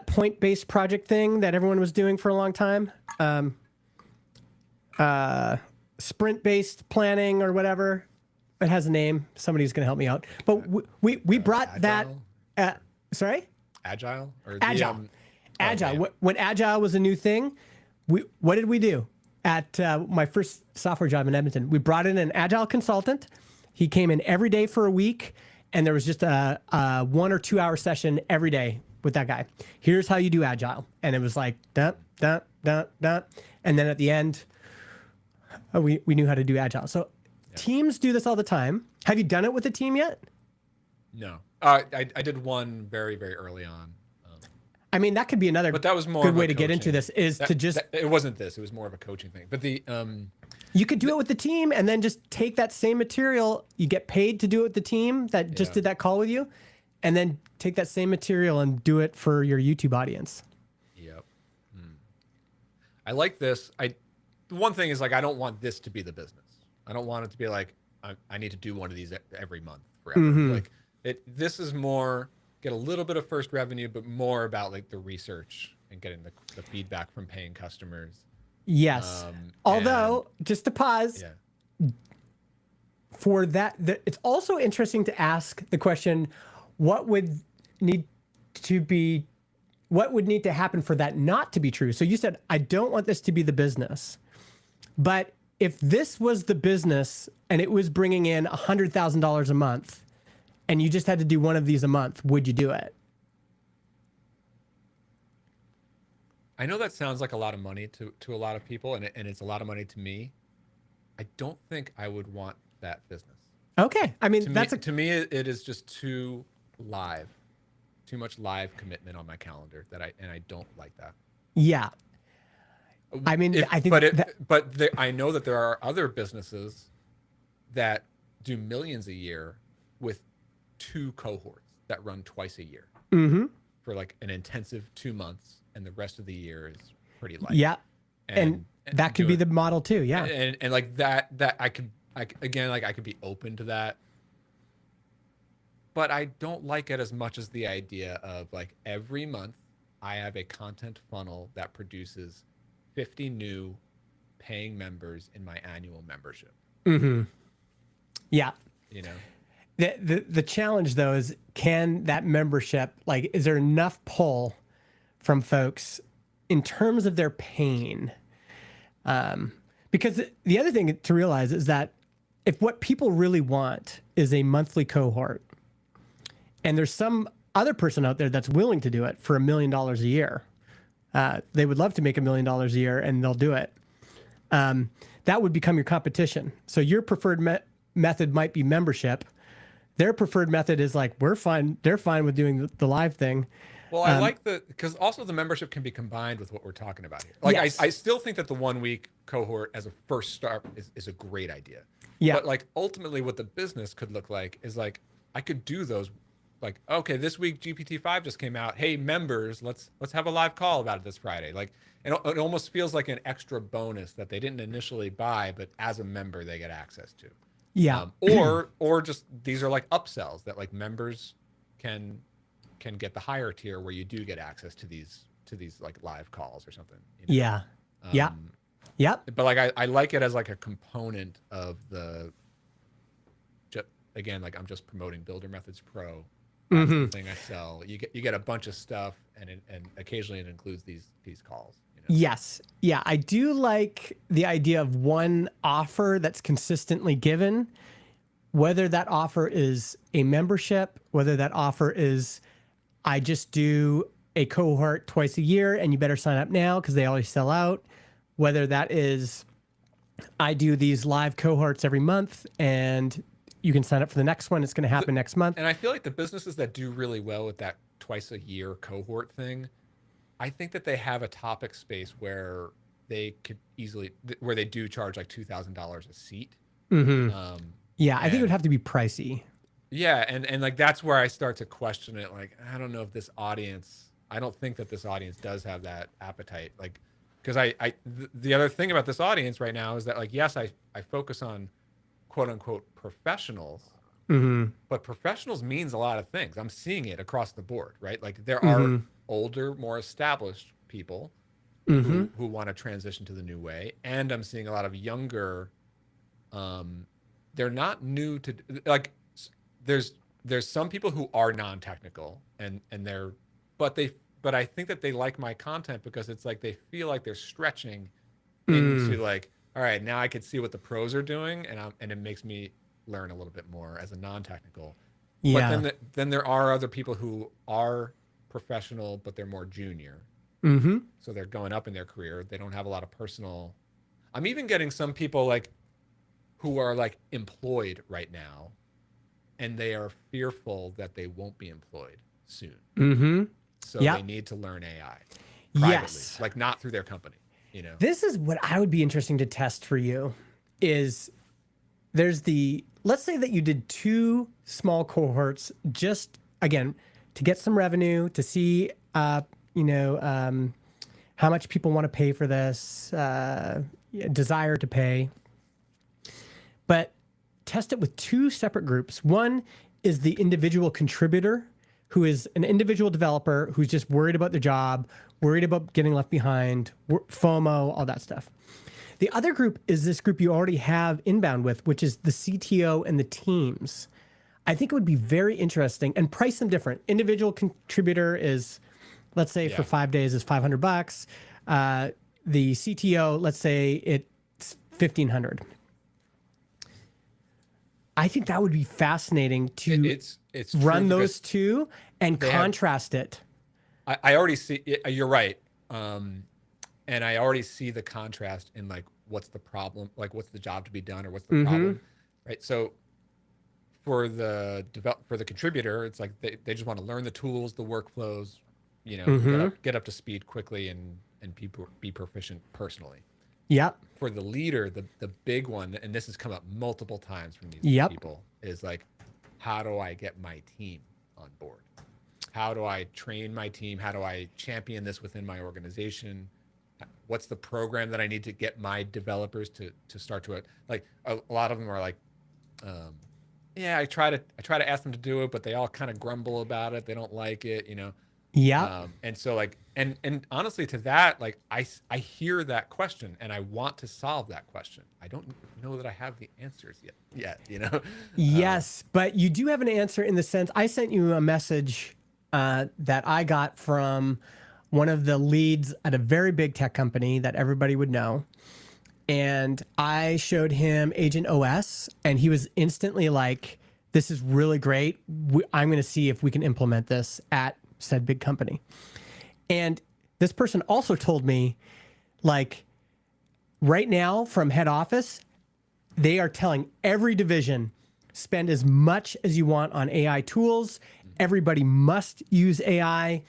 point-based project thing that everyone was doing for a long time? Sprint-based planning or whatever. It has a name. Somebody's going to help me out. But we brought Agile? that. Sorry? Agile? Or Agile. Agile. Okay. When Agile was a new thing, what did we do? At my first software job in Edmonton, we brought in an Agile consultant. He came in every day for a week, and there was just a 1 or 2 hour session every day with that guy. Here's how you do Agile. And it was like, dun, dun, dun, dun. And then at the end, we knew how to do Agile. So teams do this all the time. Have you done it with a team yet? No. I did one very, very early on. I mean, that could be another but that was more good of way a to get into this is to just... it wasn't this. It was more of a coaching thing. But you could do it with the team and then just take that same material. You get paid to do it with the team that just did that call with you, and then take that same material and do it for your YouTube audience. Yep. I like this. The one thing is, like, I don't want this to be the business. I don't want it to be like, I need to do one of these every month forever. Like this is more get a little bit of first revenue, but more about like the research and getting the feedback from paying customers. Yes. Although, just to pause, for that, it's also interesting to ask the question, what would need to happen for that not to be true? So you said, I don't want this to be the business. But if this was the business and it was bringing in $100,000 a month and you just had to do one of these a month, would you do it? I know that sounds like a lot of money to a lot of people, and it's a lot of money to me. I don't think I would want that business. Okay. I mean, to me, it is just too much live commitment on my calendar and I don't like that. Yeah. I mean, I think I know that there are other businesses that do millions a year with 2 cohorts that run twice a year for like an intensive 2 months, and the rest of the year is pretty light. Yeah, and that could be the model too. Yeah, and like that I could be open to that, but I don't like it as much as the idea of like every month I have a content funnel that produces 50 new paying members in my annual membership. Yeah. You know, the challenge though is, can that membership, like, is there enough pull from folks in terms of their pain? Because the other thing to realize is that if what people really want is a monthly cohort, and there's some other person out there that's willing to do it for $1 million a year, they would love to make $1 million a year and they'll do it. That would become your competition. So your preferred method might be membership. Their preferred method is like, we're fine. They're fine with doing the live thing. Well, I like because also the membership can be combined with what we're talking about here. Like, yes. I still think that the 1 week cohort as a first start is a great idea. Yeah. But like ultimately what the business could look like is like, I could do those. Like, okay, this week GPT-5 just came out. Hey, members, let's have a live call about it this Friday. Like, it almost feels like an extra bonus that they didn't initially buy, but as a member they get access to. Yeah. Or just these are like upsells that like members can get the higher tier where you do get access to these like live calls or something. You know? Yeah. Yep. But like I like it as like a component of again, like I'm just promoting Builder Methods Pro. That's the thing I sell. You get a bunch of stuff, and occasionally it includes these calls. You Yes. Yeah, I do like the idea of one offer that's consistently given, whether that offer is a membership, whether that offer is I just do a cohort twice a year and you better sign up now because they always sell out, whether that is I do these live cohorts every month and you can sign up for the next one. It's going to happen next month. And I feel like the businesses that do really well with that twice a year cohort thing, I think that they have a topic space where they could easily, where they do charge like $2,000 a seat. Yeah, I think it would have to be pricey. Yeah, and like that's where I start to question it. Like, I don't know if this audience, I don't think that this audience does have that appetite. Like, because the other thing about this audience right now is that like, yes, I focus on quote unquote professionals, but professionals means a lot of things. I'm seeing it across the board, right? Like there are older, more established people who want to transition to the new way, and I'm seeing a lot of younger. They're not new to like. There's some people who are non-technical and they're, but I think that they like my content because it's like they feel like they're stretching into like, all right, now I can see what the pros are doing, and it makes me learn a little bit more as a non-technical. Yeah. But then there are other people who are professional, but they're more junior. So they're going up in their career. They don't have a lot of personal. I'm even getting some people like who are like employed right now, and they are fearful that they won't be employed soon. So they need to learn AI privately, like not through their company. This is what I would be interesting to test for you is let's say that you did 2 small cohorts, just again, to get some revenue, to see, how much people want to pay for this, desire to pay, but test it with 2 separate groups. One is the individual contributor who is an individual developer who's just worried about their job, worried about getting left behind, FOMO, all that stuff. The other group is this group you already have inbound with, which is the CTO and the teams. I think it would be very interesting, and price them different. Individual contributor is, let's say for 5 days is $500. The CTO, let's say it's $1,500. I think that would be fascinating to it's run those 2 and contrast it. I already see. You're right, and I already see the contrast in like what's the problem, like what's the job to be done, or what's the problem, right? So for the contributor, it's like they just want to learn the tools, the workflows, get up to speed quickly and be proficient personally. Yep. For the leader, the big one, and this has come up multiple times from these people, is like, how do I get my team on board? How do I train my team? How do I champion this within my organization? What's the program that I need to get my developers to start to it? Like a lot of them are like, I try to ask them to do it, but they all kind of grumble about it. They don't like it, Yeah. And so like, and honestly to that, like I hear that question and I want to solve that question. I don't know that I have the answers yet. Yes, but you do have an answer in the sense I sent you a message that I got from one of the leads at a very big tech company that everybody would know. And I showed him Agent OS and he was instantly like, this is really great. I'm going to see if we can implement this at said big company. And this person also told me, like, right now from head office, they are telling every division, spend as much as you want on AI tools. Everybody must use AI.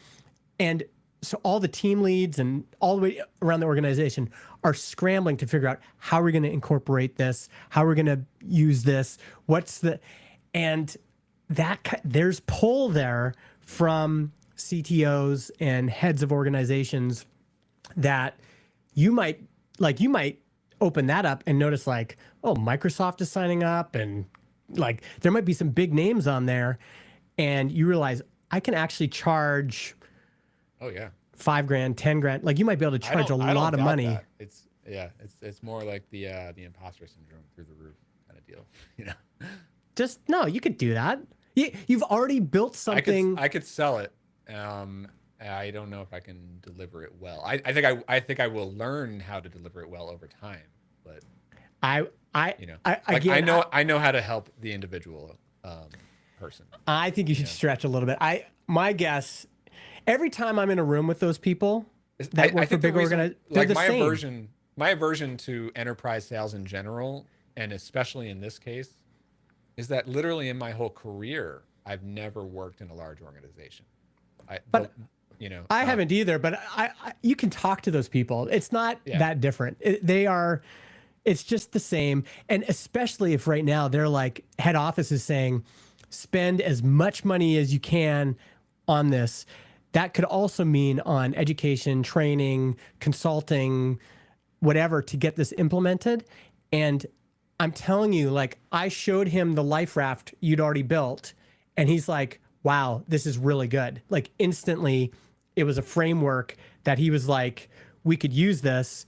And so all the team leads and all the way around the organization are scrambling to figure out how we're going to incorporate this, how we're going to use this, and there's pull there from CTOs and heads of organizations that you might open that up and notice like, oh, Microsoft is signing up and like there might be some big names on there and you realize I can actually charge $5,000, $10,000. Like you might be able to charge a lot of money. That. It's more like the imposter syndrome through the roof kind of deal, No, you could do that. You've already built something. I could sell it. And I don't know if I can deliver it well. I think I will learn how to deliver it well over time, but I, I, you know, like again, I know how to help the individual person. I think you should stretch a little bit. My guess, every time I'm in a room with those people that I work for think the big reason, organizations, they're like the same. my aversion to enterprise sales in general, and especially in this case, is that literally in my whole career, I've never worked in a large organization. I the But you know I haven't either. But you can talk to those people. It's not yeah that different. They are. It's just the same. And especially if right now they're like head office is saying, spend as much money as you can on this. That could also mean on education, training, consulting, whatever to get this implemented. And I'm telling you, like, I showed him the life raft you'd already built, and he's like, wow, this is really good. Like, instantly, it was a framework that he was like, we could use this.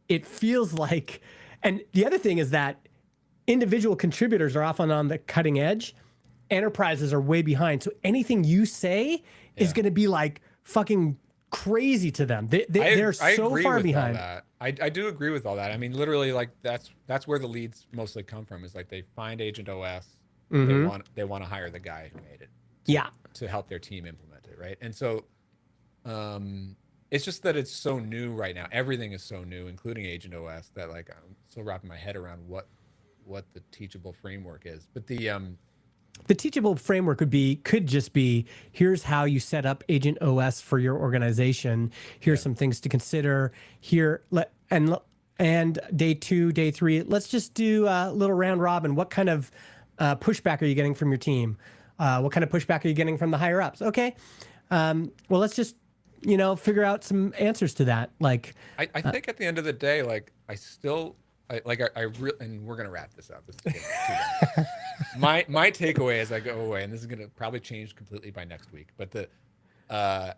It feels like, and the other thing is that individual contributors are often on the cutting edge. Enterprises are way behind. So anything you say is yeah. going to be like fucking crazy to them. They're I so agree far with all behind. that. I do agree with all that. I mean, literally, like that's where the leads mostly come from. Is like they find Agent OS, they want to hire the guy who made it Yeah. to help their team implement it, right? And so, it's just that it's so new right now. Everything is so new, including Agent OS, that like I'm still wrapping my head around what the teachable framework is. But The teachable framework could just be, here's how you set up Agent OS for your organization. Here's some things to consider. And day 2, day 3, let's just do a little round robin. What kind of pushback are you getting from your team? What kind of pushback are you getting from the higher ups? Okay. Well, let's just figure out some answers to that. Like, I think at the end of the day, like I still I really, and we're gonna wrap this up. This is getting too long. My takeaway as I go away, and this is gonna probably change completely by next week, but I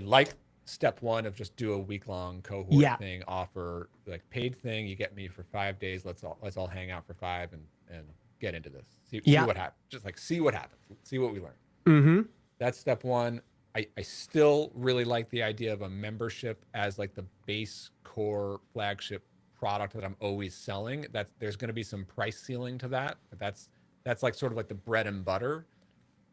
like step one of just do a week long cohort thing, offer like paid thing. You get me for 5 days. Let's all hang out for 5 and get into this. See what happens. Just like see what happens. See what we learn. mm-hmm. That's step one. I still really like the idea of a membership as like the base core flagship product that I'm always selling. There's going to be some price ceiling to that. But that's like sort of like the bread and butter.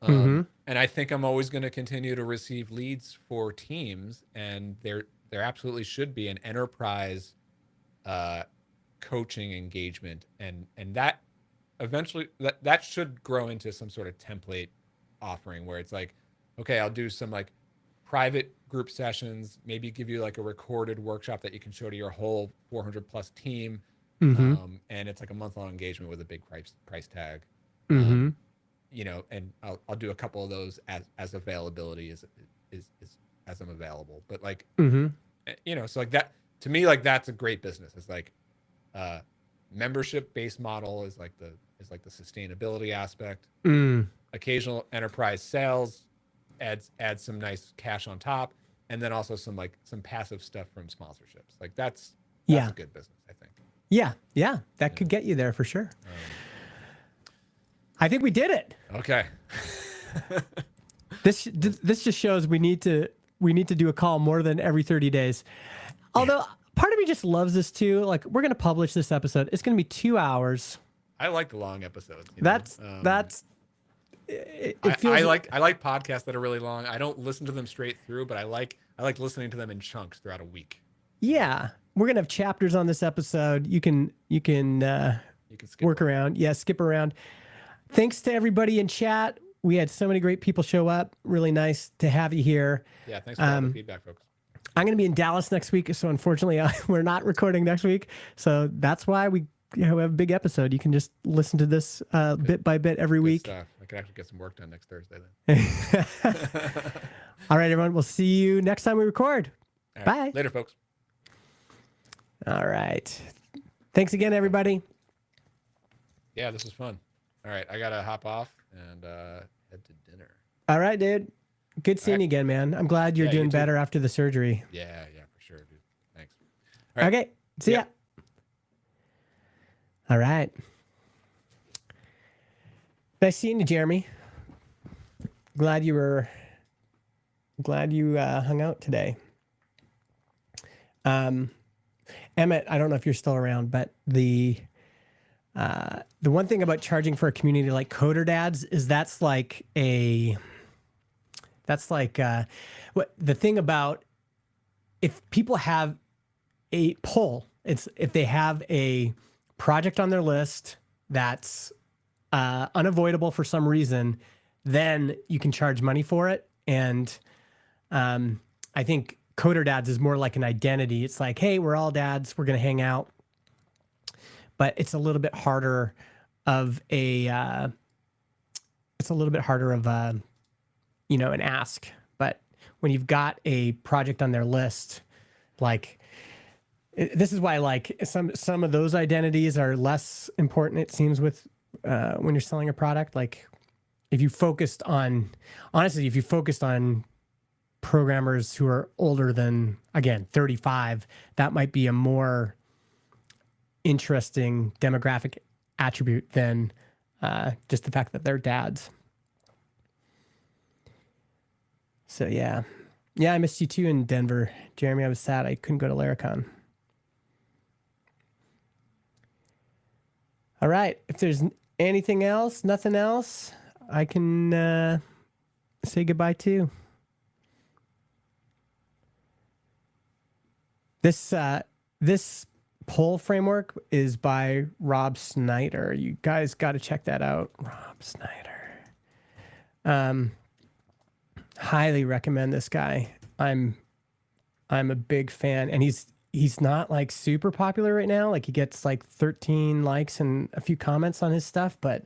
And I think I'm always going to continue to receive leads for teams, and there absolutely should be an enterprise coaching engagement, and that eventually that should grow into some sort of template offering where it's like, okay, I'll do some like private group sessions, maybe give you like a recorded workshop that you can show to your whole 400 plus team. And it's like a month-long engagement with a big price tag. And I'll do a couple of those as availability is as I'm available. But like, so like that to me, like that's a great business. It's like membership based model is like the sustainability aspect. Occasional enterprise sales adds some nice cash on top, and then also some passive stuff from sponsorships. Like that's a good business, I think. Yeah, that could get you there for sure. I think we did it. Okay. This just shows we need to do a call more than every 30 days. Although part of me just loves this too. Like, we're gonna publish this episode. It's gonna be 2 hours. I like the long episodes. It feels I like podcasts that are really long. I don't listen to them straight through, but I like listening to them in chunks throughout a week. Yeah, we're gonna have chapters on this episode. You can skip around. Yeah, skip around. Thanks to everybody in chat. We had so many great people show up. Really nice to have you here. Yeah, thanks for all the feedback, folks. I'm going to be in Dallas next week, so unfortunately, we're not recording next week. So that's why we have a big episode. You can just listen to this bit by bit every week. Stuff. I can actually get some work done next Thursday then. All right, everyone. We'll see you next time we record. Right. Bye. Later, folks. All right. Thanks again, everybody. Yeah, this was fun. All right, I got to hop off and head to dinner. All right, dude. Good seeing you again, man. I'm glad you're doing better after the surgery. Yeah, for sure, dude. Thanks. All right. Okay. See ya. All right. Nice seeing you, Jeremy. Glad you were glad you hung out today. Emmett, I don't know if you're still around, but the one thing about charging for a community like Coder Dads is what the thing about, if people have a pull, it's if they have a project on their list that's unavoidable for some reason, then you can charge money for it. And I think Coder Dads is more like an identity. It's like, hey, we're all dads, we're going to hang out. But it's a little bit harder of an ask. But when you've got a project on their list, like, this is why, like, some of those identities are less important, it seems, with when you're selling a product. Like, if you focused on programmers who are older than, again, 35, that might be a more interesting demographic attribute than just the fact that they're dads. So yeah, I missed you too in Denver, Jeremy. I was sad I couldn't go to Laracon. All right, if there's anything else, nothing else, I can say goodbye too. This poll framework is by Rob Snyder. You guys got to check that out. Rob Snyder. Highly recommend this guy. I'm a big fan, and he's not like super popular right now. Like, he gets like 13 likes and a few comments on his stuff, but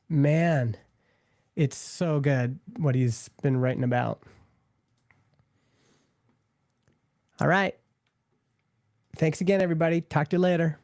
man, it's so good what he's been writing about. All right. Thanks again, everybody. Talk to you later.